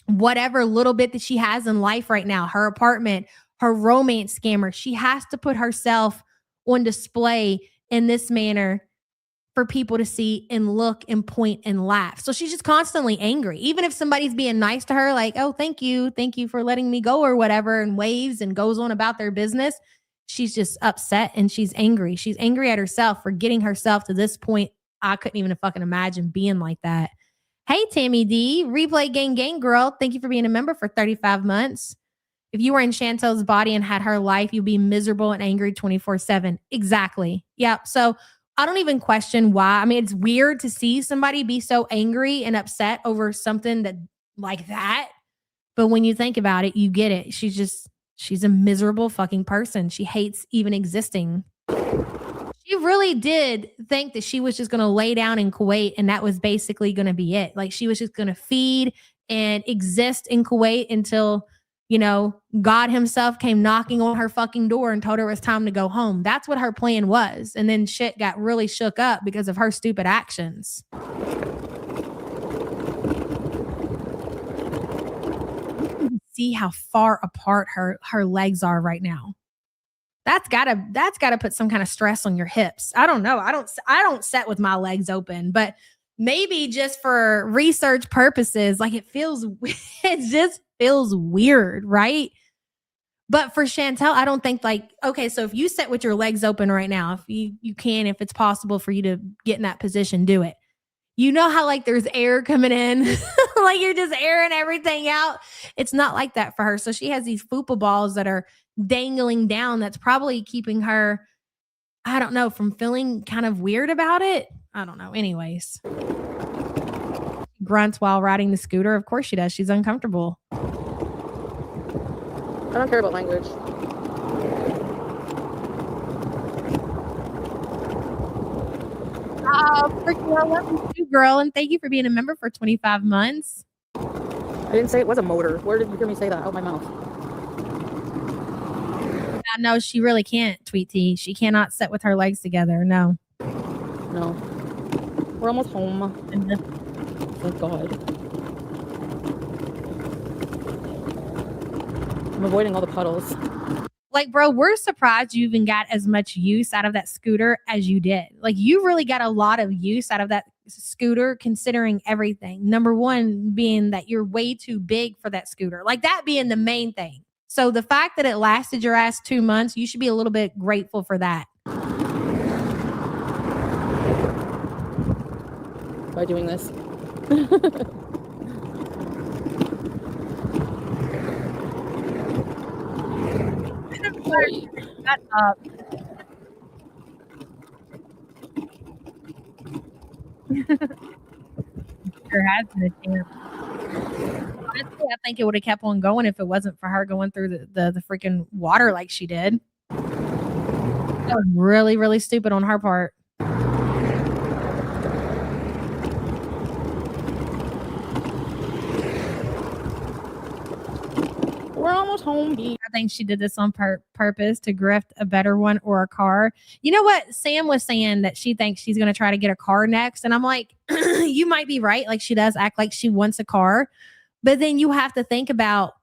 whatever little bit that she has in life right now. Her apartment, her romance scammer. She has to put herself on display in this manner for people to see and look and point and laugh. So she's just constantly angry. Even if somebody's being nice to her, like, oh, thank you for letting me go or whatever, and waves and goes on about their business, she's just upset and she's angry. She's angry at herself for getting herself to this point. I couldn't even fucking imagine being like that. Hey, Tammy D, Replay Gang Girl, thank you for being a member for 35 months. If you were in Chantel's body and had her life, you'd be miserable and angry 24/7. Exactly. Yeah. So I don't even question why. I mean, it's weird to see somebody be so angry and upset over something that like that. But when you think about it, you get it. She's a miserable fucking person. She hates even existing. She really did think that she was just going to lay down in Kuwait and that was basically going to be it. Like, she was just going to feed and exist in Kuwait until, you know, God himself came knocking on her fucking door and told her it was time to go home. That's what her plan was. And then shit got really shook up because of her stupid actions. See how far apart her legs are right now. That's gotta put some kind of stress on your hips. I don't know. I don't set with my legs open, but maybe just for research purposes, like it just feels weird, right? But for Chantel, I don't think like, okay, so if you sit with your legs open right now, if you can, if it's possible for you to get in that position, do it. You know how like there's air coming in, like you're just airing everything out. It's not like that for her. So she has these fupa balls that are dangling down. That's probably keeping her, I don't know, from feeling kind of weird about it. I don't know. Anyways. Grunts while riding the scooter. Of course she does. She's uncomfortable. I don't care about language. Freaking I love you too, girl. And thank you for being a member for 25 months. I didn't say it was a motor. Where did you hear me say that? Out my mouth. No, she really can't, Tweet T. She cannot sit with her legs together. No. No. We're almost home. Thank God. I'm avoiding all the puddles. Like, bro, we're surprised you even got as much use out of that scooter as you did. Like, you really got a lot of use out of that scooter considering everything. Number one being that you're way too big for that scooter. Like, that being the main thing. So the fact that it lasted your ass 2 months, you should be a little bit grateful for that. By doing this. Shut up. Sure has been a champ. Honestly, I think it would have kept on going if it wasn't for her going through the freaking water like she did. That was really, really stupid on her part. We're almost home, B. I think she did this on purpose to grift a better one or a car. You know what? Sam was saying that she thinks she's going to try to get a car next. And I'm like, you might be right. Like, she does act like she wants a car. But then you have to think about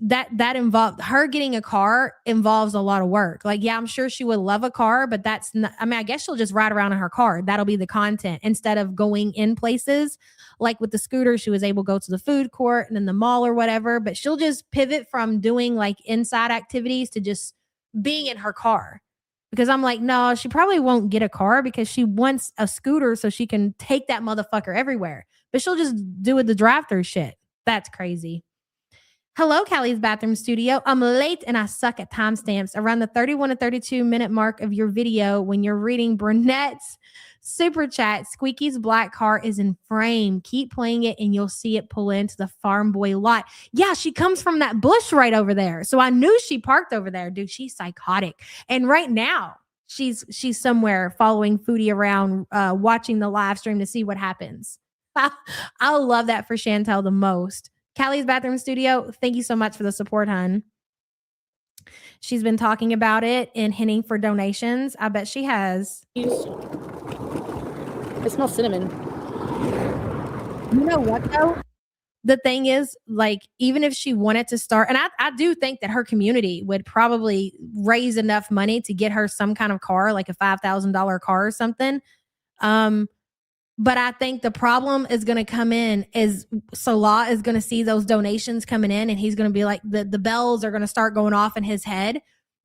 that involved her getting a car involves a lot of work. Like, yeah, I'm sure she would love a car, but that's not, I mean, I guess she'll just ride around in her car. That'll be the content instead of going in places. Like with the scooter, she was able to go to the food court and then the mall or whatever, but she'll just pivot from doing like inside activities to just being in her car. Because I'm like, no, she probably won't get a car because she wants a scooter so she can take that motherfucker everywhere. But she'll just do the drive-through shit. That's crazy. Hello, Callie's Bathroom Studio. I'm late and I suck at timestamps. Around the 31 to 32 minute mark of your video, when you're reading Burnett's super chat, Squeaky's black car is in frame. Keep playing it and you'll see it pull into the farm boy lot. Yeah, she comes from that bush right over there. So I knew she parked over there. Dude, she's psychotic. And right now, she's somewhere following Foodie around, watching the live stream to see what happens. I love that for Chantel the most. Callie's Bathroom Studio, thank you so much for the support, hun. She's been talking about it and hinting for donations. I bet she has. It smells cinnamon. You know what, though? The thing is, like, even if she wanted to start, and I do think that her community would probably raise enough money to get her some kind of car, like a $5,000 car or something. But I think the problem is going to come in is Salah is going to see those donations coming in and he's going to be like, the bells are going to start going off in his head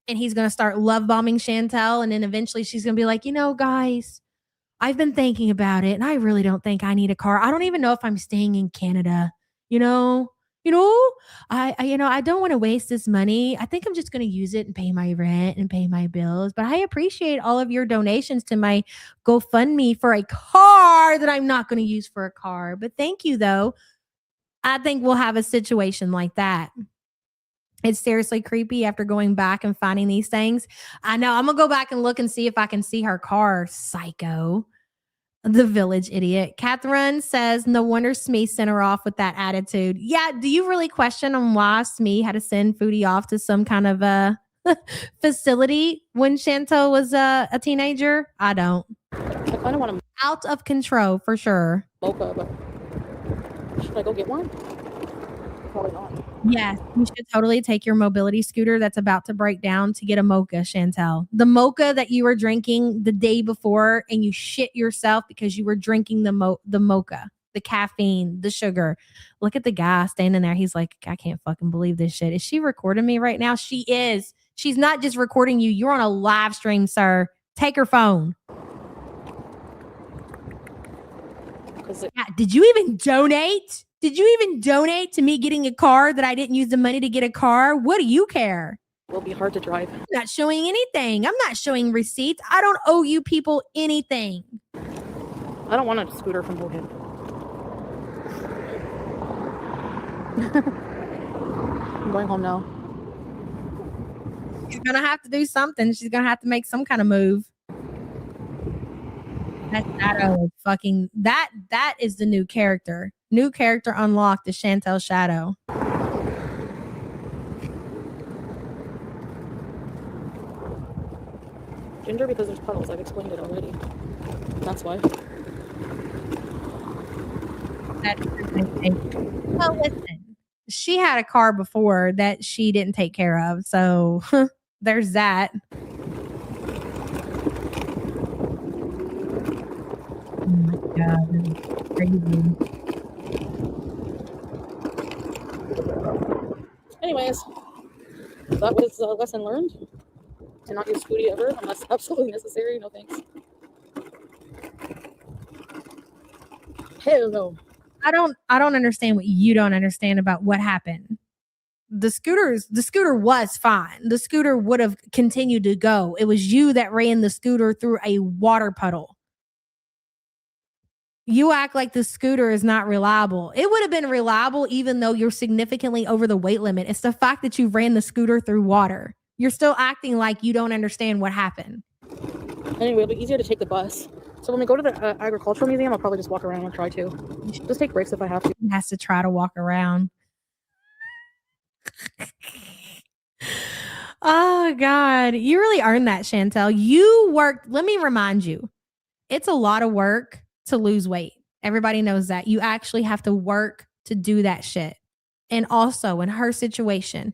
and he's going to start love bombing Chantel. And then eventually she's going to be like, you know, guys, I've been thinking about it and I really don't think I need a car. I don't even know if I'm staying in Canada. You know, I don't want to waste this money. I think I'm just going to use it and pay my rent and pay my bills. But I appreciate all of your donations to my GoFundMe for a car that I'm not going to use for a car. But thank you, though. I think we'll have a situation like that. It's seriously creepy after going back and finding these things. I know. I'm going to go back and look and see if I can see her car. Psycho. The village idiot. Catherine says, no wonder Smee sent her off with that attitude. Yeah, do you really question on why Smee had to send Foodie off to some kind of a facility when Chantel was a teenager? I don't. I kind of want to Out of control for sure. mocha, but should I go get one? Probably not. Yes, you should totally take your mobility scooter that's about to break down to get a mocha, Chantel. The mocha that you were drinking the day before and you shit yourself because you were drinking the mocha, the caffeine, the sugar. Look at the guy standing there. He's like, I can't fucking believe this shit. Is she recording me right now? She is. She's not just recording you. You're on a live stream, sir. Take her phone. Yeah, did you even donate? Did you even donate to me getting a car that I didn't use the money to get a car? What do you care? It will be hard to drive. I'm not showing anything. I'm not showing receipts. I don't owe you people anything. I don't want a scooter from Bogan. I'm going home now. She's going to have to do something. She's going to have to make some kind of move. That shadow is fucking... That is the new character. New character unlocked, the Chantel Shadow. Ginger, because there's puddles. I've explained it already. That's why. Well, listen. She had a car before that she didn't take care of. So there's that. Oh my God. This is crazy. anyways, that was a lesson learned. To not use Scootie ever unless absolutely necessary. No thanks. Hell no. I don't understand what you don't understand about what happened. The scooter was fine. The scooter would have continued to go. It was you that ran the scooter through a water puddle. You act like the scooter is not reliable. It would have been reliable even though you're significantly over the weight limit. It's the fact that you ran the scooter through water. You're still acting like you don't understand what happened. Anyway, it'll be easier to take the bus. So when we go to the agricultural museum, I'll probably just walk around and try to. Just take breaks if I have to. He has to try to walk around. Oh God, you really earned that, Chantel. You worked. Let me remind you, it's a lot of work to lose weight. Everybody knows that. You actually have to work to do that shit. And also in her situation,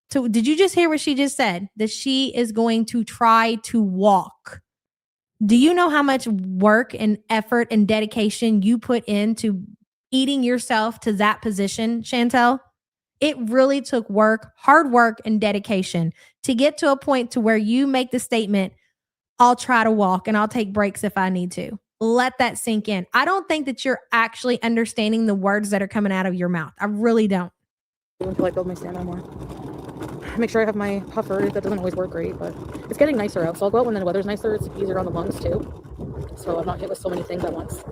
did you just hear what she just said? That she is going to try to walk. Do you know how much work and effort and dedication you put into eating yourself to that position, Chantel? It really took work, hard work, and dedication to get to a point to where you make the statement, I'll try to walk and I'll take breaks if I need to. Let that sink in. I don't think that you're actually understanding the words that are coming out of your mouth. I really don't. Until I build my stamina more. Make sure I have my puffer. That doesn't always work great, but it's getting nicer out. So I'll go out when the weather's nicer. It's easier on the lungs too. So I'm not hit with so many things at once.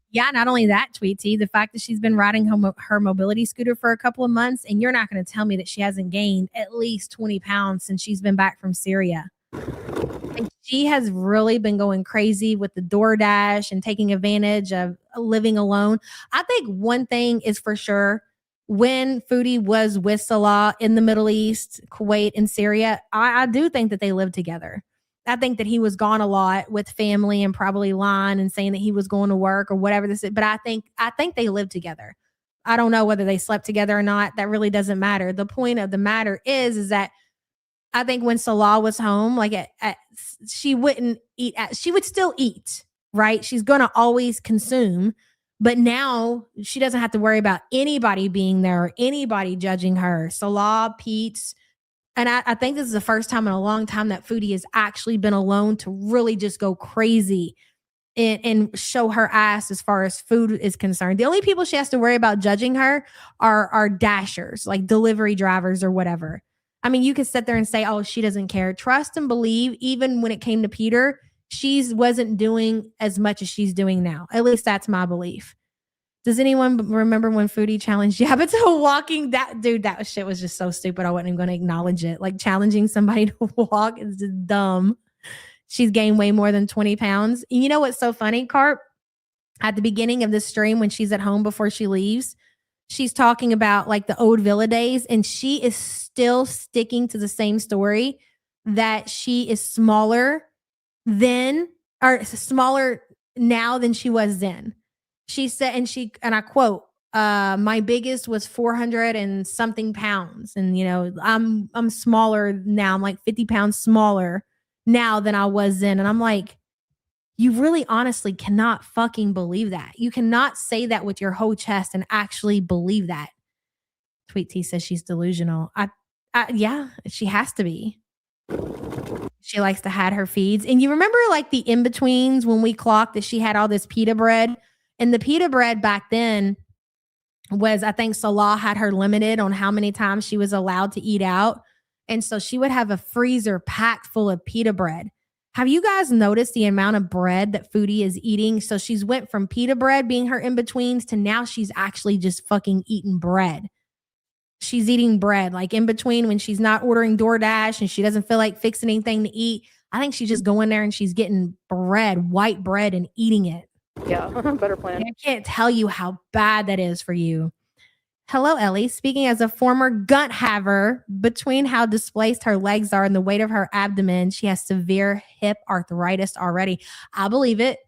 Yeah, not only that, Tweety, the fact that she's been riding her mobility scooter for a couple of months, and you're not going to tell me that she hasn't gained at least 20 pounds since she's been back from Syria. And she has really been going crazy with the DoorDash and taking advantage of living alone. I think one thing is for sure, when Foodie was with Salah in the Middle East, Kuwait, and Syria, I do think that they lived together. I think that he was gone a lot with family and probably lying and saying that he was going to work or whatever this is. But I think they lived together. I don't know whether they slept together or not. That really doesn't matter. The point of the matter is that I think when Salah was home, she wouldn't eat. She would still eat, right? She's going to always consume. But now she doesn't have to worry about anybody being there or anybody judging her. Salah, Pete's. And I think this is the first time in a long time that Foodie has actually been alone to really just go crazy and show her ass as far as food is concerned. The only people she has to worry about judging her are dashers, like delivery drivers or whatever. I mean, you could sit there and say, oh, she doesn't care. Trust and believe, even when it came to Peter, she wasn't doing as much as she's doing now. At least that's my belief. Does anyone remember when Foodie challenged Yabba to walking? That shit was just so stupid. I wasn't even going to acknowledge it. Like challenging somebody to walk is just dumb. She's gained way more than 20 pounds. And you know what's so funny, Carp? At the beginning of this stream, when she's at home before she leaves, she's talking about like the old Villa days, and she is still sticking to the same story that she is smaller now than she was then. She said, and I quote, my biggest was 400 and something pounds. And, you know, I'm smaller now. I'm like 50 pounds smaller now than I was then. And I'm like, you really honestly cannot fucking believe that. You cannot say that with your whole chest and actually believe that. Tweet T says she's delusional. Yeah, she has to be. She likes to hide her feeds. And you remember like the in-betweens when we clocked that she had all this pita bread? And the pita bread back then was, I think Salah had her limited on how many times she was allowed to eat out. And so she would have a freezer packed full of pita bread. Have you guys noticed the amount of bread that Foodie is eating? So she's went from pita bread being her in-betweens to now she's actually just fucking eating bread. She's eating bread like in between when she's not ordering DoorDash and she doesn't feel like fixing anything to eat. I think she's just going there and she's getting bread, white bread, and eating it. Yeah, better plan. I can't tell you how bad that is for you. Hello, Ellie. Speaking as a former gut haver, between how displaced her legs are and the weight of her abdomen, she has severe hip arthritis already. I believe it.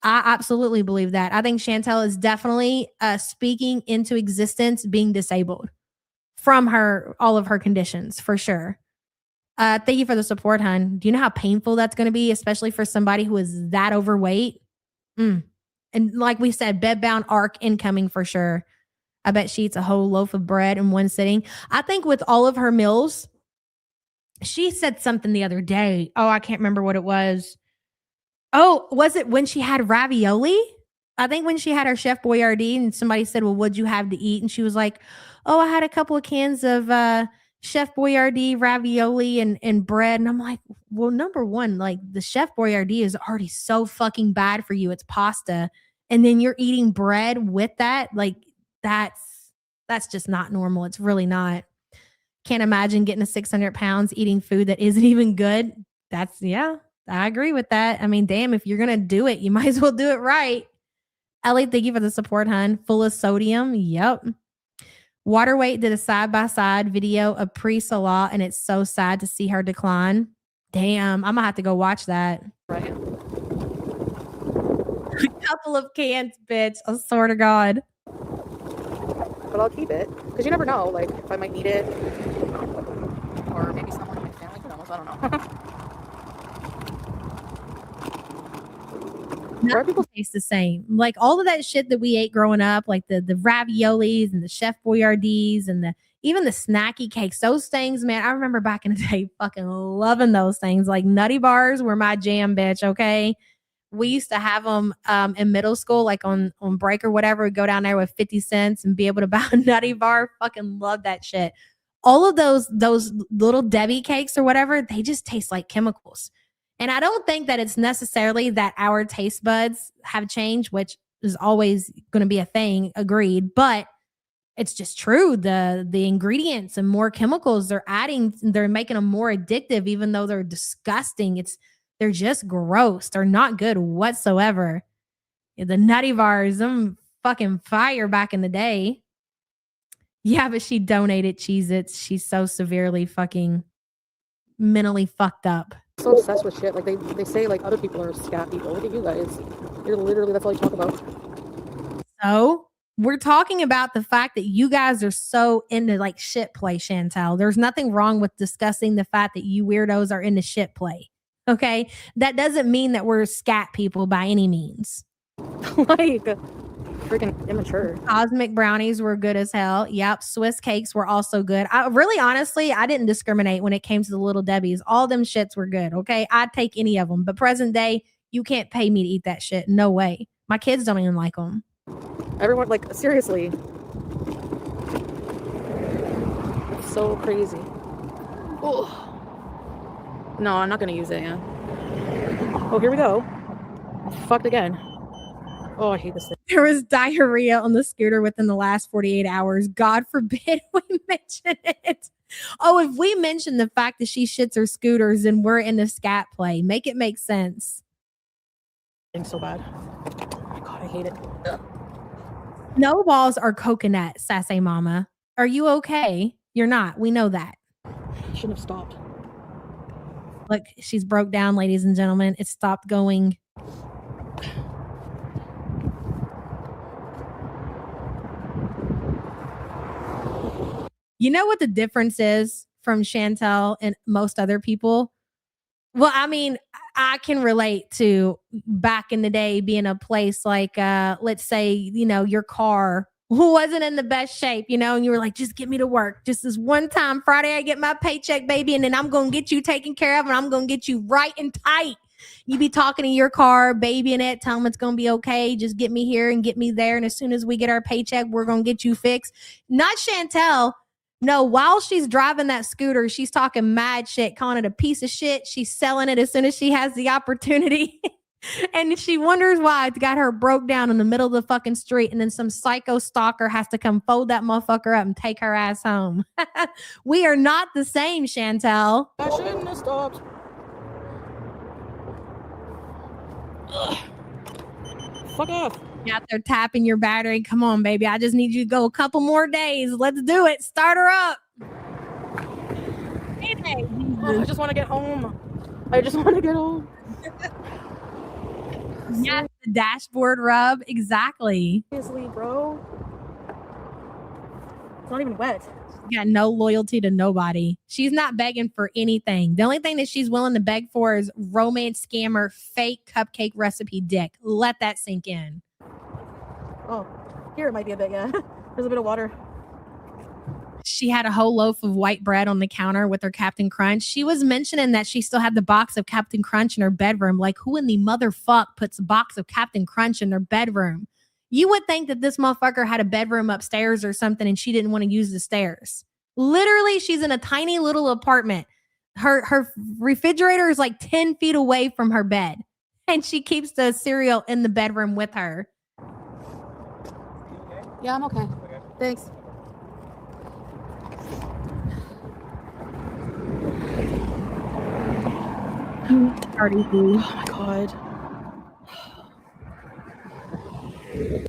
I absolutely believe that. I think Chantel is definitely speaking into existence being disabled from all of her conditions, for sure. Thank you for the support, hon. Do you know how painful that's going to be, especially for somebody who is that overweight? And like we said, bedbound arc incoming for sure. I bet she eats a whole loaf of bread in one sitting. I think with all of her meals, she said something the other day. Oh, I can't remember what it was. Oh, was it when she had ravioli? I think when she had her Chef Boyardee and somebody said, well, what'd you have to eat? And she was like, oh, I had a couple of cans of Chef Boyardee ravioli and bread. And I'm like, well, number one, like the Chef Boyardee is already so fucking bad for you. It's pasta. And then you're eating bread with that. Like that's just not normal. It's really not. Can't imagine getting to 600 pounds eating food that isn't even good. Yeah, I agree with that. I mean, damn, if you're going to do it, you might as well do it right. Ellie, thank you for the support, hun. Full of sodium. Yep. Waterweight did a side-by-side video of pre-Salah, and it's so sad to see her decline. Damn, I'm going to have to go watch that. Right. A couple of cans, bitch. I swear to God. But I'll keep it. Because you never know, like, if I might need it. Or maybe someone in my family, who knows? I don't know. None people taste the same. Like all of that shit that we ate growing up, like the raviolis and the Chef Boyardees and even the snacky cakes, those things, man. I remember back in the day fucking loving those things. Like Nutty Bars were my jam, bitch. Okay. We used to have them in middle school, like on break or whatever. We'd go down there with 50 cents and be able to buy a Nutty Bar. Fucking love that shit. All of those little Debbie cakes or whatever, they just taste like chemicals. And I don't think that it's necessarily that our taste buds have changed, which is always going to be a thing. Agreed. But it's just true. The ingredients and more chemicals they're adding, they're making them more addictive, even though they're disgusting. They're just gross. They're not good whatsoever. The Nutty Bars, them fucking fire back in the day. Yeah, but she donated Cheez-Its. She's so severely fucking mentally fucked up. So obsessed with shit. Like they say like other people are scat people. Look at you guys. You're literally, that's all you talk about. So we're talking about the fact that you guys are so into like shit play, Chantel. There's nothing wrong with discussing the fact that you weirdos are into shit play. Okay. That doesn't mean that we're scat people by any means. Like freaking immature. Cosmic brownies were good as hell. Yep. Swiss cakes were also good. Honestly, I didn't discriminate when it came to the Little Debbie's. All them shits were good. Okay. I'd take any of them. But present day, you can't pay me to eat that shit. No way. My kids don't even like them. Everyone, like, seriously. It's so crazy. Oh. No, I'm not going to use it, yeah. Oh, here we go. Fucked again. Oh, I hate this thing. There was diarrhea on the scooter within the last 48 hours. God forbid we mention it. Oh, if we mention the fact that she shits her scooters and we're in the scat play, make it make sense. It's so bad. Oh my God, I hate it. No balls are coconut, sassy mama. Are you okay? You're not. We know that. I shouldn't have stopped. Look, she's broke down, ladies and gentlemen. It stopped going. You know what the difference is from Chantel and most other people? Well, I mean, I can relate to back in the day being a place like, let's say, your car wasn't in the best shape, and you were like, just get me to work. Just this one time, Friday, I get my paycheck, baby, and then I'm going to get you taken care of, and I'm going to get you right and tight. You be talking to your car, babying it, tell them it's going to be okay. Just get me here and get me there. And as soon as we get our paycheck, we're going to get you fixed. Not Chantel. No, while she's driving that scooter, she's talking mad shit, calling it a piece of shit. She's selling it as soon as she has the opportunity. And she wonders why it's got her broke down in the middle of the fucking street. And then some psycho stalker has to come fold that motherfucker up and take her ass home. We are not the same, Chantel. I shouldn't have stopped. Ugh. Fuck off. You're out there tapping your battery. Come on, baby. I just need you to go a couple more days. Let's do it. Start her up. Hey, I just want to get home. Yeah, the dashboard rub. Exactly. Seriously, bro. It's not even wet. She got no loyalty to nobody. She's not begging for anything. The only thing that she's willing to beg for is romance scammer, fake cupcake recipe dick. Let that sink in. Oh, here it might be a bit, yeah. There's a bit of water. She had a whole loaf of white bread on the counter with her Captain Crunch. She was mentioning that she still had the box of Captain Crunch in her bedroom. Like, who in the motherfuck puts a box of Captain Crunch in their bedroom? You would think that this motherfucker had a bedroom upstairs or something and she didn't want to use the stairs. Literally, she's in a tiny little apartment. Her refrigerator is like 10 feet away from her bed. And she keeps the cereal in the bedroom with her. Yeah, I'm okay. Thanks. Oh my god.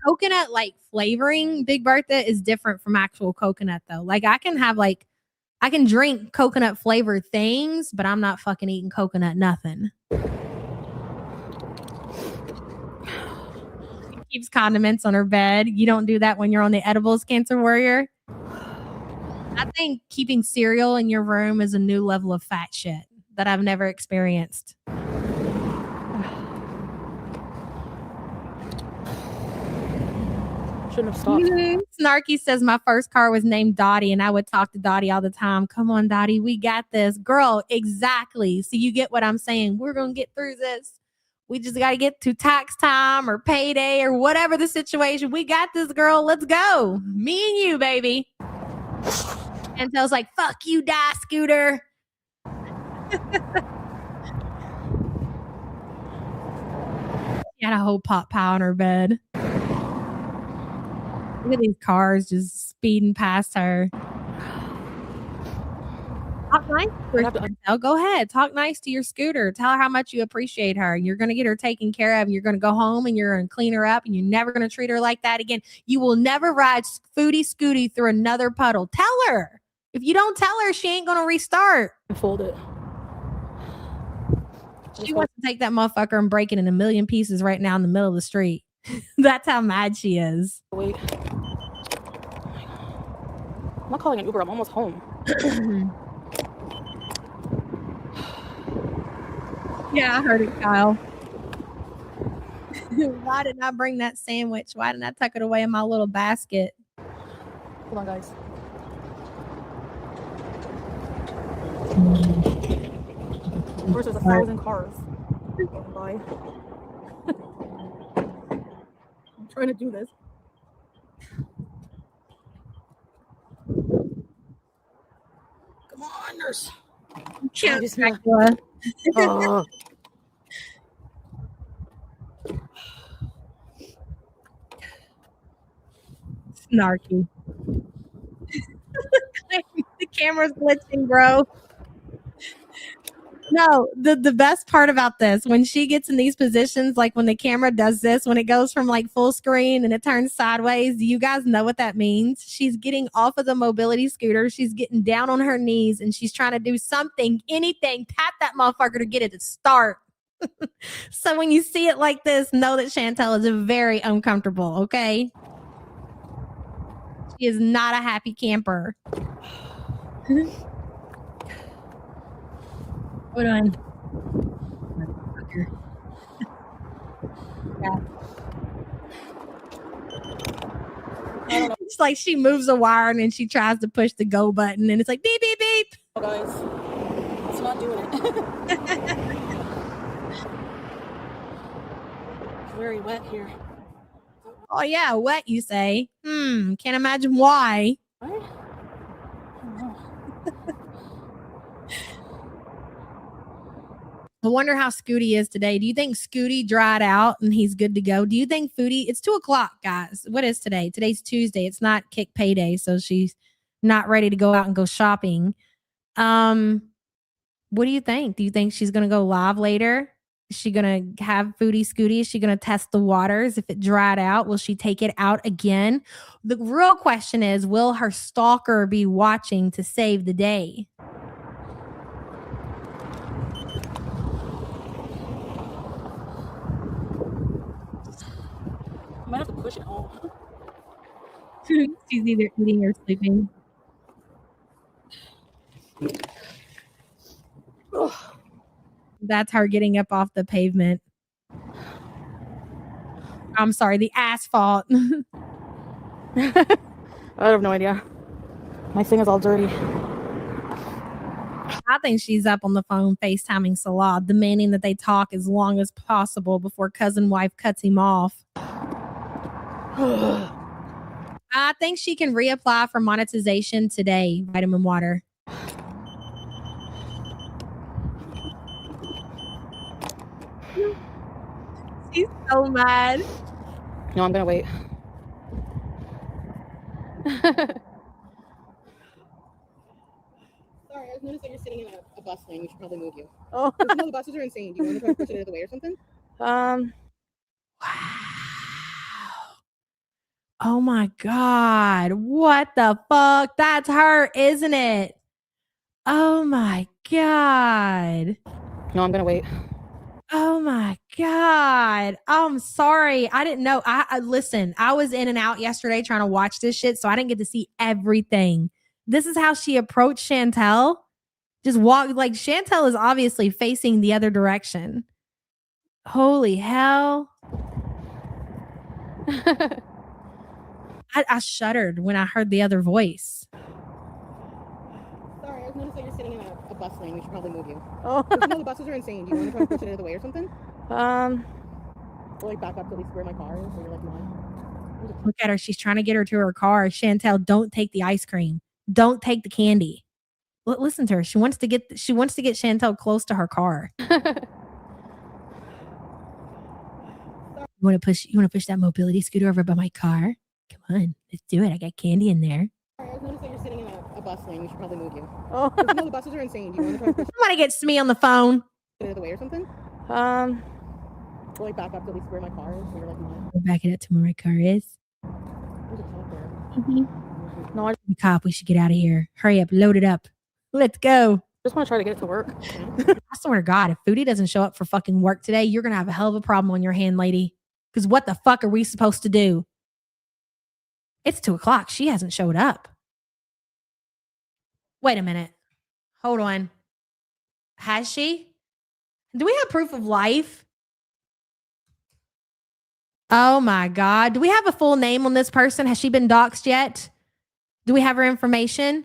Coconut like flavoring, Big Bertha, is different from actual coconut though. Like I can drink coconut flavored things, but I'm not fucking eating coconut nothing. She keeps condiments on her bed. You don't do that when you're on the edibles, Cancer Warrior. I think keeping cereal in your room is a new level of fat shit that I've never experienced. Shouldn't have stopped. Snarky says my first car was named Dottie and I would talk to Dottie all the time. Come on, Dottie, we got this. Girl, exactly. So you get what I'm saying. We're going to get through this. We just got to get to tax time or payday or whatever the situation. We got this, girl. Let's go. Me and you, baby. And Tel's like, fuck you, die, Scooter. She had a whole pot pie on her bed. Look at these cars just speeding past her. Talk nice to her, Chantel. Go ahead. Talk nice to your Scooter. Tell her how much you appreciate her. You're going to get her taken care of. And you're going to go home and you're going to clean her up. And you're never going to treat her like that again. You will never ride Foodie Scootie through another puddle. Tell her. If you don't tell her, she ain't going to restart. Fold it. She wants to take that motherfucker and break it in a million pieces right now in the middle of the street. That's how mad she is. Wait. I'm not calling an Uber. I'm almost home. Yeah, I heard it, Kyle. Why didn't I bring that sandwich? Why didn't I tuck it away in my little basket? Hold on, guys. Of course, there's 1,000 cars going by. I'm trying to do this. Come on, nurse. Cute, just not- Dracula. Oh. Snarky. The camera's glitching, bro. No, the best part about this, when she gets in these positions, like when the camera does this, when it goes from like full screen and it turns sideways, do you guys know what that means? She's getting off of the mobility scooter. She's getting down on her knees and she's trying to do something, anything, tap that motherfucker to get it to start. So when you see it like this, know that Chantel is very uncomfortable, okay? She is not a happy camper. Hold on. Yeah. It's like she moves a wire and then she tries to push the go button and it's like beep, beep, beep. Oh, guys. It's not doing it. It's very wet here. Oh, yeah, wet, you say. Can't imagine why. What? I don't know. I wonder how Scootie is today. Do you think Scootie dried out and he's good to go? Do you think Foodie, it's 2:00, guys. What is today? Today's Tuesday. It's not kick payday, so she's not ready to go out and go shopping. What do you think? Do you think she's going to go live later? Is she going to have Foodie Scootie? Is she going to test the waters? If it dried out, will she take it out again? The real question is, will her stalker be watching to save the day? I might have to push it home. She's either eating or sleeping. That's her getting up off the pavement. I'm sorry, the asphalt. I have no idea. My thing is all dirty. I think she's up on the phone FaceTiming Salah, demanding that they talk as long as possible before cousin wife cuts him off. I think she can reapply for monetization today, vitamin water. She's so mad. No, I'm gonna wait. Sorry, I was noticing you're sitting in a bus lane. We should probably move you. Oh. No, the buses are insane. Do you want to try to push it out of the way or something? Wow. Oh my God. What the fuck? That's her, isn't it? Oh my God. No, I'm gonna wait. Oh my God. I'm sorry. I didn't know. I listen, I was in and out yesterday trying to watch this shit, so I didn't get to see everything. This is how she approached Chantel. Just walk like Chantel is obviously facing the other direction. Holy hell. I shuddered when I heard the other voice. Sorry, I was noticing you're sitting in a bus lane. We should probably move you. Oh. No, the buses are insane. Do you want to try to push it out of the way or something? Or like back up to at least where my car is, so you're like mine. Look at her. She's trying to get her to her car. Chantel, don't take the ice cream. Don't take the candy. Listen to her. She wants to get Chantel close to her car. You want to push that mobility scooter over by my car? Come on, let's do it. I got candy in there. Sorry, I was noticing you're sitting in a bus lane. We should probably move you. Oh. No, the buses are insane. Do you want to try to push Somebody get Smee on the phone. it out of the way or something? Um. Or like back up to at least where my car is, so you're like mine. We'll back it up to where my car is. There's a cop there. No, I Cop, we should get out of here. Hurry up, load it up. Let's go. just want to try to get it to work. I swear to God, if Foodie doesn't show up for fucking work today, you're going to have a hell of a problem on your hand, lady. Because what the fuck are we supposed to do? It's 2:00. She hasn't showed up. Wait a minute. Hold on. Has she? Do we have proof of life? Oh my God. Do we have a full name on this person? Has she been doxxed yet? Do we have her information?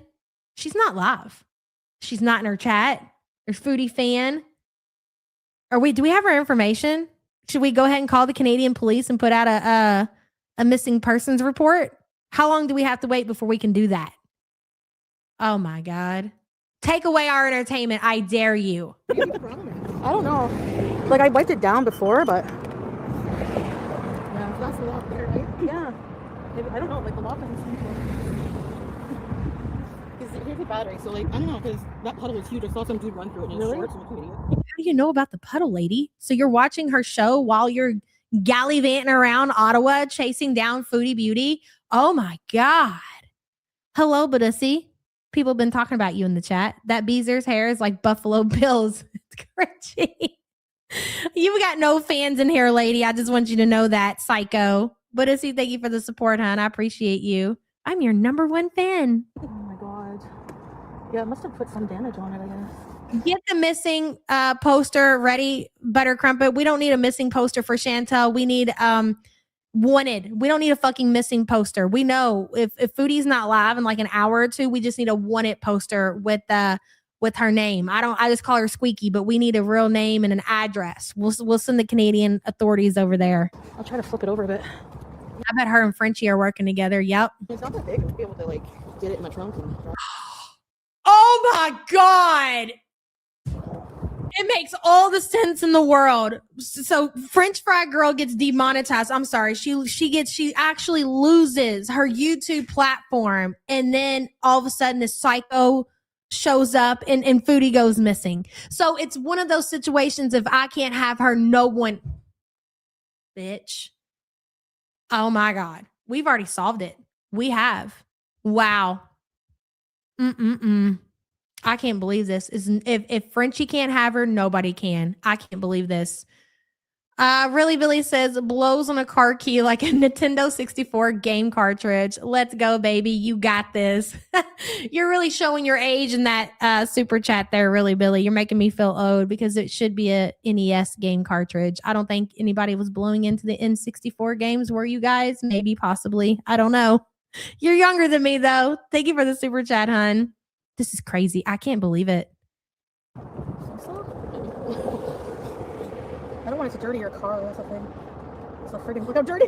She's not live. She's not in her chat. There's Foodie fan. Do we have her information? Should we go ahead and call the Canadian police and put out a missing persons report? How long do we have to wait before we can do that? Oh my God. Take away our entertainment. I dare you. I don't know. Like, I wiped it down before, but Yeah, so that's the lock there, right? yeah. Maybe, I don't know. Like, the lock doesn't seem to. Here's the battery. So, like, I don't know, because that puddle was huge. I saw some dude run through it in his Really? shorts. I'm like, idiot. How do you know about the puddle, lady? So you're watching her show while you're gallivanting around Ottawa, chasing down Foodie Beauty? Oh my God. Hello, Badussi. People have been talking about you in the chat. That Beezer's hair is like Buffalo Bills. It's cringy. You've got no fans in here, lady. I just want you to know that, psycho. Badussi, thank you for the support, hon. I appreciate you. I'm your #1 fan. Oh my God. Yeah, it must have put some damage on it, I guess. Get the missing poster ready, Butter Crumpet. We don't need a missing poster for Chantel. We need wanted. We don't need a fucking missing poster. We know if Foodie's not live in like an hour or two, we just need a wanted poster with her name. I just call her Squeaky, but we need a real name and an address. We'll send the Canadian authorities over there. I'll try to flip it over a bit. I bet her and Frenchie are working together. Yep. It's not that big. I'll be able to, like, get it in my trunk. And Oh my God. It makes all the sense in the world. So French Fry Girl gets demonetized. I'm sorry. She actually loses her YouTube platform. And then all of a sudden this psycho shows up and Foodie goes missing. So it's one of those situations. If I can't have her, no one. Bitch. Oh my God. We've already solved it. We have. Wow. I can't believe this. If Frenchie can't have her, nobody can. I can't believe this. Really Billy says blows on a car key like a Nintendo 64 game cartridge. Let's go, baby. You got this. You're really showing your age in that super chat there, Really Billy. You're making me feel old because it should be a NES game cartridge. I don't think anybody was blowing into the N64 games, were you guys? Maybe, possibly. I don't know. You're younger than me, though. Thank you for the super chat, hun. This is crazy. I can't believe it. I don't want it to dirty your car. That's the thing. So freaking look how dirty.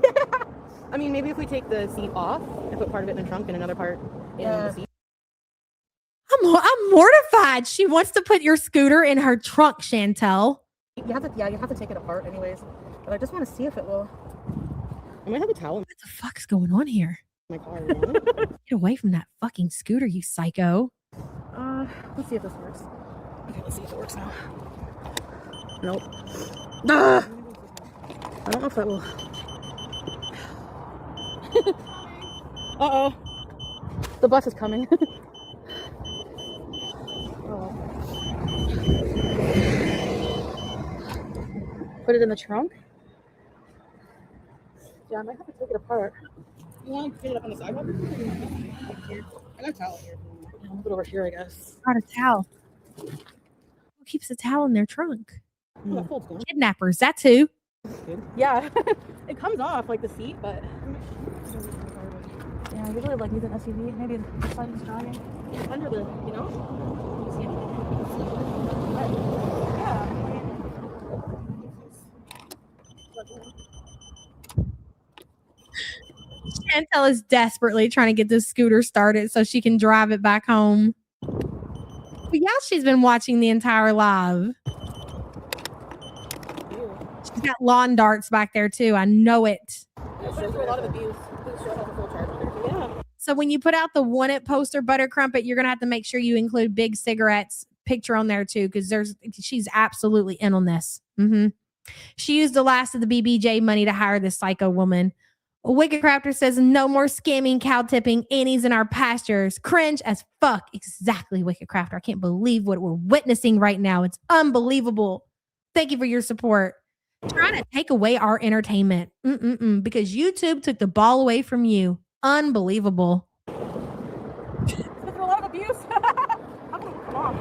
I mean, maybe if we take the seat off and put part of it in the trunk and another part in the seat. I'm mortified. She wants to put your scooter in her trunk, Chantel. You have to take it apart anyways. But I just want to see if it will. I might have a towel in What the fuck's going on here? my car. Get away from that fucking scooter, you psycho. Let's see if this works. Okay, let's see if it works now. Nope. Ah! I don't know if that will. Uh-oh. The bus is coming. Put it in the trunk? Yeah, I might have to take it apart. You want to put it up on the sidewalk? I got a towel here. I'll put it over here, I guess. Got a towel. Who keeps a towel in their trunk? Kidnappers, that's who. Yeah, it comes off like the seat, but yeah, usually like use an SUV. Maybe the side is dragging under the, you know. You see anything? But, yeah. Chantel is desperately trying to get this scooter started so she can drive it back home. But yeah, she's been watching the entire live. She's got lawn darts back there too. I know it. So when you put out the Want It poster, Butter Crumpet, you're gonna have to make sure you include Big Cigarette's picture on there too, because she's absolutely in on this. She used the last of the BBJ money to hire this psycho woman. Wicked Crafter says, no more scamming, cow tipping, Annie's in our pastures. Cringe as fuck. Exactly, Wicked Crafter. I can't believe what we're witnessing right now. It's unbelievable. Thank you for your support. Trying to take away our entertainment. Because YouTube took the ball away from you. Unbelievable. There's been a lot of abuse. How can it come on?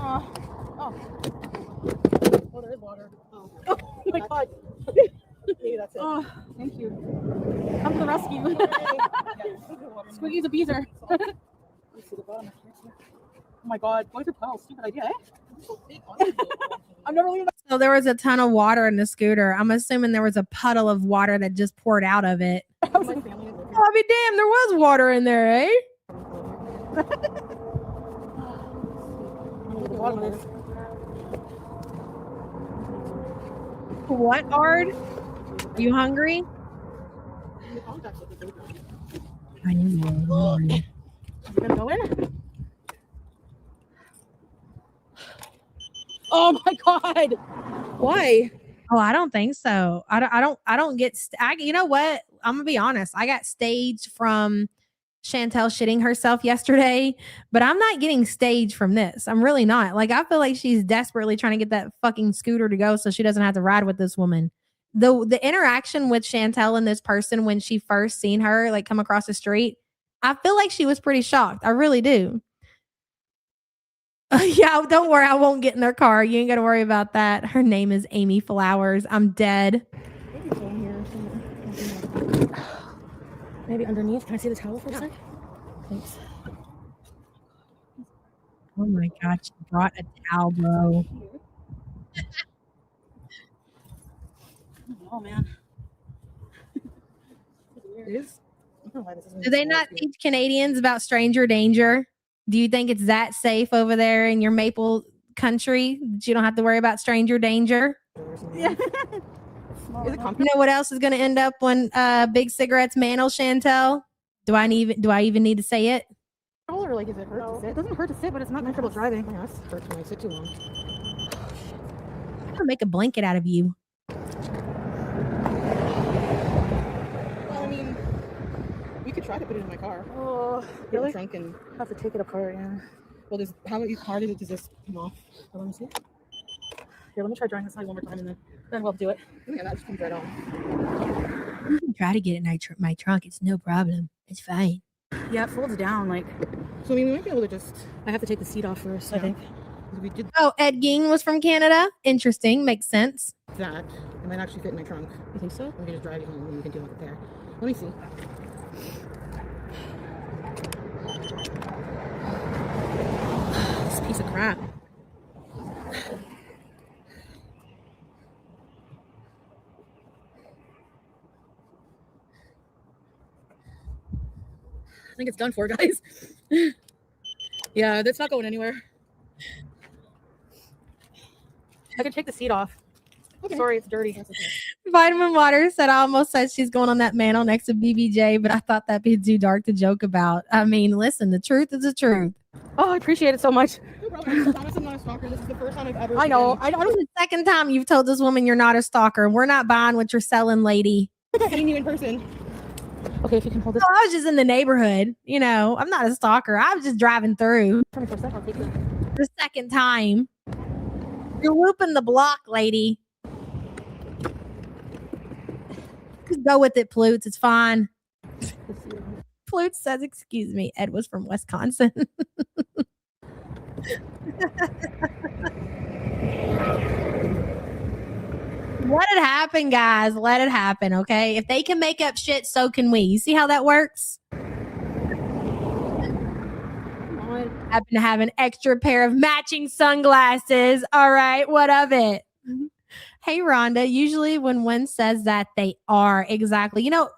Oh, there is water. Oh my god. Maybe that's it. Oh, thank you. Come to the rescue. Squiggie's a beezer. Oh my god. Why is it towel? Stupid idea, eh? I'm never leaving. So there was a ton of water in the scooter. I'm assuming there was a puddle of water that just poured out of it. I'll be damned, there was water in there, eh? What, Ard? Are you hungry? I know. You gonna go in? Oh my god! Why? Oh, I don't think so. I don't get. You know what? I'm gonna be honest. I got staged from Chantel shitting herself yesterday, but I'm not getting staged from this. I'm really not. Like, I feel like she's desperately trying to get that fucking scooter to go so she doesn't have to ride with this woman. The interaction with Chantel and this person when she first seen her like come across the street, I feel like she was pretty shocked. I really do. Yeah, don't worry. I won't get in their car. You ain't got to worry about that. Her name is Amy Flowers. I'm dead. Maybe underneath. Can I see the towel for a sec? Thanks. Oh my God. She brought a towel, bro. Oh, man. It is? Do they not teach Canadians about stranger danger? Do you think it's that safe over there in your maple country that you don't have to worry about stranger danger? Yeah. You know what else is going to end up when Big Cigarette's mantle, Chantel? Do I even need to say it? Or like, is it hurt to sit? It doesn't hurt to sit, but it's not comfortable driving. Yeah, this hurts when I sit too long. I'm going to make a blanket out of you. Well, I mean, we could try to put it in my car. Oh, really? Trunk and have to take it apart. Yeah. Well, how hard is it to just come off? Oh, let me see. Here, let me try drawing this side one more time, and then we'll do it. Yeah, that just comes right on. You can try to get it in my trunk. It's no problem. It's fine. Yeah, it folds down. Like, So I mean, we might be able to just. I have to take the seat off first, I Yeah. think. We did Oh, Ed Gein was from Canada. Interesting. Makes sense. that. It might actually fit in my trunk. You think so? We can just drive you home and we can deal with it there. Let me see. This piece of crap. I think it's done for, guys. Yeah, that's not going anywhere. I can take the seat off. Okay. Sorry, it's dirty. Vitamin Water said, I almost said she's going on that mantle next to BBJ, but I thought that'd be too dark to joke about. I mean, listen, the truth is the truth. Oh, I appreciate it so much. No problem. I promise I'm not a stalker. This is the first time I've ever. I know. I don't. This is the second time you've told this woman you're not a stalker. We're not buying what you're selling, lady. seen you in person. Okay, if you can hold this So I was just in the neighborhood. You know, I'm not a stalker. I was just driving through. 24/7, I'll take it. The second time. You're whooping the block, lady. Just go with it, Plutes. It's fine. Plutes says, excuse me, Ed was from Wisconsin. Let it happen, guys. Let it happen, okay? If they can make up shit, so can we. You see how that works? Happen to have an extra pair of matching sunglasses. All right, what of it? Hey, Rhonda. Usually when one says that, they are. Exactly. You know,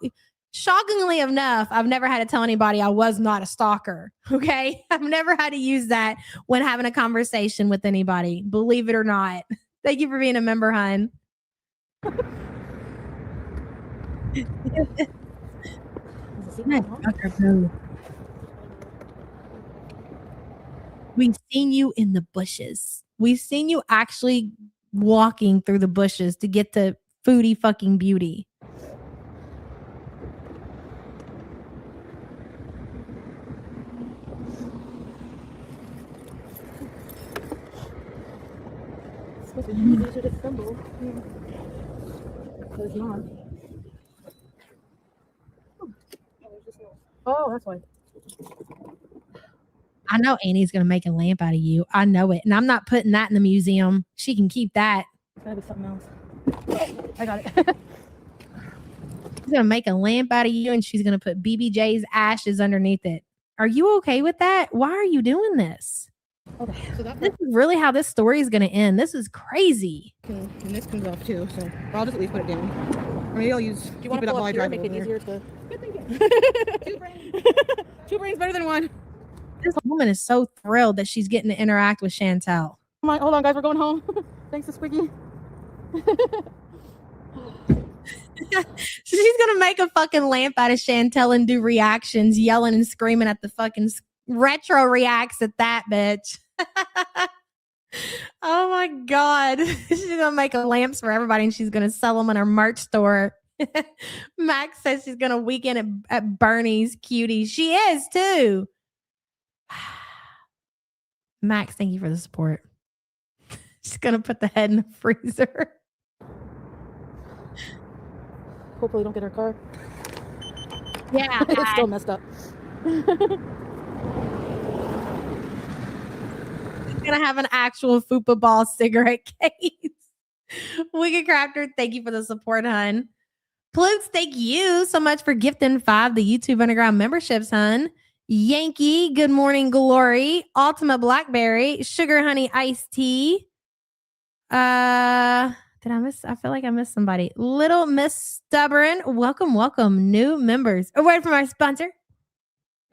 shockingly enough, I've never had to tell anybody I was not a stalker. Okay. I've never had to use that when having a conversation with anybody, believe it or not. Thank you for being a member, hun. We've seen you in the bushes. We've seen you actually walking through the bushes to get to Foodie fucking beauty. It's supposed to be easy to disassemble. But it's not. Oh, that's why. I know Annie's going to make a lamp out of you. I know it. And I'm not putting that in the museum. She can keep that. It's gotta be something else. Oh, I got it. She's going to make a lamp out of you and she's going to put BBJ's ashes underneath it. Are you okay with that? Why are you doing this? Okay. So that This is really how this story is going to end. This is crazy. and this comes off too. So I'll just at least put it down. Or maybe I'll use. Do you want to pull up here and make it easier to... Two brains. Two brains better than one. This woman is so thrilled that she's getting to interact with Chantel. Hold on, guys. We're going home. Thanks to Squiggy. She's going to make a fucking lamp out of Chantel and do reactions, yelling and screaming at the fucking retro reacts at that bitch. Oh my God. She's going to make lamps for everybody and she's going to sell them in her merch store. Max says she's going to weekend at Bernie's Cutie. She is too. Max, thank you for the support. She's going to put the head in the freezer. Hopefully don't get her car. Yeah. It's still messed up. Gonna have an actual Fupa Ball cigarette case. Wicked Crafter, thank you for the support, hun. Plutes, thank you so much for gifting 5 the YouTube Underground memberships, hun. Yankee, good morning, glory. Ultimate Blackberry, Sugar Honey Iced Tea. Did I miss? I feel like I missed somebody. Little Miss Stubborn, welcome, new members. A word from our sponsor.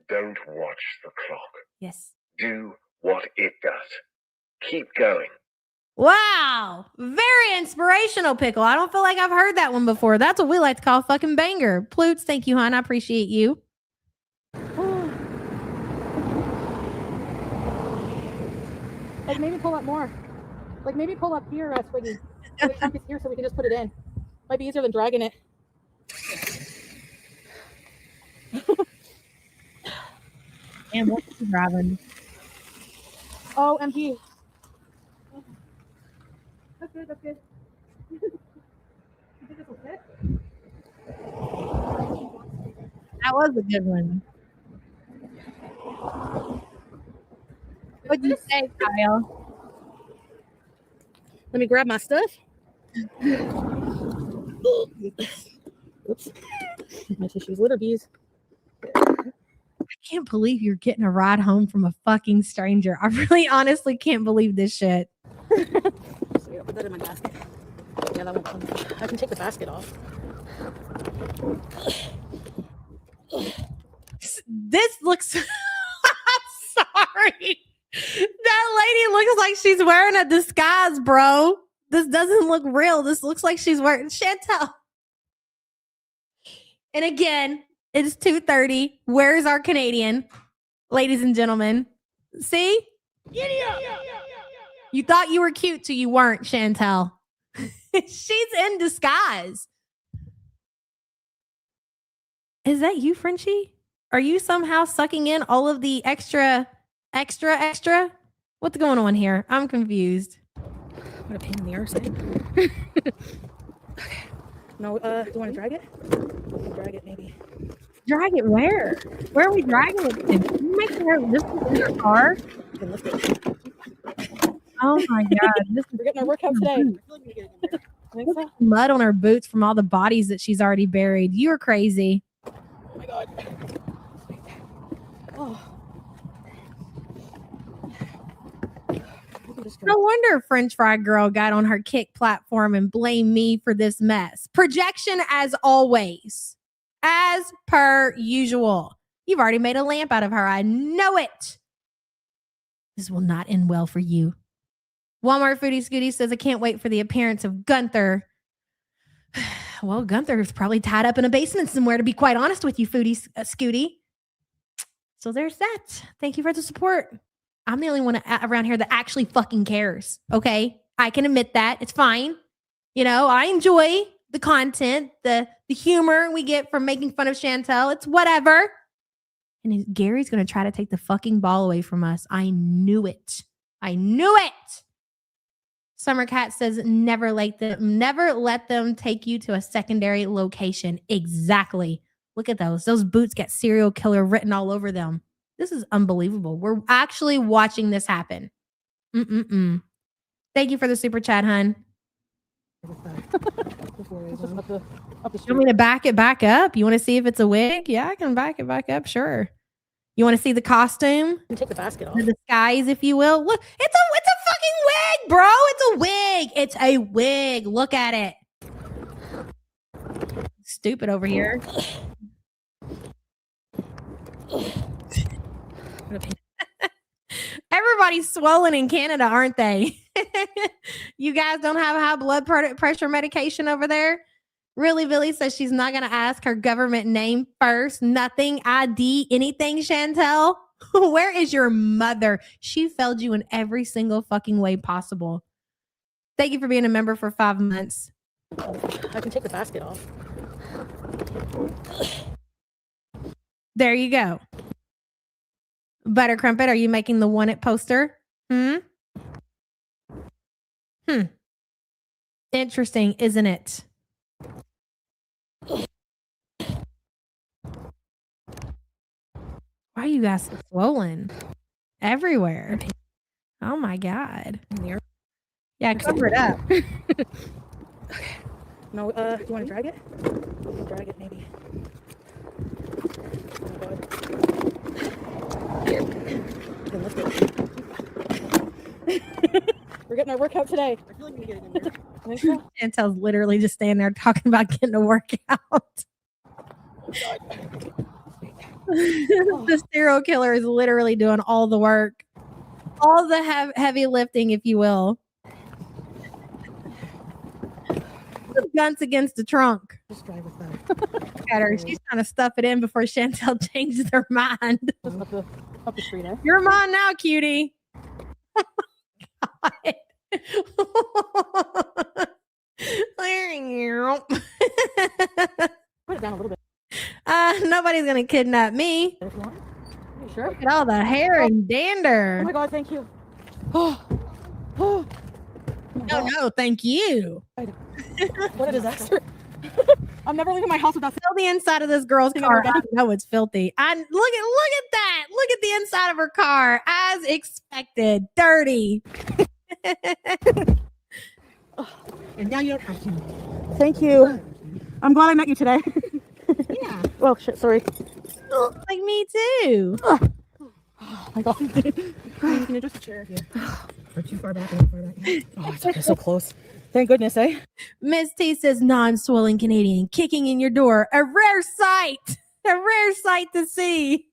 Don't watch the clock. Yes. Do what it does. Keep going. Wow. Very inspirational, Pickle. I don't feel like I've heard that one before. That's what we like to call a fucking banger. Plutes, thank you, hon. I appreciate you. Like maybe pull up more. Like maybe pull up here, Squiggy. So the trunk is here so we can just put it in. Might be easier than dragging it. And what's you driving? Oh, MG. That's good, that's good. You think this will fit? That was a good one. What'd you say, Kyle? Let me grab my stuff. Oops. My tissues, litter bees. I can't believe you're getting a ride home from a fucking stranger. I really honestly can't believe this shit. So yeah, put that in my basket. Yeah, that won't come. I can take the basket off. This looks I'm sorry. That lady looks like she's wearing a disguise, bro. This doesn't look real. This looks like she's wearing Chantel. And again, it's 2:30. Where's our Canadian? Ladies and gentlemen. See? You thought you were cute till you weren't, Chantel. She's in disguise. Is that you, Frenchie? Are you somehow sucking in all of the extra? What's going on here? I'm confused. What a pain in the arse. Okay. No, do you want to drag it? Drag it, maybe. Drag it where? Where are we dragging it to? Can you make her lift it in your car? You can lift it. Oh my God. We're getting our workout today. I feel like we get it in there. I think so. Mud on her boots from all the bodies that she's already buried. You're crazy. Oh my God. Oh. No wonder French Fry Girl got on her kick platform and blamed me for this mess. Projection as always. As per usual. You've already made a lamp out of her. I know it. This will not end well for you. Walmart Foodie Scootie says, I can't wait for the appearance of Gunther. Well, Gunther is probably tied up in a basement somewhere, to be quite honest with you, Foodie Scootie. So there's that. Thank you for the support. I'm the only one around here that actually fucking cares. Okay? I can admit that. It's fine. You know, I enjoy the content, the humor we get from making fun of Chantel. It's whatever. And Gary's going to try to take the fucking ball away from us. I knew it. I knew it. Summer Cat says, never let them take you to a secondary location. Exactly. Look at those. Those boots get serial killer written all over them. This is unbelievable. We're actually watching this happen. Thank you for the super chat, hun. You want me to back it back up? You want to see if it's a wig? Yeah, I can back it back up. Sure. You want to see the costume? You can take the basket off. The disguise, if you will. Look, it's a fucking wig, bro. It's a wig. It's a wig. Look at it. Stupid over here. Everybody's swollen in Canada, aren't they? You guys don't have high blood pressure medication over there? Really, Billy says she's not going to ask her government name first. Nothing, ID, anything, Chantel. Where is your mother? She failed you in every single fucking way possible. Thank you for being a member for 5 months. I can take the basket off. There you go. Butter Crumpet, are you making the Want It poster? Interesting, isn't it? Why are you guys so swollen? Everywhere. Oh my God. Yeah, cover it up. Okay. No, do you want to drag it? Drag it, maybe. Oh God. Here. You can lift it. We're getting our workout today. I feel like we get it in there. I think so. Chantel's literally just standing there talking about getting a workout. The serial killer is literally doing all the work. All the heavy lifting, if you will. The guns against the trunk. Just drive with that. Look at her. She's trying to stuff it in before Chantel changes her mind. Up the street, eh? You're mine now, cutie. Oh my God. Put it down a little bit. Nobody's gonna kidnap me. If you want. Are you sure? Look at all the hair and dander. Oh my God, thank you. Oh. No, thank you. What a disaster. I'm never leaving my house without Feel the inside of this girl's Think I've car. ever I done- know it's filthy. Look at that. Look at the inside of her car. As expected. Dirty. And now you don't have to. Thank you. I'm glad I met you today. Yeah. Oh shit, sorry. Like me too. Oh my god. You can adjust the chair if you are too far back or too far back. Oh, it's okay, so close. Thank goodness, eh? Miss T says non-swollen Canadian kicking in your door. A rare sight. A rare sight to see.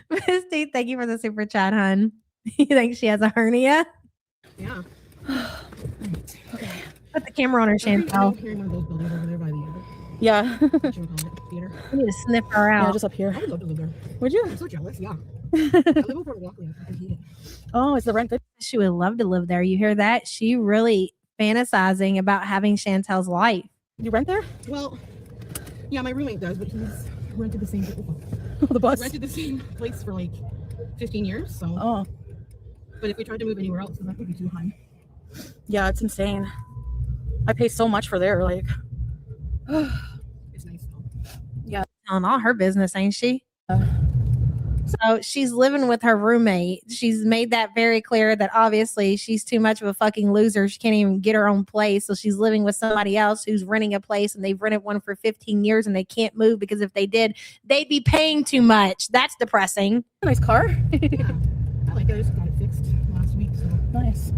Miss T, thank you for the super chat, hun. You think she has a hernia? Yeah. Okay. Put the camera on her, Chantel. Here in one of those buildings over there by the Yeah. what you call it, theater. We need to sniff her Yeah, out. just up here. I would love to live there. Would you? I'm so jealous. Yeah. I live over at Walkley. I fucking hate it. Oh, is the rent good? She would love to live there. You hear that? She really fantasizing about having Chantel's life. You rent there? Well, yeah, my roommate does, but he's rented the same The bus. rented the same place for like 15 years. So, Oh, but if we tried to move anywhere else, then that would be too high. yeah, it's insane. I pay so much for there. Like, It's nice though. Telling all her business, ain't she? Uh. So she's living with her roommate. She's made that very clear that obviously she's too much of a fucking loser. She can't even get her own place. So she's living with somebody else who's renting a place, and they've rented one for 15 years and they can't move because if they did, they'd be paying too much. That's depressing. nice car. Yeah. I like it. I just got it fixed last week. So Nice.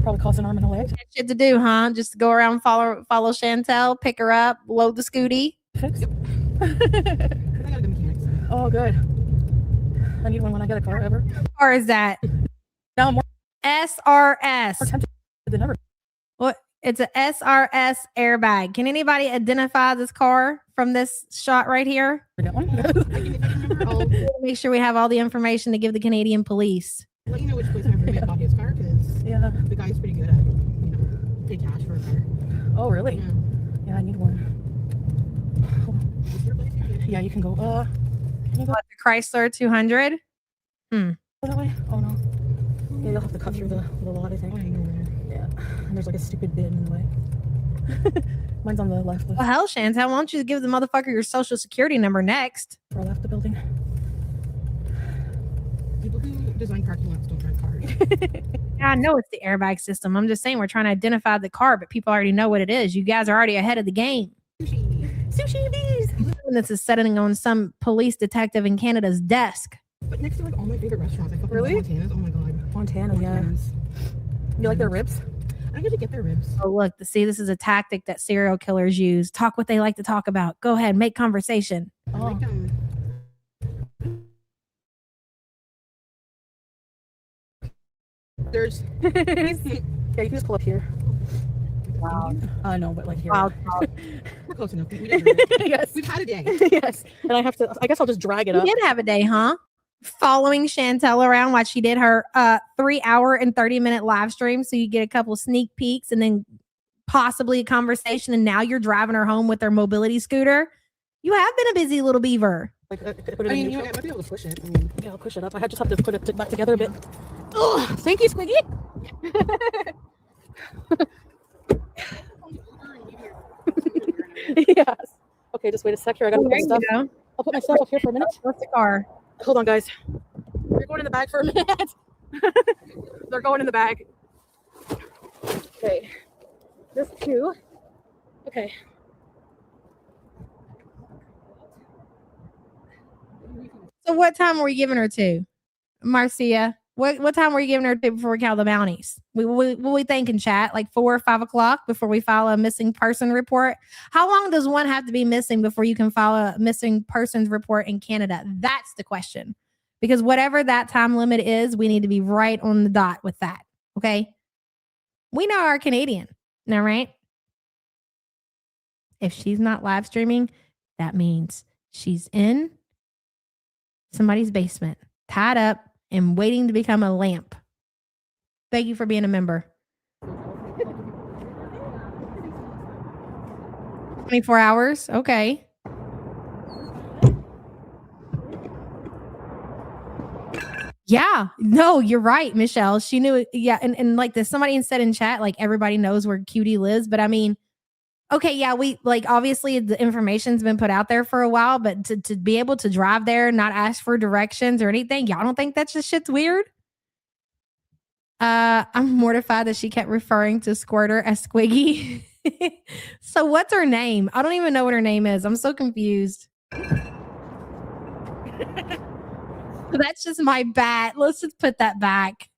Probably cost an arm and a leg. Got shit to do, huh? Just go around, follow Chantel, pick her up, load the Scootie. Fixed. I got a good mechanic. So. Oh, good. I need one when I get a car ever. Or is that Now I'm more SRS? tempted than ever. What? It's a SRS airbag. Can anybody identify this car from this shot right here? To get one. I'll Make sure we have all the information to give the Canadian police. let you know which place my roommate bought his car because Yeah. the guy's pretty good at, pay cash for a car. Oh, really? Yeah. Yeah, I need one. What's your place? Yeah, you can go. Can you go What, the Chrysler 200? that way? Oh no. Yeah, you'll have to cut through the lot, I Oh, think. I know where. Yeah. And there's like a stupid bin in the way. Mine's on the left. Well, hell, Chantel, why don't you give the motherfucker your social security number next? Far left the building. People who design parking lots don't drive cars. Yeah, I know it's the airbag system. I'm just saying we're trying to identify the car, but people already know what it is. You guys are already ahead of the game. Sushi bees. And this is sitting on some police detective in Canada's desk. But next to like all my favorite restaurants, I fucking Really? love Montana's. Oh my god. Montana, yeah. Montana's. You like their ribs? I get to get their ribs. Oh, look, see, this is a tactic that serial killers use. Talk what they like to talk about. Go ahead, make conversation. I Oh. like there's Yeah, you can just pull up here. Wow. No, but like here. Wow. we're close enough. We deserve it. Yes. We've had a day. Yes. And I guess I'll just drag it You up. did have a day, huh? Following Chantel around while she did her 3-hour and 30-minute live stream. So you get a couple sneak peeks and then possibly a conversation. And now you're driving her home with her mobility scooter. You have been a busy little beaver. Like, put it I in mean, neutral. I might be able to push it. I mean, Yeah, I'll push it up. I just have to put it back together a bit. Oh, thank you, Squiggy. Yes. Okay, just wait a sec here. I gotta put my There you stuff. go. I'll put my stuff up here for a minute. What's the car? Hold on, guys. We're going in the bag for a minute. They're going in the bag. Okay. This too. Okay. So what time were we giving her to? Marcia, what time were you giving her to before we count the bounties? What we thinking, chat? Like 4 or 5 o'clock before we file a missing person report? How long does one have to be missing before you can file a missing persons report in Canada? That's the question. Because whatever that time limit is, we need to be right on the dot with that. Okay? We know our Canadian. All right? If she's not live streaming, that means she's in somebody's basement, tied up and waiting to become a lamp. Thank you for being a member. 24 hours? Okay. Yeah. No, you're right, Michelle. She knew it. Yeah. And like this, somebody said in chat, like everybody knows where Cutie lives. But I mean, Okay, yeah, we like obviously the information's been put out there for a while, but to be able to drive there, not ask for directions or anything, y'all don't think that just shit's weird? I'm mortified that she kept referring to Squirter as Squiggy. So what's her name? I don't even know what her name is. I'm so confused. That's just my bat. Let's just put that back.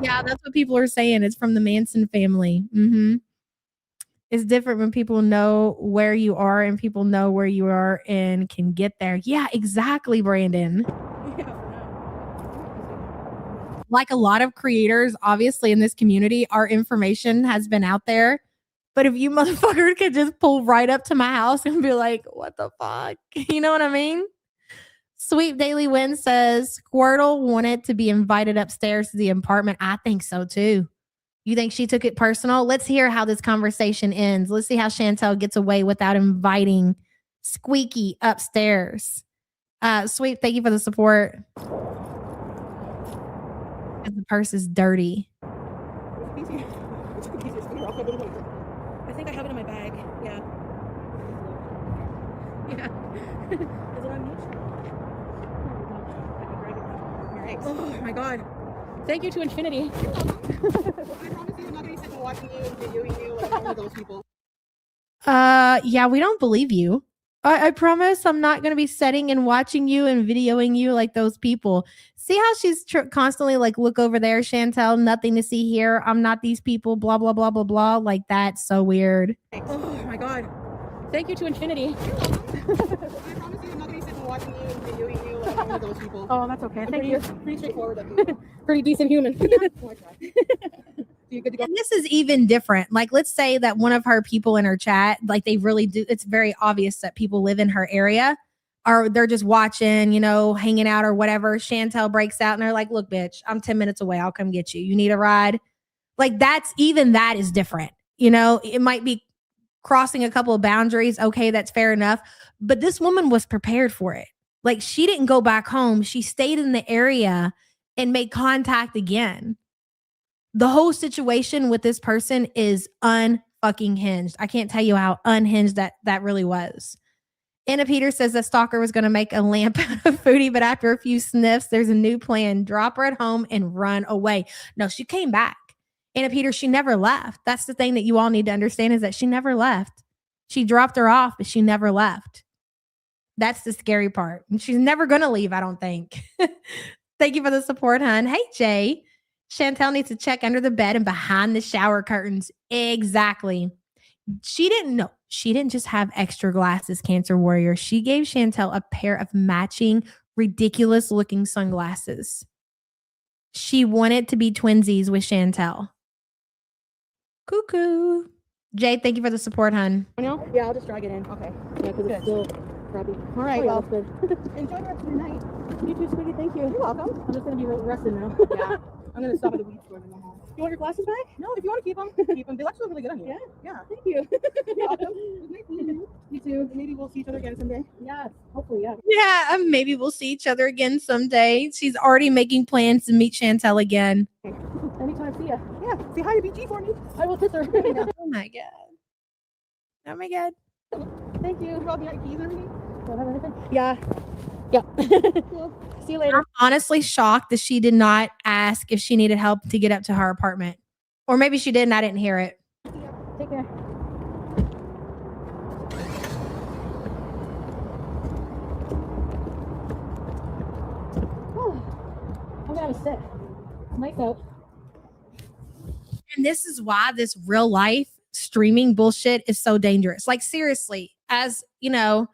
Yeah, that's what people are saying. It's from the Manson family. It's different when people know where you are and people know where you are and can get there. Yeah, exactly, Brandon. Like a lot of creators, obviously in this community, our information has been out there. But if you motherfuckers could just pull right up to my house and be like, what the fuck? You know what I mean? Sweet Daily Win says Squirtle wanted to be invited upstairs to the apartment. I think so too. You think she took it personal? Let's hear how this conversation ends. Let's see how Chantel gets away without inviting Squeaky upstairs. Sweet, thank you for the support. The purse is dirty. I think I have it in my bag. Yeah. Yeah. Is it on me? Oh my god. Thank you to infinity. I promise you I'm not going to be sitting watching you and videoing you like one of those people. Yeah, we don't believe you. I promise I'm not going to be sitting and watching you and videoing you like those people. See how she's constantly like, look over there, Chantel, nothing to see here. I'm not these people, blah, blah, blah, blah, blah. Like, that's so weird. Oh my god. Thank you to infinity. I promise you I'm not going to be sitting watching you and videoing you like one of those people. Oh, that's okay. Thank you. Pretty straightforward. Pretty decent human. And this is even different. Like, let's say that one of her people in her chat, like they really do, it's very obvious that people live in her area or they're just watching, you know, hanging out or whatever. Chantel breaks out and they're like, look, bitch, I'm 10 minutes away. I'll come get you. You need a ride? Like that is different. You know, it might be crossing a couple of boundaries. Okay, that's fair enough. But this woman was prepared for it. Like she didn't go back home. She stayed in the area and made contact again. The whole situation with this person is unfucking hinged. I can't tell you how unhinged that really was. Anna Peter says that Stalker was going to make a lamp out of Foodie, but after a few sniffs, there's a new plan. Drop her at home and run away. No, she came back. Anna Peter, she never left. That's the thing that you all need to understand is that she never left. She dropped her off, but she never left. That's the scary part. And she's never going to leave, I don't think. Thank you for the support, hon. Hey, Jay. Chantel needs to check under the bed and behind the shower curtains. Exactly. She didn't just have extra glasses, Cancer Warrior. She gave Chantel a pair of matching, ridiculous looking sunglasses. She wanted to be twinsies with Chantel. Cuckoo. Jay, thank you for the support, hon. Yeah, I'll just drag it in. Okay. Yeah, because it's still grubby. All right, well, good. Enjoy the rest of your night. You too, sweetie. Thank you. You're welcome. I'm just going to be rested now. Yeah. I'm going to stop at the weed store and go home. You want your glasses back? No, if you want to keep them, keep them. They actually look really good on you. Yeah? Yeah. Thank you. You're welcome. It was nice meeting you. You too. Maybe we'll see each other again someday. Yeah. Hopefully, yeah. Yeah, maybe we'll see each other again someday. She's already making plans to meet Chantel again. Okay. Anytime. See ya. Yeah. Say hi to BG for me. I will kiss her. Oh my god. Oh my god. Thank you. You all got your keys and everything? Do I have anything? Yeah. Yeah. Cool. See you later. I'm honestly shocked that she did not ask if she needed help to get up to her apartment. Or maybe she did and I didn't hear it. Take care. I'm gonna have a sip. It's nice out. And this is why this real life streaming bullshit is so dangerous. Like seriously, as you know,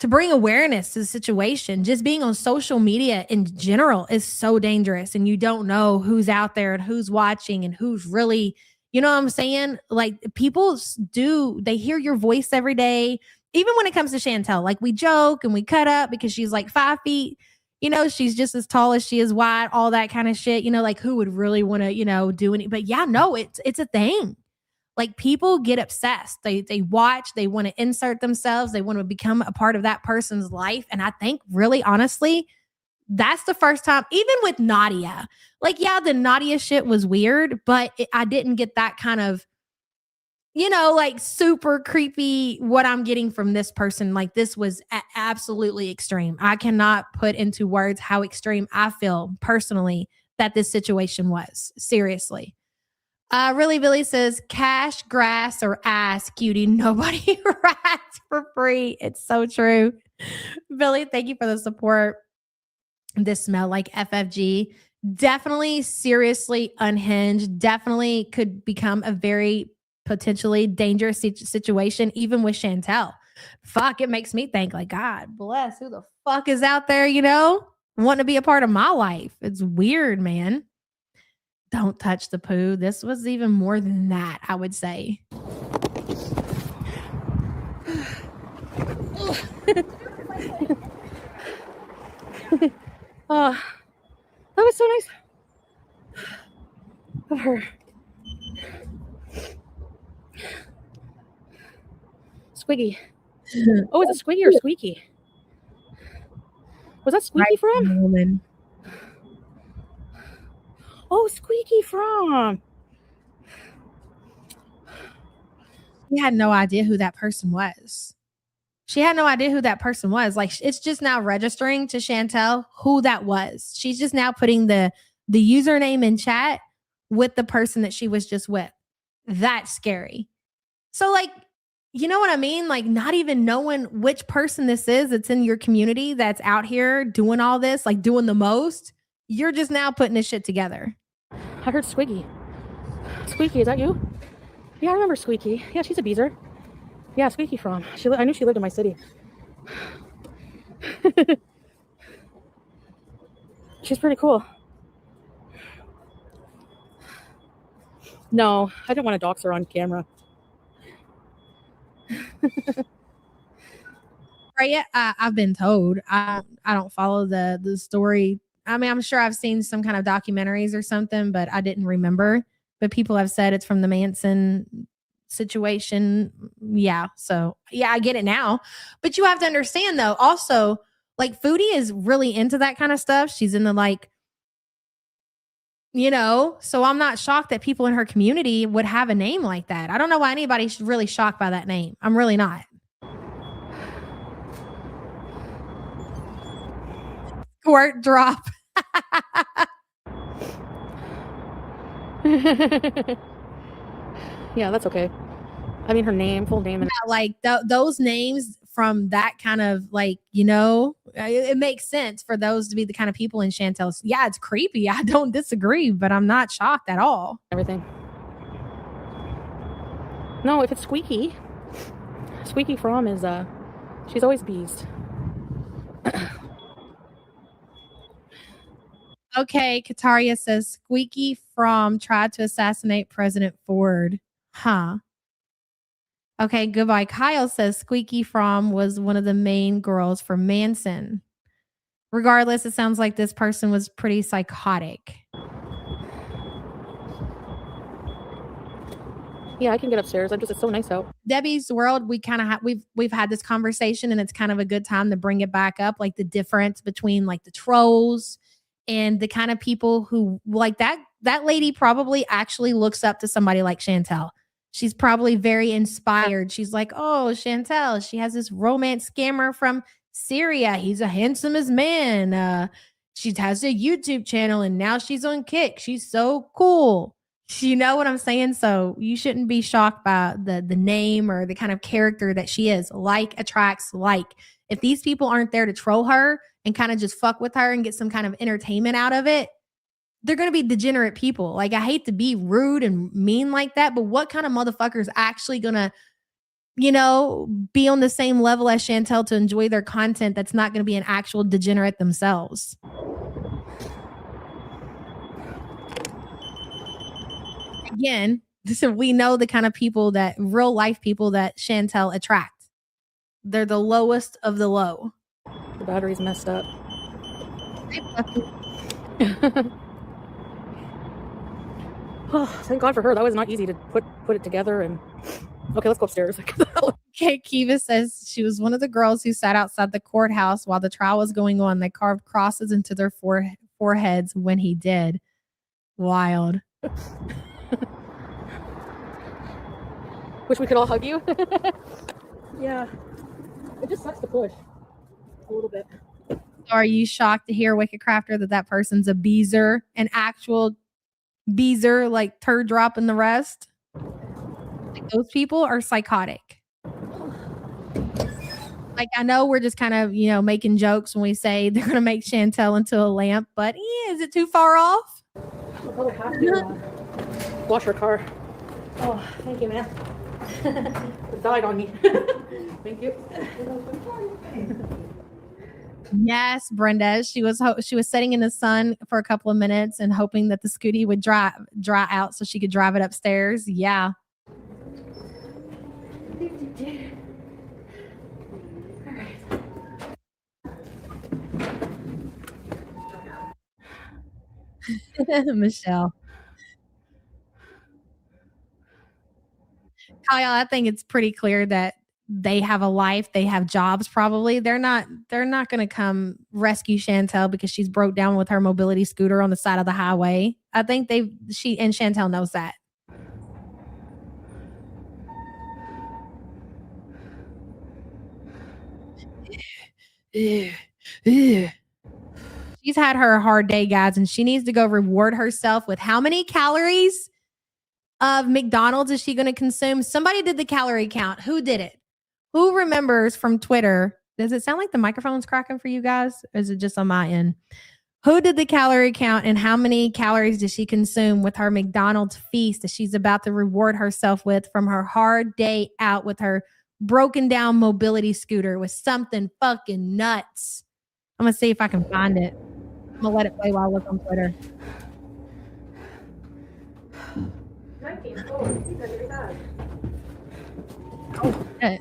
to bring awareness to the situation, just being on social media in general is so dangerous. And you don't know who's out there and who's watching and who's really, you know what I'm saying? Like people they hear your voice every day. Even when it comes to Chantel, like we joke and we cut up because she's like 5 feet, you know, she's just as tall as she is wide, all that kind of shit, you know, like who would really want to, you know, do any, but yeah, no, it's a thing. Like people get obsessed. They watch, they want to insert themselves. They want to become a part of that person's life. And I think really honestly, That's the first time, even with Nadia. Like, yeah, the Nadia shit was weird, but I didn't get that kind of, like super creepy what I'm getting from this person. Like, this was absolutely extreme. I cannot put into words how extreme I feel personally that this situation was. Seriously. Really Billy says, cash, grass, or ass, cutie. Nobody rats for free. It's so true. Billy, thank you for the support. This smell like FFG. Definitely seriously unhinged. Definitely could become a very potentially dangerous situation, even with Chantel. Fuck, it makes me think like, God bless, who the fuck is out there, wanting to be a part of my life? It's weird, man. Don't touch the poo. This was even more than that, I would say. Oh, that was so nice of her. Squiggy. Oh, is it Squiggy or Squeaky? Was that Squeaky from? Woman. Oh, Squeaky from. She had no idea who that person was. Like, it's just now registering to Chantel who that was. She's just now putting the username in chat with the person that she was just with. That's scary. So, like, you know what I mean? Like, not even knowing which person this is that's in your community that's out here doing all this, like doing the most. You're just now putting this shit together. I heard Squiggy. Squeaky, is that you? Yeah, I remember Squeaky. Yeah, she's a beezer. Yeah, Squeaky from. I knew she lived in my city. She's pretty cool. No, I didn't want to dox her on camera. Right? I've been told. I don't follow the story. I mean, I'm sure I've seen some kind of documentaries or something, but I didn't remember. But people have said it's from the Manson situation. Yeah. So yeah, I get it now. But you have to understand though, also, like, Foodie is really into that kind of stuff. She's into, like, so I'm not shocked that people in her community would have a name like that. I don't know why anybody's really shocked by that name. I'm really not. Squirt drop. Yeah, that's okay. I mean, her name, full name. And like those names from that kind of, like, it makes sense for those to be the kind of people in Chantel's. Yeah, it's creepy. I don't disagree, but I'm not shocked at all. Everything. No, if it's Squeaky from is, she's always beezed. Okay, Kataria says Squeaky from tried to assassinate President Ford. Huh. Okay, goodbye. Kyle says Squeaky from was one of the main girls for Manson. Regardless, it sounds like this person was pretty psychotic. Yeah, I can get upstairs. It's so nice out. Debbie's World, we kind of we've had this conversation, and it's kind of a good time to bring it back up, like the difference between, like, the trolls and the kind of people who, like, that lady probably actually looks up to somebody like Chantel. She's probably very inspired. She's like, oh, Chantel, she has this romance scammer from Syria. He's a handsomest man. She has a YouTube channel, and now she's on Kick. She's so cool. You know what I'm saying? So you shouldn't be shocked by the name or the kind of character that she is. Like attracts like. If these people aren't there to troll her and kind of just fuck with her and get some kind of entertainment out of it, they're going to be degenerate people. Like, I hate to be rude and mean like that, but what kind of motherfucker is actually going to, be on the same level as Chantel to enjoy their content that's not going to be an actual degenerate themselves? Again, we know the kind of people that, real life people that Chantel attracts. They're the lowest of the low. The battery's messed up. Oh, thank God for her. That was not easy to put it together. And okay, let's go upstairs. Kate Kiva says she was one of the girls who sat outside the courthouse while the trial was going on. They carved crosses into their foreheads when he did. Wild. Wish we could all hug you. Yeah. It just sucks to push a little bit. Are you shocked to hear Wicked Crafter that person's a beezer, an actual beezer, like turd drop in the rest? Like, those people are psychotic. Like, I know we're just kind of, making jokes when we say they're going to make Chantel into a lamp, but is it too far off? I'll probably have to wash her car. Oh, thank you, man. It died on me. Thank you. Yes, Brenda. She was sitting in the sun for a couple of minutes and hoping that the Scootie would dry out so she could drive it upstairs. Yeah. Michelle. Kyle, I think it's pretty clear that they have a life, they have jobs probably. They're not going to come rescue Chantel because she's broke down with her mobility scooter on the side of the highway. I think she and Chantel knows that. She's had her hard day, guys, and she needs to go reward herself with how many calories of McDonald's is she going to consume? Somebody did the calorie count. Who did it? Who remembers from Twitter? Does it sound like the microphone's cracking for you guys? Or is it just on my end? Who did the calorie count and how many calories did she consume with her McDonald's feast that she's about to reward herself with from her hard day out with her broken down mobility scooter with something fucking nuts? I'm going to see if I can find it. I'm going to let it play while I look on Twitter. Oh, shit.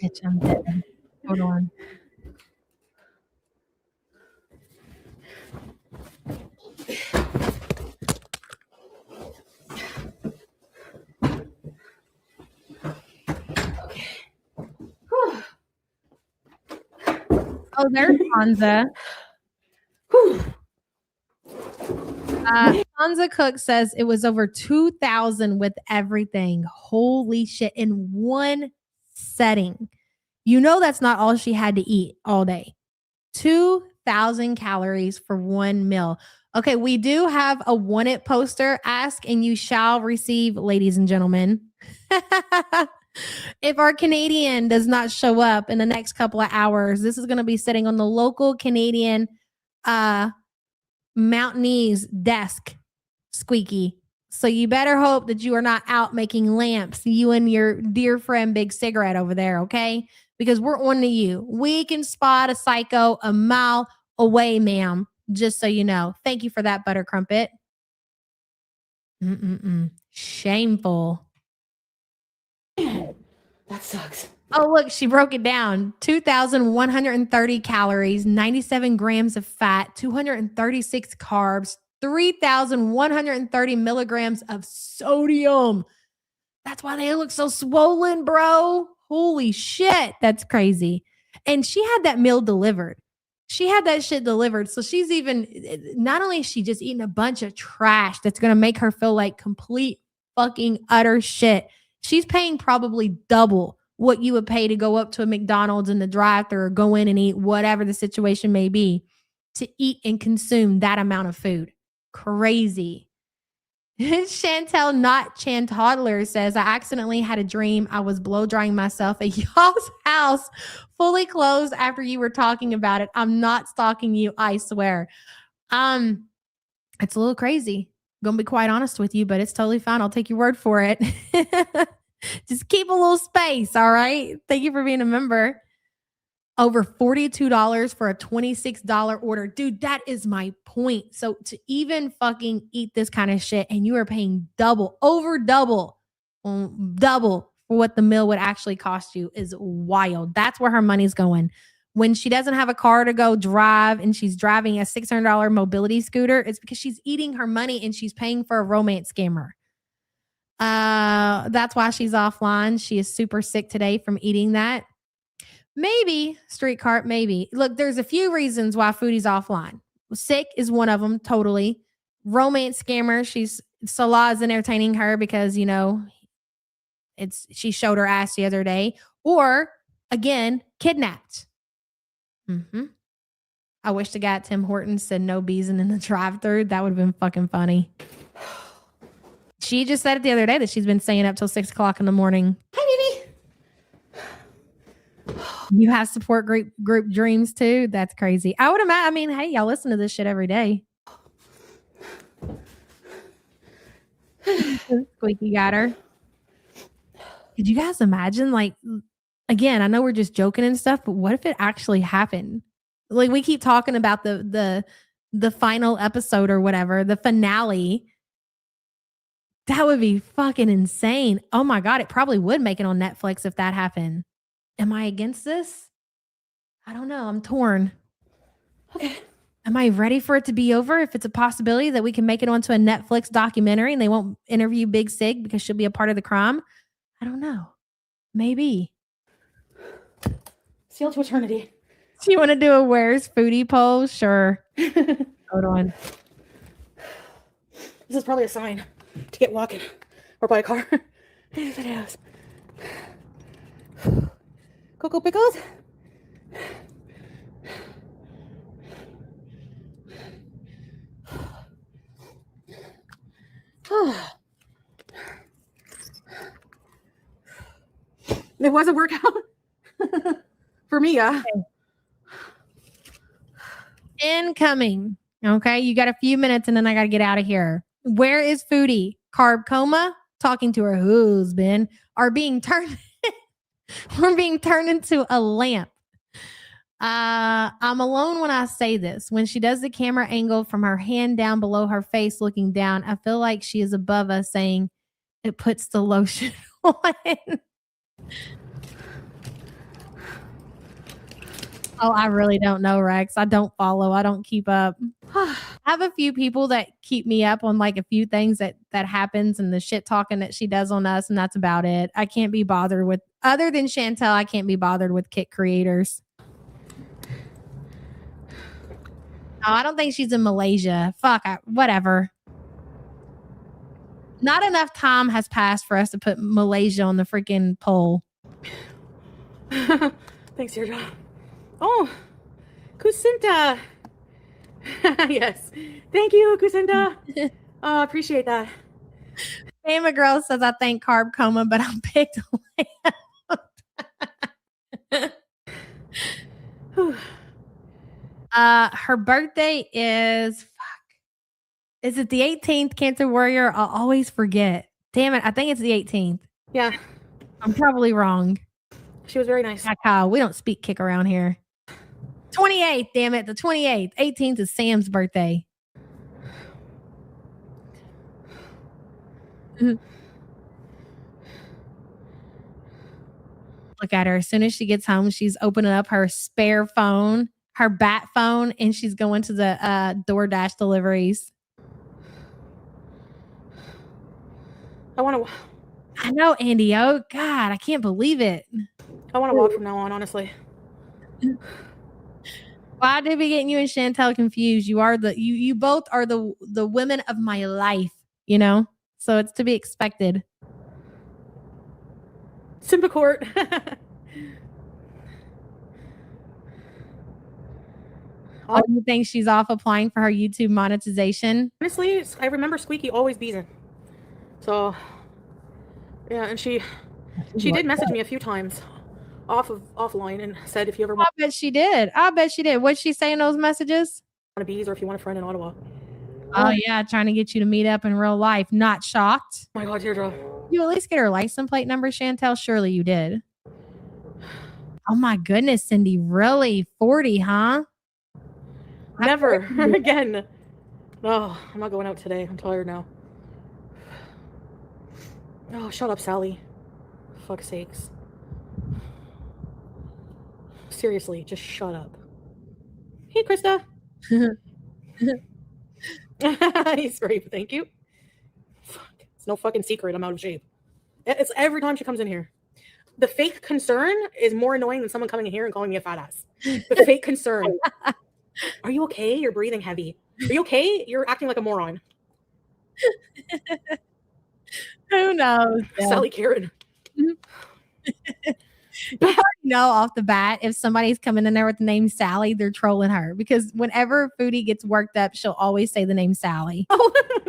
Bitch, I'm dead. Hold on. Oh, there's Hansa. Hansa Cook says it was over 2,000 with everything. Holy shit. In one setting. That's not all she had to eat all day. 2,000 calories for one meal. Okay, we do have a want it poster. Ask and you shall receive, ladies and gentlemen. If our Canadian does not show up in the next couple of hours, this is going to be sitting on the local Canadian Mountainese desk, Squeaky. So you better hope that you are not out making lamps, you and your dear friend Big Cigarette over there, okay? Because we're on to you. We can spot a psycho a mile away, ma'am, just so you know. Thank you for that, Butter Crumpet. Shameful. That sucks. Oh, look, she broke it down. 2,130 calories, 97 grams of fat, 236 carbs, 3,130 milligrams of sodium. That's why they look so swollen, bro. Holy shit. That's crazy. And she had that meal delivered. She had that shit delivered. So she's not only is she just eating a bunch of trash that's going to make her feel like complete fucking utter shit. She's paying probably double what you would pay to go up to a McDonald's in the drive-thru or go in and eat whatever the situation may be to eat and consume that amount of food. Crazy. Chantel, not Chan Toddler, says, I accidentally had a dream I was blow drying myself at y'all's house fully closed after you were talking about it. I'm not stalking you, I swear. It's a little crazy. Gonna be quite honest with you, but it's totally fine. I'll take your word for it. Just keep a little space, all right? Thank you for being a member. Over $42 for a $26 order. Dude, that is my point. So to even fucking eat this kind of shit and you are paying double for what the meal would actually cost you is wild. That's where her money's going. when she doesn't have a car to go drive and she's driving a $600 mobility scooter, it's because she's eating her money and she's paying for a romance scammer. That's why she's offline. She is super sick today from eating that. Maybe street cart, maybe. Look, there's a few reasons why Foodie's offline. Sick is one of them, totally. Romance scammer. Salah is entertaining her because, you know, she showed her ass the other day. Or, again, kidnapped. I wish the guy at Tim Hortons said no beezing in the drive-thru. That would have been fucking funny. She just said it the other day that she's been staying up till 6 o'clock in the morning. Hi, baby. You have support group dreams too? That's crazy. I would imagine. I mean, hey, y'all listen to this shit every day. Squeaky got her. Could you guys imagine? Like, again, I know we're just joking and stuff, but what if it actually happened? Like, we keep talking about the final episode or whatever, the finale. That would be fucking insane. Oh my God, it probably would make it on Netflix if that happened. Am I against this? I don't know. I'm torn. Okay. Am I ready for it to be over? If it's a possibility that we can make it onto a Netflix documentary and they won't interview Big Sig because she'll be a part of the crime? I don't know. Maybe. Seal to eternity. Do you want to do a Where's Foodie poll? Sure. Hold on. This is probably a sign to get walking or buy a car. Videos. Cocoa Pickles. It was a workout for me, yeah. Incoming. Okay, you got a few minutes and then I got to get out of here. Where is Foodie? Carb coma? Talking to her husband? Are being turned we're being turned into a lamp. I'm alone when I say this. When she does the camera angle from her hand down below her face looking down, I feel like she is above us saying it puts the lotion on. Oh, I really don't know, Rex. I don't follow. I don't keep up. I have a few people that keep me up on like a few things that happens and the shit talking that she does on us, and that's about it. I can't be bothered with, other than Chantel, I can't be bothered with kit creators. No, I don't think she's in Malaysia. Fuck, whatever. Not enough time has passed for us to put Malaysia on the freaking poll. Thanks, Deirdre. Oh, Kusinta. Yes. Thank you, Kusinta. Oh, appreciate that. Emma Girl says, I think carb coma, but I'm picked her birthday is it the 18th? Cancer Warrior? I'll always forget. Damn it. I think it's the 18th. Yeah. I'm probably wrong. She was very nice. Kyle, we don't speak kick around here. 28th, damn it. The 28th. 18th is Sam's birthday. Look at her. As soon as she gets home, she's opening up her spare phone, her bat phone, and she's going to the DoorDash deliveries. I know, Andy. Oh, God, I can't believe it. I want to walk from now on, honestly. Why did we get you and Chantel confused? You both are the women of my life, you know? So it's to be expected. Simba Court. Oh, you think she's off applying for her YouTube monetization? Honestly, I remember Squeaky always beezing. So, yeah, and she did message me a few times offline and said if you ever want. I bet she did. What'd she say in those messages? Want to bees or if you want a friend in Ottawa. Oh yeah, trying to get you to meet up in real life. Not shocked. Oh my God, Deirdre. You at least get her license plate number, Chantel? Surely you did. Oh my goodness, Cindy. Really? 40, huh? Never again. No, I'm not going out today. I'm tired now. Oh, shut up, Sally. Fuck's sakes. Seriously, just shut up. Hey, Krista. He's brave, thank you. Fuck. It's no fucking secret I'm out of shape. It's every time she comes in here. The fake concern is more annoying than someone coming in here and calling me a fat ass. The fake concern. Are you okay? You're breathing heavy. Are you okay? You're acting like a moron. Who knows? Sally Karen. You already know off the bat if somebody's coming in there with the name Sally, they're trolling her because whenever Foodie gets worked up, she'll always say the name Sally.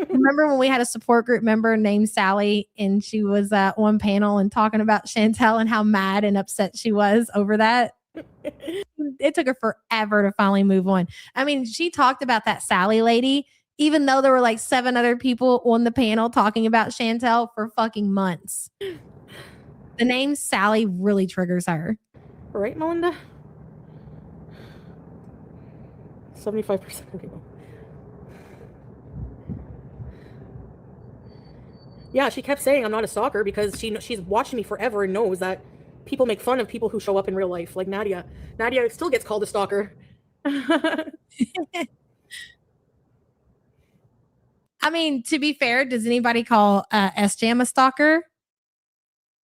Remember when we had a support group member named Sally and she was on panel and talking about Chantel and how mad and upset she was over that? It took her forever to finally move on. I mean, she talked about that Sally lady, even though there were like 7 other people on the panel talking about Chantel for fucking months. The name Sally really triggers her. Right, Melinda? 75% of people. Yeah, she kept saying I'm not a stalker because she's watched me forever and knows that people make fun of people who show up in real life, like Nadia. Nadia still gets called a stalker. I mean, to be fair, does anybody call S-Jam a stalker?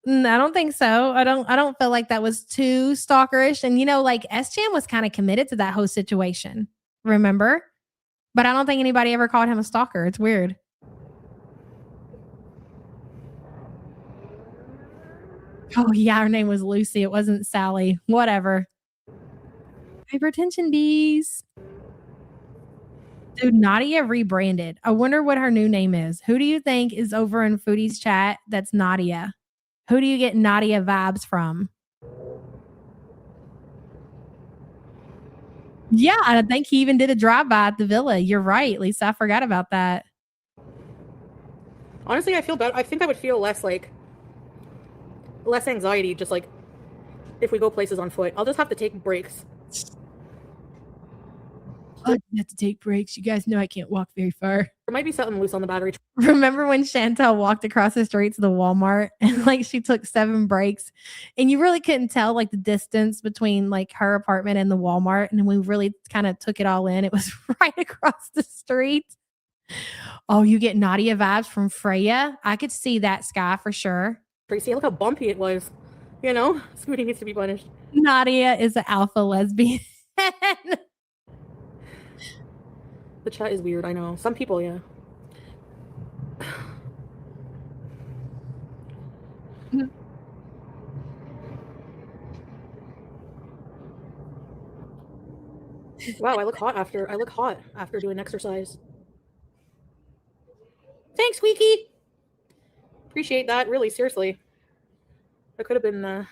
I don't think so. I don't feel like that was too stalkerish. And like S-Jam was kind of committed to that whole situation, remember? But I don't think anybody ever called him a stalker. It's weird. Oh yeah, her name was Lucy. It wasn't Sally. Whatever. Hypertension bees. Dude, Nadia rebranded. I wonder what her new name is. Who do you think is over in Foodie's chat that's Nadia? Who do you get Nadia vibes from? Yeah, I think he even did a drive-by at the villa. You're right, Lisa. I forgot about that. Honestly, I feel better. I think I would feel less anxiety just like if we go places on foot. I'll just have to take breaks. I have to take breaks. You guys know I can't walk very far. There might be something loose on the battery. Remember when Chantel walked across the street to the Walmart and like she took 7 breaks and you really couldn't tell like the distance between like her apartment and the Walmart. And then we really kind of took it all in. It was right across the street. Oh, you get Nadia vibes from Freya. I could see that, Sky, for sure. Tracy, look how bumpy it was. Scootie needs to be punished. Nadia is an alpha lesbian. The chat is weird, I know. Some people, yeah. Wow, I look hot after doing exercise. Thanks, Squeaky. Appreciate that, really, seriously. I could have been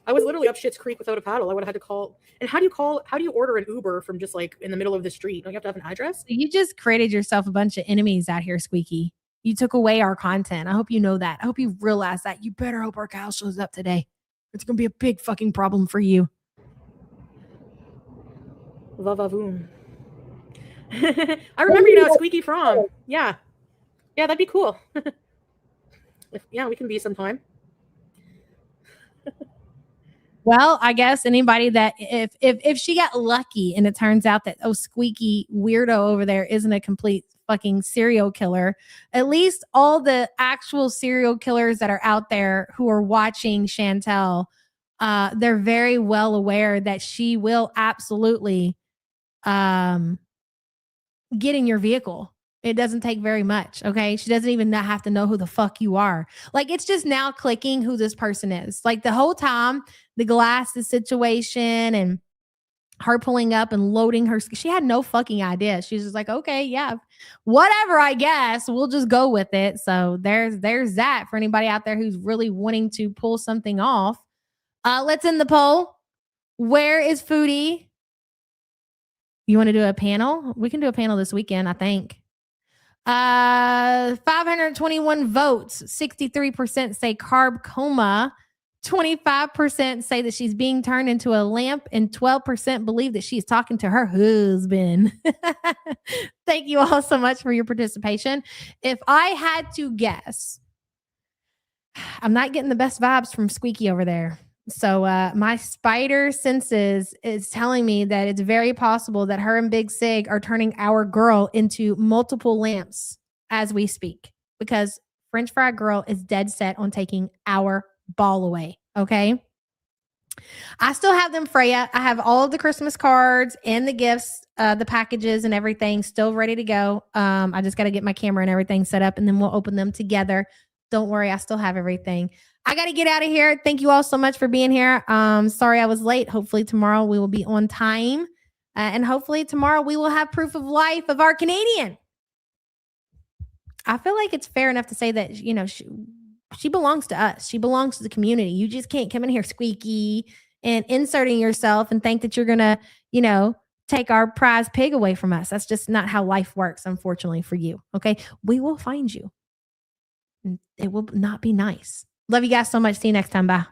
I was literally up Schitt's Creek without a paddle. I would have had to call. And how do you order an Uber from just like in the middle of the street? Don't you have to have an address? You just created yourself a bunch of enemies out here, Squeaky. You took away our content. I hope you know that. I hope you realize that. You better hope our cow shows up today. It's going to be a big fucking problem for you. Va-va-voom. I remember you now, Squeaky From. Yeah. Yeah, that'd be cool. Yeah, we can be sometime. Well, I guess anybody that if she got lucky and it turns out that Squeaky weirdo over there isn't a complete fucking serial killer, at least all the actual serial killers that are out there who are watching Chantel, they're very well aware that she will absolutely get in your vehicle. It doesn't take very much. Okay. She doesn't even have to know who the fuck you are. Like, it's just now clicking who this person is. Like, the whole time, the glasses situation and her pulling up and loading her, she had no fucking idea. She's just like, okay, yeah, whatever, I guess we'll just go with it. So there's that for anybody out there who's really wanting to pull something off. Let's end the poll. Where is Foodie? You want to do a panel? We can do a panel this weekend, I think. 521 votes. 63% say carb coma. 25% say that she's being turned into a lamp, and 12% believe that she's talking to her husband. Thank you all so much for your participation. If I had to guess, I'm not getting the best vibes from Squeaky over there. So my spider senses is telling me that it's very possible that her and Big Sig are turning our girl into multiple lamps as we speak, because French Fry Girl is dead set on taking our ball away. Okay. I still have them, Freya. I have all of the Christmas cards and the gifts, the packages and everything still ready to go. I just got to get my camera and everything set up, and then we'll open them together. Don't worry, I still have everything. I got to get out of here. Thank you all so much for being here. Sorry I was late. Hopefully tomorrow we will be on time. And hopefully tomorrow we will have proof of life of our Canadian. I feel like it's fair enough to say that, you know, she belongs to us. She belongs to the community. You just can't come in here squeaky and inserting yourself and think that you're going to, you know, take our prize pig away from us. That's just not how life works, unfortunately, for you. Okay. We will find you. It will not be nice. Love you guys so much. See you next time. Bye.